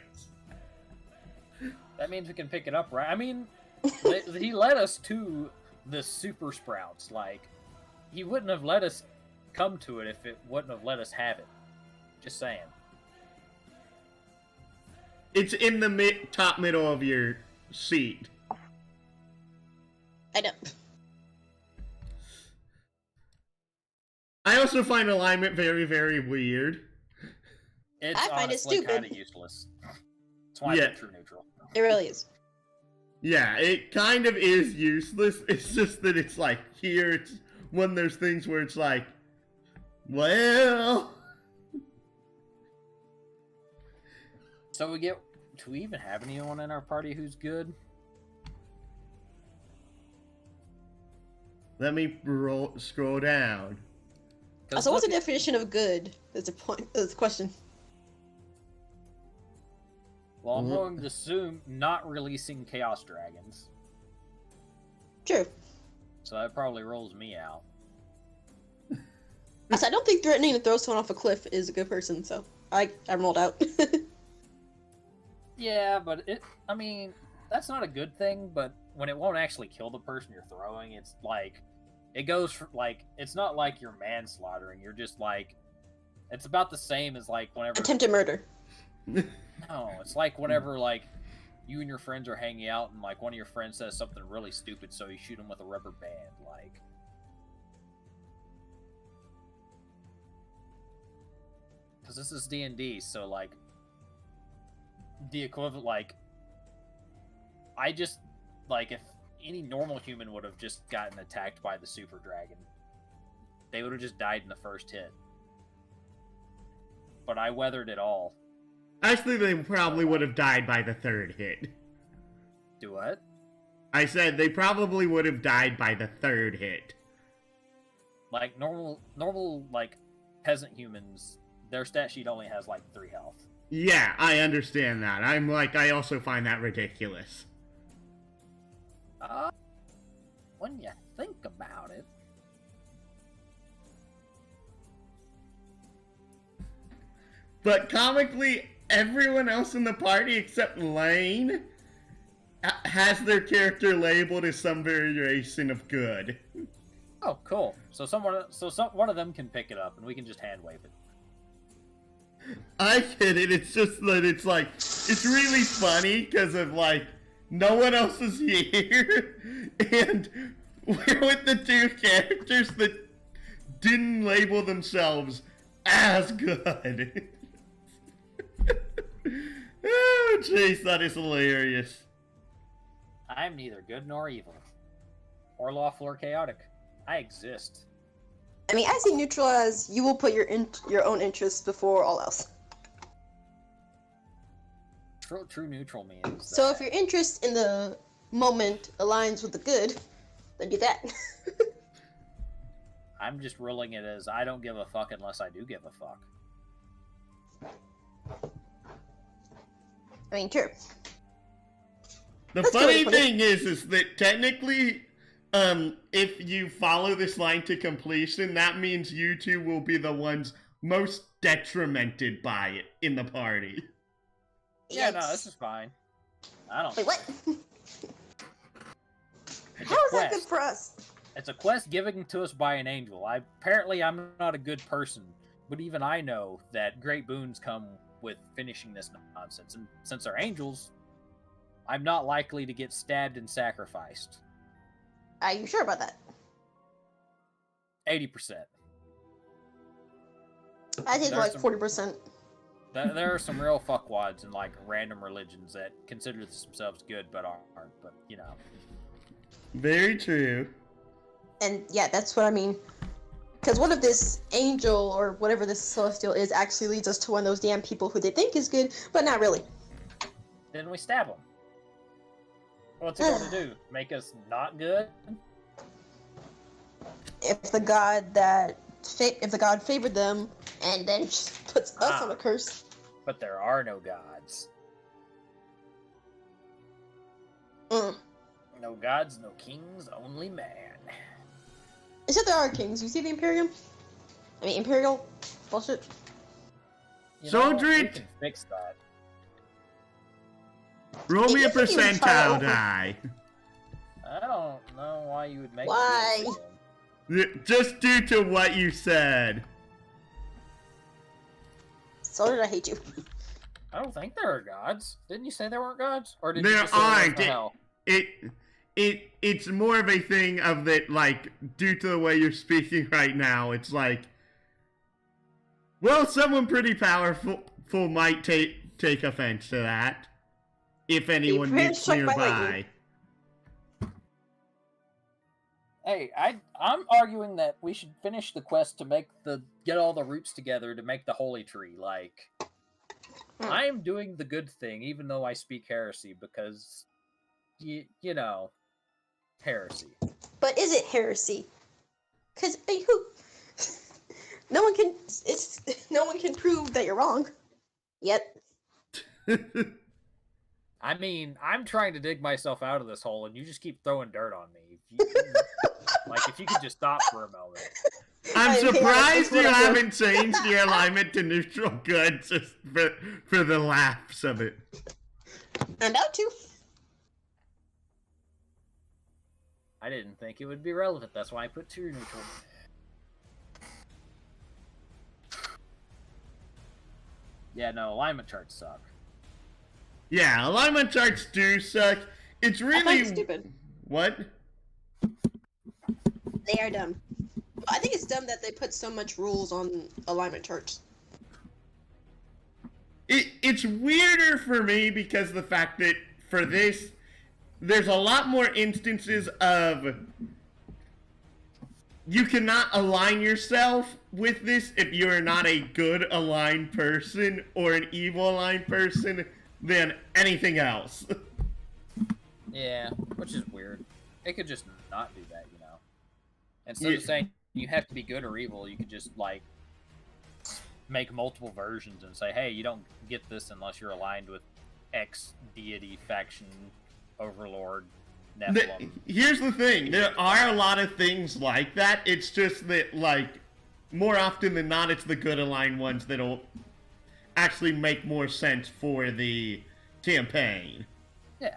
That means we can pick it up, right? I mean, he led us to the super sprouts. Like, he wouldn't have let us come to it if it wouldn't have let us have it. Just saying. It's in the top middle of your sheet. I know. I also find alignment very, very weird. It's I find it honestly stupid. kind of useless. That's why Yeah. I'm true neutral. It really is. Yeah, it kind of is useless. It's just that it's like, here, it's one of those things where it's like, well... So do we even have anyone in our party who's good? Let me scroll down. 'Cause So what's the look- definition of good? Is the point? Is the question. Well, I'm going to assume not releasing Chaos Dragons. True. So that probably rolls me out. I don't think threatening to throw someone off a cliff is a good person, so I rolled out. Yeah, but I mean, that's not a good thing, but when it won't actually kill the person you're throwing, it's like, it goes for, like, it's not like you're manslaughtering, you're just like, it's about the same as like whenever... Attempted murder. No, it's like whenever, like, you and your friends are hanging out and, like, one of your friends says something really stupid, so you shoot him with a rubber band, like... Because this is D&D, so, like, the equivalent, like, I just, like, if any normal human would have just gotten attacked by the super dragon, they would have just died in the first hit. But I weathered it all. Actually, they probably would have died by the third hit. Do what? I said they probably would have died by the third hit. Like, normal, like, peasant humans, their stat sheet only has, like, 3 health. Yeah, I understand that. I also find that ridiculous. When you think about it... But comically, everyone else in the party except Lane has their character labeled as some variation of good. Oh, cool. So one of them can pick it up, and we can just hand wave it. I get it. It's just that it's like, it's really funny because of like, no one else is here, and we're with the two characters that didn't label themselves as good. Oh, jeez, that is hilarious. I'm neither good nor evil. Or lawful or chaotic. I exist. I mean, I see neutral as you will put your own interests before all else. True neutral means So that if your interest in the moment aligns with the good, then do that. I'm just ruling it as I don't give a fuck unless I do give a fuck. I mean, sure. The That's funny totally thing is that technically, if you follow this line to completion, that means you two will be the ones most detrimented by it in the party. Yeah, no, this is fine. I don't... Wait, what? It's How a is that good quest. for us? It's a quest given to us by an angel. Apparently I'm not a good person, but even I know that great boons come with finishing this nonsense. And since they're angels, I'm not likely to get stabbed and sacrificed. Are you sure about that? 80%. I think There's like some- 40%. There are some real fuckwads in, like, random religions that consider themselves good but aren't, but, you know. Very true. And yeah, that's what I mean. Because what if this angel or whatever this celestial is actually leads us to one of those damn people who they think is good, but not really? Then we stab them. What's it going to do? Make us not good? If the god favored them and then just puts us on a curse. But there are no gods. Mm. No gods, no kings, only man. Except there are kings. You see the Imperium? I mean, Imperial bullshit. You know, we Soldryt! can fix that. Roll me a If you can try percentile over- die. I don't know why you would make Why? me do this again. Just due to what you said. So did I hate you? I don't think there are gods. Didn't you say there weren't gods? Or did you There just say there was aren't. no hell? It's more of a thing of that, like, due to the way you're speaking right now, it's like, well, someone pretty powerful might take offense to that. If anyone pretty gets struck by nearby. lightning. Hey, I'm arguing that we should finish the quest to get all the roots together to make the holy tree. Like, I am doing the good thing, even though I speak heresy, because, you know, heresy. But is it heresy? Because who? No one can prove that you're wrong. Yet. I mean, I'm trying to dig myself out of this hole, and you just keep throwing dirt on me. If you could just stop for a moment. I'm Chaotic surprised is what you I do. haven't changed your alignment to neutral good just for the laughs of it. I'm about to. I didn't think it would be relevant. That's why I put 2 neutral. Yeah, no, alignment charts suck. Yeah, alignment charts do suck. It's I really find it stupid. What? They are dumb. I think it's dumb that they put so much rules on alignment charts. It's weirder for me because the fact that for this, there's a lot more instances of you cannot align yourself with this if you're not a good aligned person or an evil aligned person than anything else. Yeah, which is weird. It could just not do that, you know. Instead of saying you have to be good or evil, you could just, like, make multiple versions and say, hey, you don't get this unless you're aligned with X deity, faction, overlord, Nephilim. Here's the thing. There are a lot of things like that. It's just that, like, more often than not, it's the good aligned ones that'll actually make more sense for the campaign. Yeah.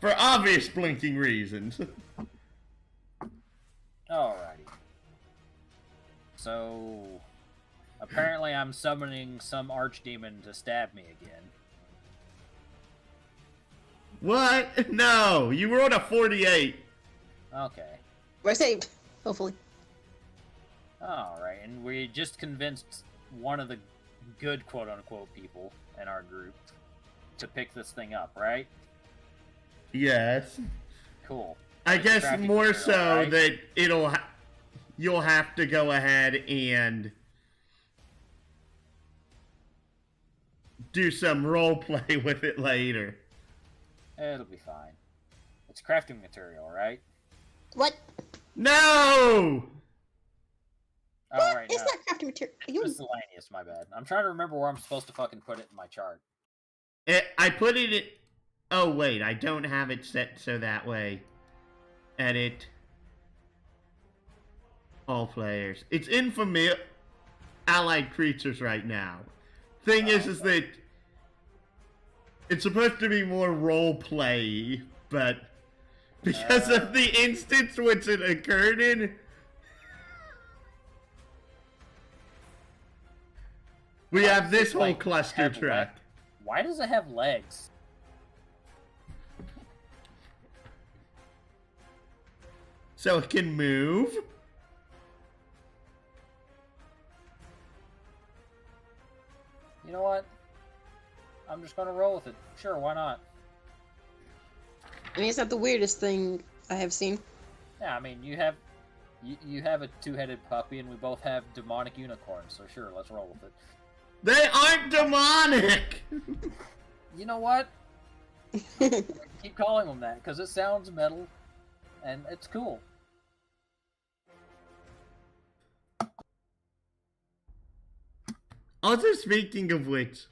For obvious blinking reasons. Alrighty. So, apparently I'm summoning some archdemon to stab me again. What? No, you rolled a 48. Okay. We're saved, hopefully. Alright, and we just convinced one of the good quote-unquote people in our group to pick this thing up, right? Yes. Cool. I It's a guess crafting more material, so right? that you'll have to go ahead and do some role play with it later. It'll be fine. It's crafting material, right? What? No! Oh, right, It's no. not crafting material. You... Miscellaneous, my bad. I'm trying to remember where I'm supposed to fucking put it in my chart. I put it in... Oh, wait, I don't have it set so that way. Edit. All players. It's in allied creatures right now. Thing is that it's supposed to be more role play, but because of the instance which it occurred in, we have this whole cluster track. Why does it have legs? So it can move? You know what? I'm just gonna roll with it. Sure, why not? I mean, it's not the weirdest thing I have seen. Yeah, I mean, you have a 2-headed puppy, and we both have demonic unicorns, so sure, let's roll with it. They aren't demonic! You know what? Keep calling them that, because it sounds metal, and it's cool. Also, speaking of which,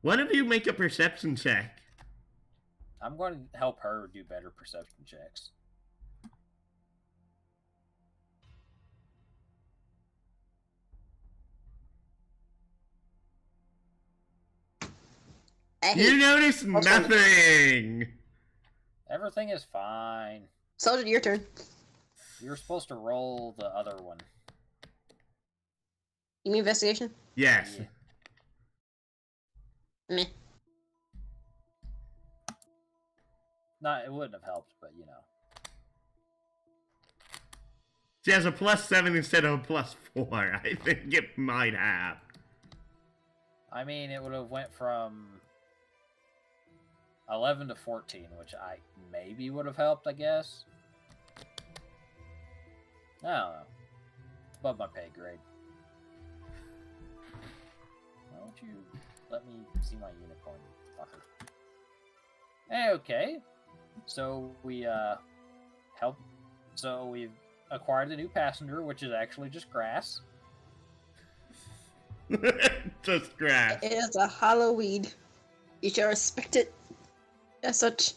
one of you make a perception check. I'm going to help her do better perception checks. You notice nothing! Everything is fine. Soldryt, your turn. You're supposed to roll the other one. You mean investigation? Yes. Yeah. Meh. No, it wouldn't have helped, but you know. She has a +7 instead of a +4. I think it might have. I mean, it would have went from 11 to 14, which I maybe would have helped, I guess. I don't know. It's above my pay grade. Why don't you let me see my unicorn, fucker? Okay. So we we've acquired a new passenger, which is actually just grass. Just grass. It is a hollow weed. You shall respect it as such.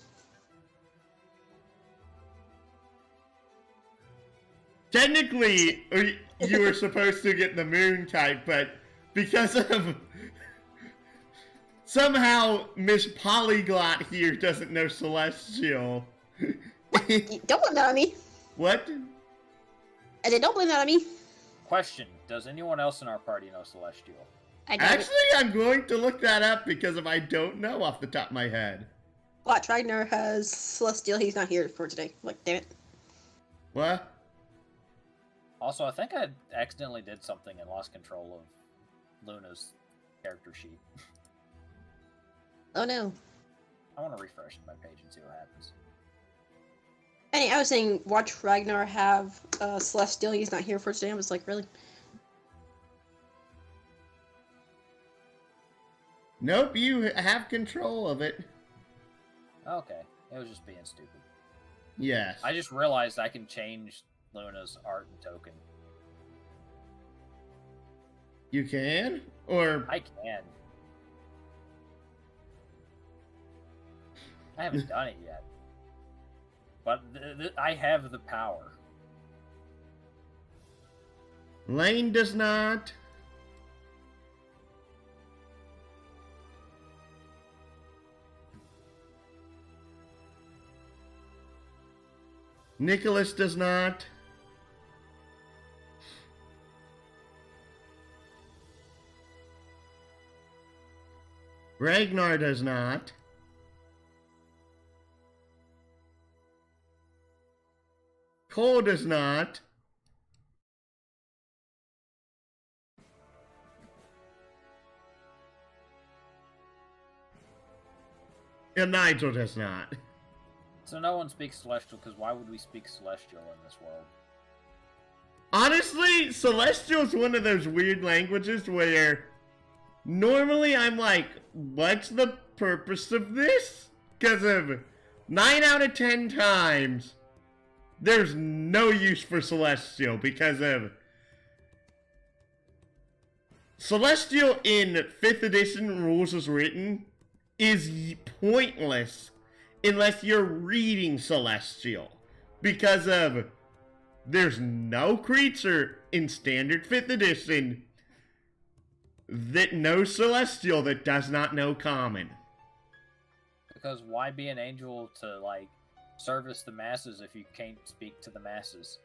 Technically, you were supposed to get the moon type, but because of somehow Miss Polyglot here doesn't know Celestial. What? Don't blame that on me. What? I said, don't blame that on me. Question: does anyone else in our party know Celestial? I doubt Actually, I'm going to look that up because if I don't know off the top of my head. Watch, Ragnar has Celestial. He's not here for today. Like, damn it. What? Also, I think I accidentally did something and lost control of Luna's character sheet. Oh no. I want to refresh my page and see what happens. I was saying, watch Ragnar have Celestial. He's not here for today. I was like, really? Nope, you have control of it. Okay, it was just being stupid. Yes. I just realized I can change Luna's art and token. You can? Or... I can. I haven't done it yet. But I have the power. Lane does not. Nicholas does not. Ragnar does not. Cole does not. And Nigel does not. So no one speaks Celestial, because why would we speak Celestial in this world? Honestly, Celestial is one of those weird languages where normally I'm like, what's the purpose of this? Because of 9 out of 10 times, there's no use for Celestial because of Celestial in 5th edition rules as written is pointless unless you're reading Celestial, because of there's no creature in standard 5th edition that knows Celestial that does not know Common. Because why be an angel to, like, service the masses if you can't speak to the masses?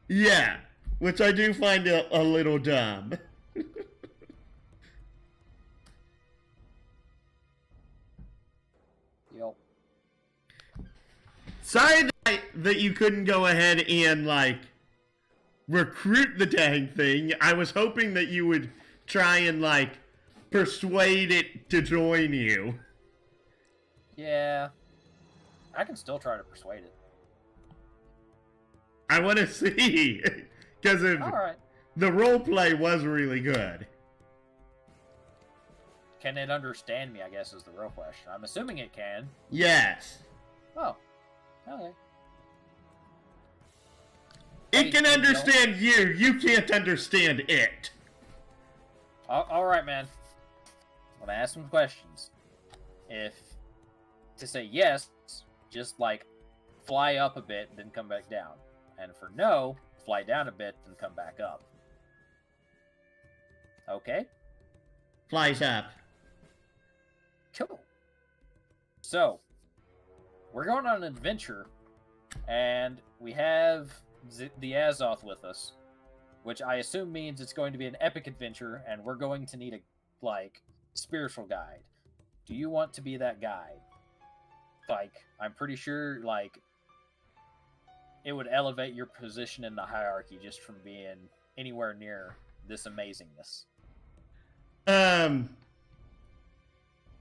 Yeah, which I do find a little dumb. Yup. Sorry that you couldn't go ahead and, like, recruit the dang thing. I was hoping that you would try and, like, persuade it to join you. Yeah. I can still try to persuade it. I want to see, because the roleplay was really good. Can it understand me, I guess, is the real question. I'm assuming it can. Yes. Oh. Okay. It can understand you. You can't understand it. Alright, man. I'm gonna ask some questions. If to say yes, just like fly up a bit, then come back down. And for no, fly down a bit, then come back up. Okay? Flies up. Cool. So, we're going on an adventure, and we have the Azoth with us, which I assume means it's going to be an epic adventure, and we're going to need a, like, spiritual guide. Do you want to be that guide? Like, I'm pretty sure, like, it would elevate your position in the hierarchy just from being anywhere near this amazingness.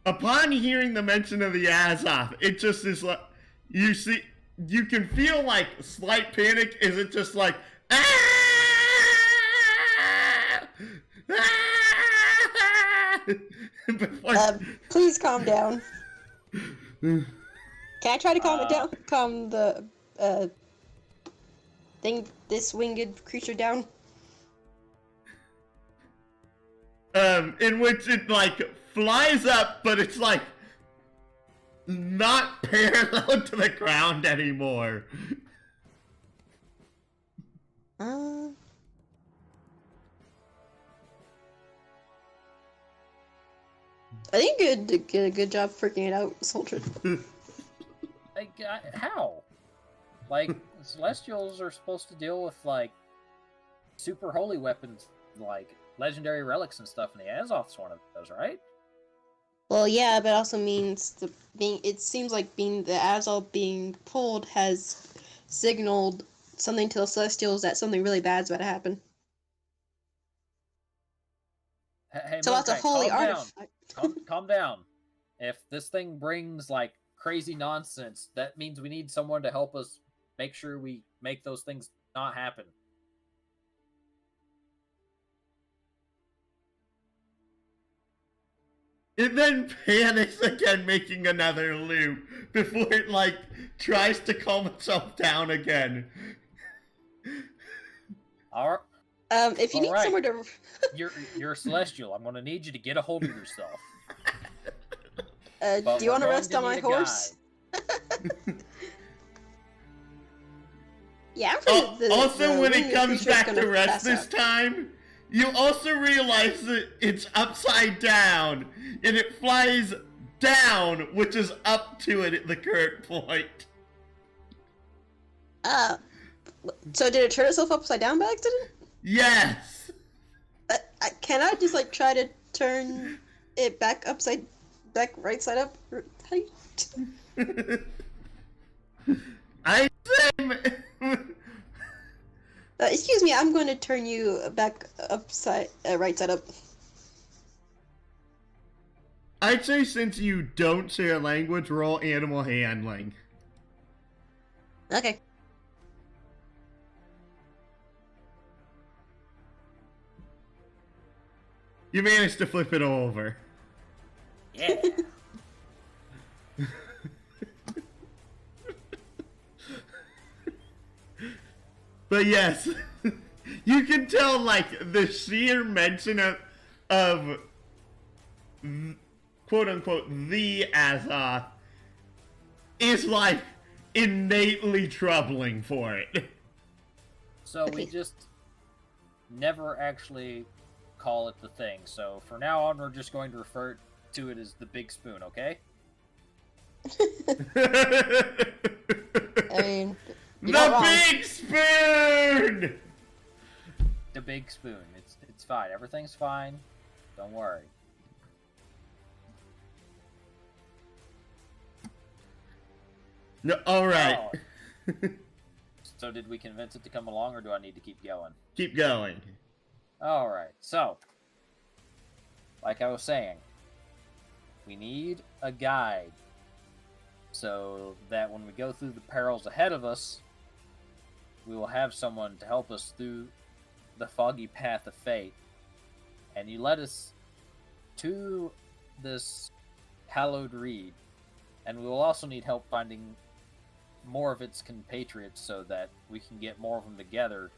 Upon hearing the mention of the Azoth, it just is like, you can feel like slight panic. Is it just like, Please calm down. Can I try to calm it down? Calm the, this winged creature down? In which it, like, flies up, but it's, like, not parallel to the ground anymore. Uh, I think you did a good job freaking it out, Soldryt. Like, how? Like, Celestials are supposed to deal with, like, super holy weapons, like legendary relics and stuff, and the Azoth's one of those, right? Well, yeah, but it also means it seems like being the Azal being pulled has signaled something to the Celestials that something really bad's about to happen. Hey, So that's a Mordecai, holy calm down. artifact. Calm down. If this thing brings, like, crazy nonsense, that means we need someone to help us make sure we make those things not happen. It then panics again, making another loop before it, like, tries to calm itself down again. Alright. If you need Alright. somewhere to... You're a Celestial. I'm gonna need you to get a hold of yourself. do you want to rest on my horse? Yeah, I'm pretty... Also, when it comes back to rest pass this out. time, you also realize that it's upside down, and it flies down, which is up to it at the current point. So did it turn itself upside down by accident? Yes! Can I just, like, try to turn it back right side up? How do you... I say... excuse me, I'm going to turn you back right side up. I'd say since you don't share language, roll animal handling. Okay. You managed to flip it over. Yeah. But yes, you can tell, like, the sheer mention of quote-unquote the Azoth is, like, innately troubling for it. So we just never actually call it the thing. So for now on, we're just going to refer to it as the Big Spoon, okay? I mean... You're not The wrong. Big Spoon! The Big Spoon. It's fine. Everything's fine. Don't worry. No, alright. Oh. So did we convince it to come along, or do I need to keep going? Keep going. Alright, so, like I was saying, we need a guide so that when we go through the perils ahead of us, we will have someone to help us through the foggy path of fate. And you led us to this hallowed reed, and we will also need help finding more of its compatriots so that we can get more of them together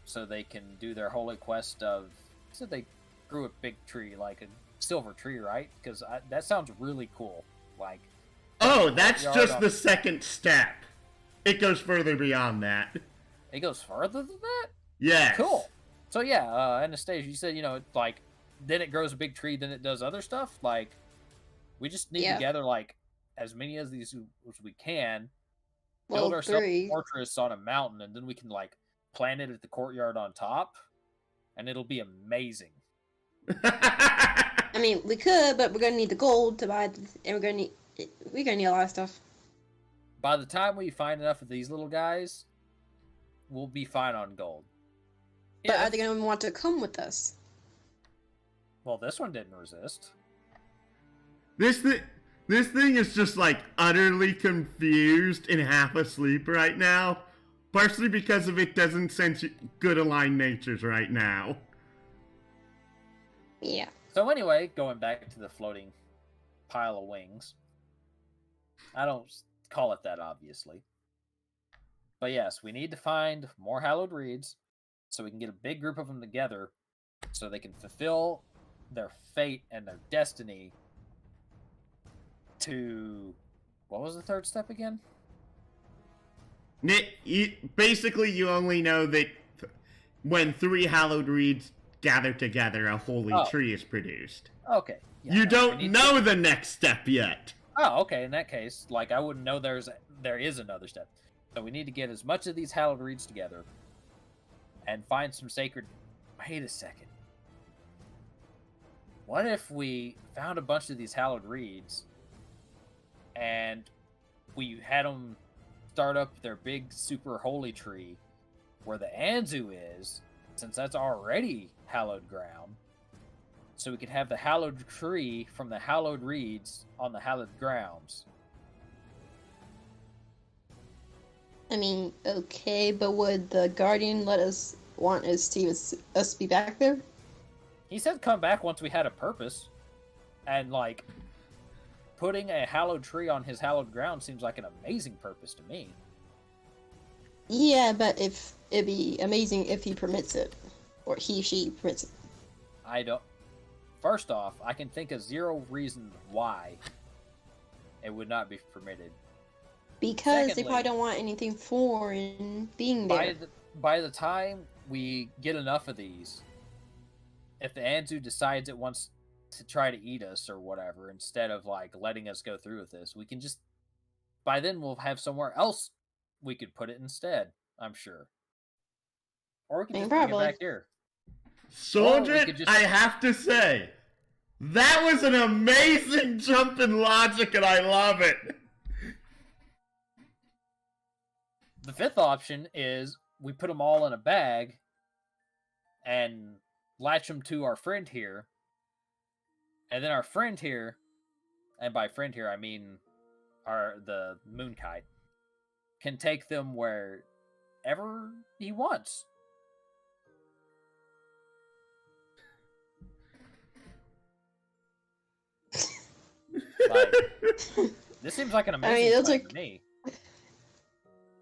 so they can do their holy quest of... You said they grew a big tree, like a silver tree, right? Because that sounds really cool. Like, Oh, that's just on... the second step. It goes further beyond that. It goes further than that? Yes. Cool. So yeah, Anastasia, you said, like, then it grows a big tree, then it does other stuff? Like, we just need to gather, like, as many of these as we can, build ourselves a fortress on a mountain, and then we can, like, plant it at the courtyard on top, and it'll be amazing. I mean, we could, but we're gonna need the gold to buy, and we're gonna need a lot of stuff. By the time we find enough of these little guys, we'll be fine on gold. But are they gonna want to come with us? Well, this one didn't resist. This thing is just, like, utterly confused and half asleep right now. Partially because of it doesn't sense good aligned natures right now. Yeah. So anyway, going back to the floating pile of wings. I don't call it that, obviously. But yes, we need to find more hallowed reeds so we can get a big group of them together so they can fulfill their fate and their destiny to... What was the third step again? Basically, you only know that when 3 hallowed reeds gather together, a holy Oh. tree is produced. Okay. Yeah, You no, we don't need know the next step yet. Oh, okay. In that case, like I wouldn't know there is another step. So we need to get as much of these hallowed reeds together and find some sacred. Wait a second. What if we found a bunch of these hallowed reeds and we had them start up their big super holy tree where the Anzu is, since that's already hallowed ground, so we could have the hallowed tree from the hallowed reeds on the hallowed grounds. I mean, okay, but would the Guardian want us to be back there? He said come back once we had a purpose. And, like, putting a hallowed tree on his hallowed ground seems like an amazing purpose to me. Yeah, but if it'd be amazing if he permits it. Or she permits it. I don't... First off, I can think of 0 reason why it would not be permitted. Because they Secondly, probably don't want anything foreign being there. By the time we get enough of these, if the Anzu decides it wants to try to eat us or whatever, instead of like letting us go through with this, we can just by then we'll have somewhere else we could put it instead, I'm sure. Or we can just bring it Probably. back here. Soldryt, I have to say, that was an amazing jump in logic, and I love it. The 5th option is we put them all in a bag and latch them to our friend here, and then our friend here, and by friend here I mean the Moonkite, can take them wherever he wants. Like, this seems like an amazing plan to me.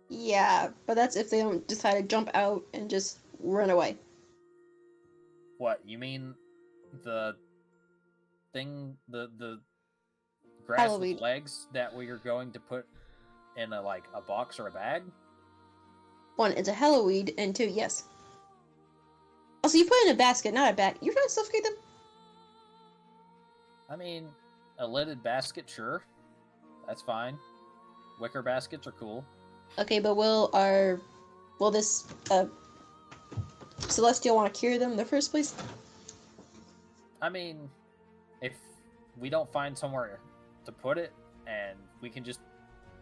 Yeah, but that's if they don't decide to jump out and just run away. What, you mean the thing, the grass with legs that we are going to put in a box or a bag? 1, it's a Halloween, and 2, yes. Also, you put it in a basket, not a bag. You're trying to suffocate them? I mean, a lidded basket, sure. That's fine. Wicker baskets are cool. Okay, but will this Celestial want to cure them in the first place? I mean, if we don't find somewhere to put it, and we can just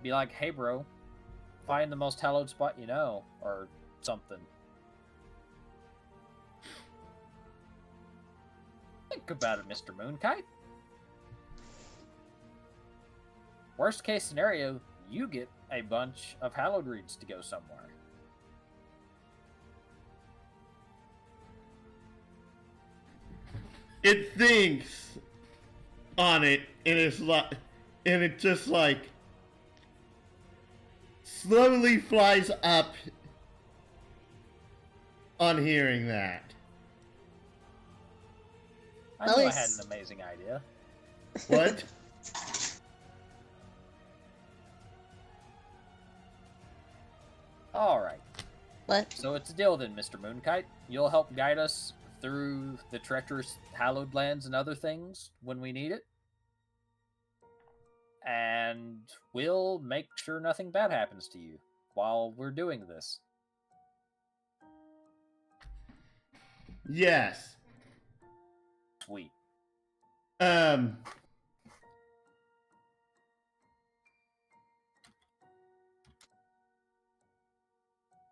be like, hey bro, find the most hallowed spot you know, or something. Think about it, Mr. Moonkite. Worst case scenario, you get a bunch of hallowed reeds to go somewhere. It thinks on it, and it just slowly flies up on hearing that. I knew I had an amazing idea. What? Alright. What? So it's a deal then, Mr. Moonkite. You'll help guide us through the treacherous hallowed lands and other things when we need it. And we'll make sure nothing bad happens to you while we're doing this. Yes. Sweet.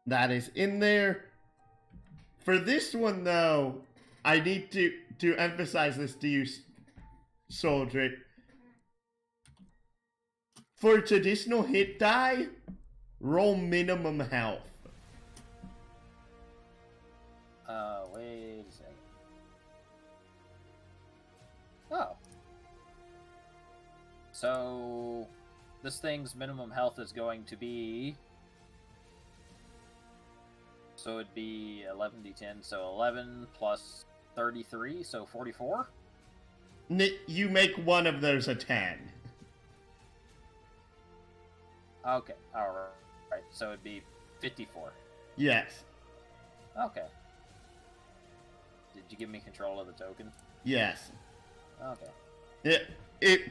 That is in there. For this one, though, I need to emphasize this to you, Soldryt. For traditional hit die, roll minimum health. Wait a second. Oh. So, this thing's minimum health is going to be... So it'd be 11d10, so 11 plus 33, so 44? You make one of those a 10. Okay, alright, so it'd be 54. Yes. Okay. Did you give me control of the token? Yes. Okay.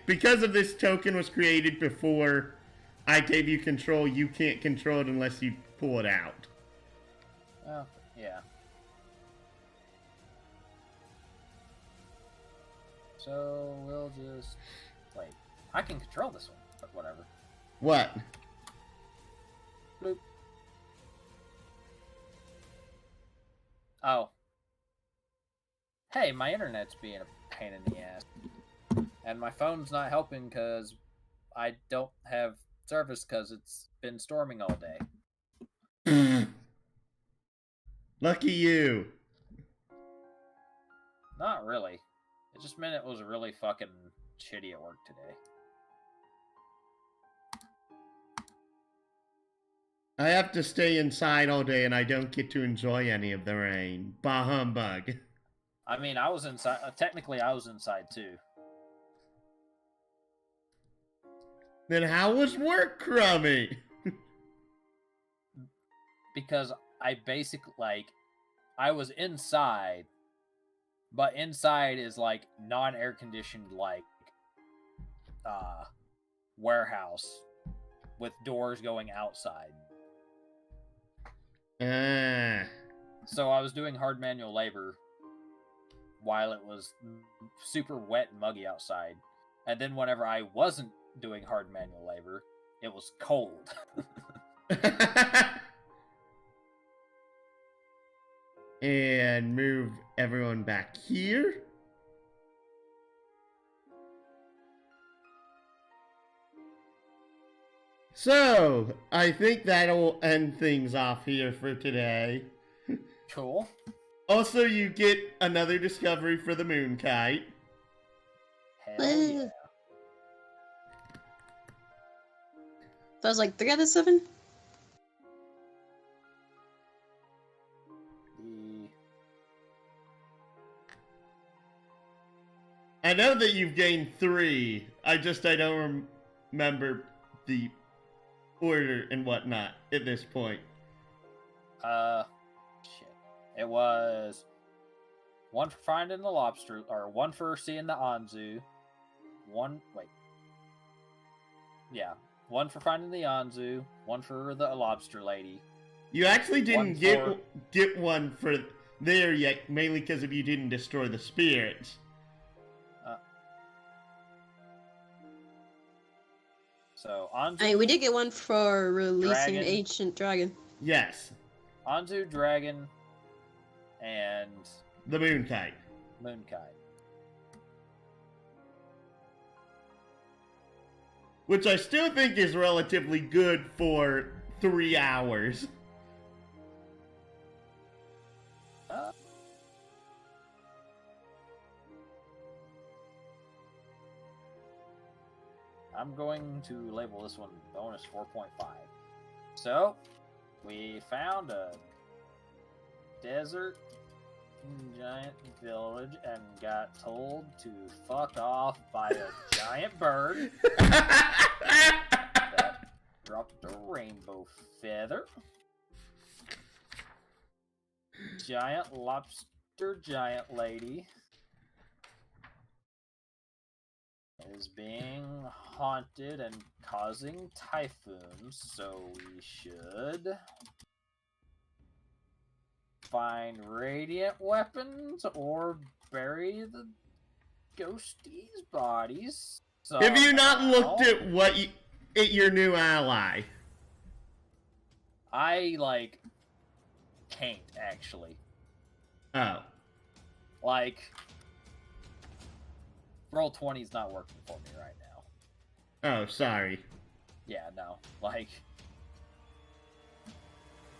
Because of this token was created before I gave you control, you can't control it unless you pull it out. Oh, yeah. So we'll just wait. I can control this one, but whatever. What? Bloop. Oh. Hey, my internet's being a pain in the ass. And my phone's not helping because I don't have service because it's been storming all day. Lucky you. Not really. It just meant it was really fucking shitty at work today. I have to stay inside all day and I don't get to enjoy any of the rain. Bah humbug. I mean, I was inside. Technically, I was inside too. Then how was work crummy? Because I basically, I was inside, but inside is, non-air conditioned, warehouse with doors going outside. So I was doing hard manual labor while it was super wet and muggy outside. And then whenever I wasn't doing hard manual labor, it was cold. And move everyone back here. So, I think that'll end things off here for today. Cool. Also, you get another discovery for the moon kite. Hell yeah. That was like 3 out of 7? I know that you've gained 3. I don't remember the order and whatnot at this point. Shit. It was 1 for finding the lobster, or 1 for seeing the Anzu. 1 for finding the Anzu, 1 for the lobster lady. You actually didn't get one for there yet, mainly because if you didn't destroy the spirits. So, Anzu... we did get one for releasing Dragon. an ancient dragon. Yes. Anzu, dragon, and... the moon kite. Moonkite. Which I still think is relatively good for 3 hours. I'm going to label this one bonus 4.5. So, we found a desert giant village and got told to fuck off by a giant bird that dropped a rainbow feather. Giant lobster giant lady is being haunted and causing typhoons, so we should find radiant weapons or bury the ghosties' bodies. Have you not somehow. looked at your new ally? I can't actually. Oh. Roll20 is not working for me right now. Oh, sorry. Yeah, no.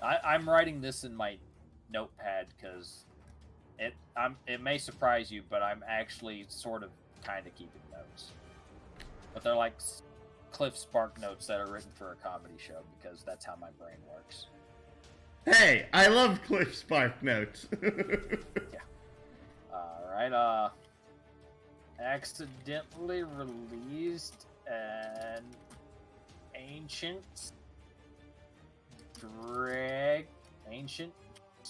I'm writing this in my notepad because it may surprise you, but I'm actually sort of kind of keeping notes. But they're like Cliff Spark notes that are written for a comedy show because that's how my brain works. Hey, I love Cliff Spark notes. Yeah. Alright, accidentally released an ancient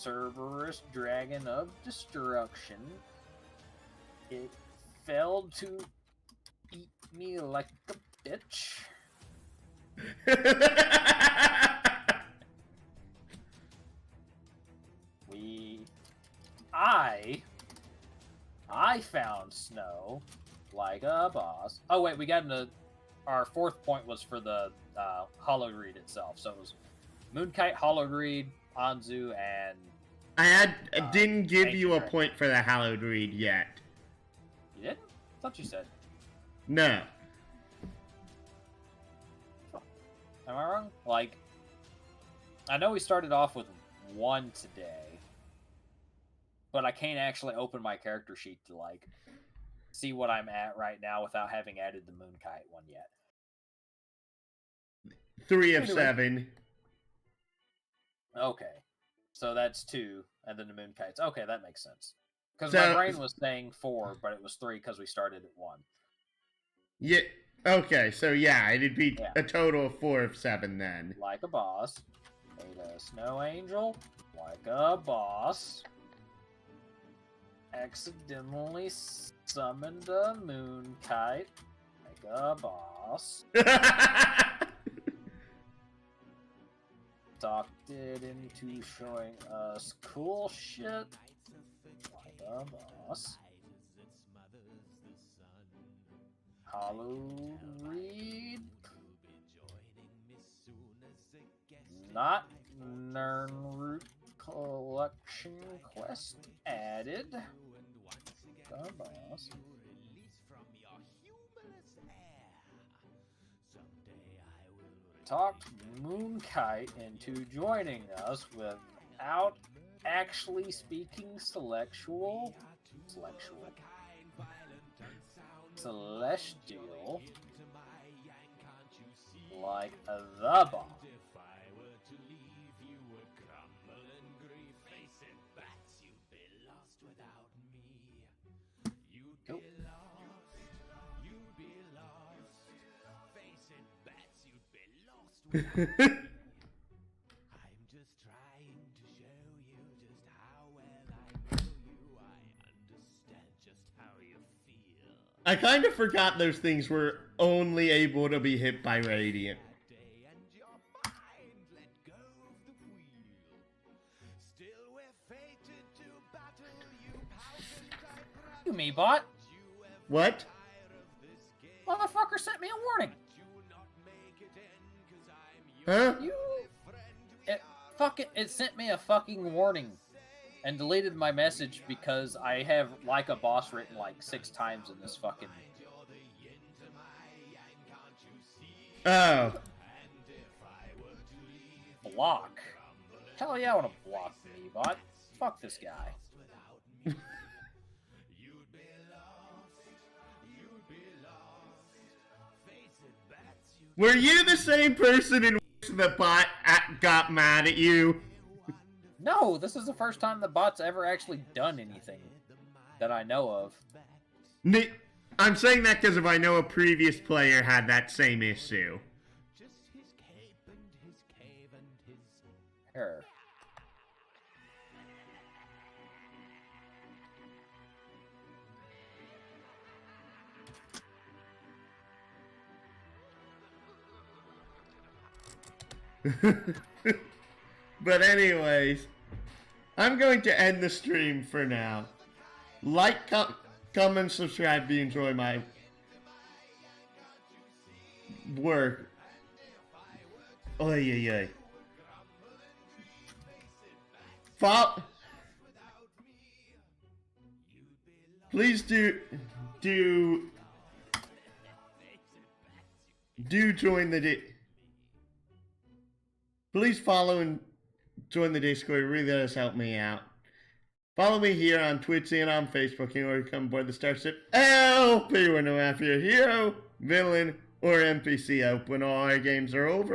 Cerberus Dragon of Destruction. It failed to eat me like a bitch. I found Snow like a boss. Oh wait, we got into our fourth point was for the Hollow Reed itself. So it was Moonkite, Hollow Reed, Anzu, and I didn't give you a Dragon. point for the Hallowed Reed yet. You didn't? I thought you said. No. Am I wrong? Like, I know we started off with 1 today, but I can't actually open my character sheet to, like, see what I'm at right now without having added the Moonkite one yet. 3 of Anyway. 7. Okay. So that's 2, and then the Moonkites. Okay, that makes sense. Because So- my brain was saying 4, but it was 3 because we started at 1. Yeah. Okay, so yeah, it'd be Yeah. a total of 4 of 7 then. Like a boss. Made a Snow Angel. Like a boss. Accidentally summoned a Moonkite. Like a boss. Talked it into showing us cool shit. Like a boss. Hollow Reed. Not Nernroot Collection Quest added. The boss. Talked Moonkite into joining us without actually speaking Celestial. Like the boss. Cool. I kind of forgot those things were only able to be hit by Radiant. You me, bot. What? Motherfucker sent me a warning. Huh? It sent me a fucking warning and deleted my message because I have like a boss written like 6 times in this fucking Oh. block. Hell yeah, I want to block me, bot. Fuck this guy. Were you the same person in which the bot got mad at you? No, this is the first time the bot's ever actually done anything that I know of. I'm saying that because if I know a previous player had that same issue. Here. But anyways, I'm going to end the stream for now. Like, comment, subscribe if you enjoy my work. Oy, oy, oy. Please do join the Please follow and join the Discord. It really does help me out. Follow me here on Twitch and on Facebook in order to come aboard the Starship LP when no after your hero, villain, or NPC out when all our games are over.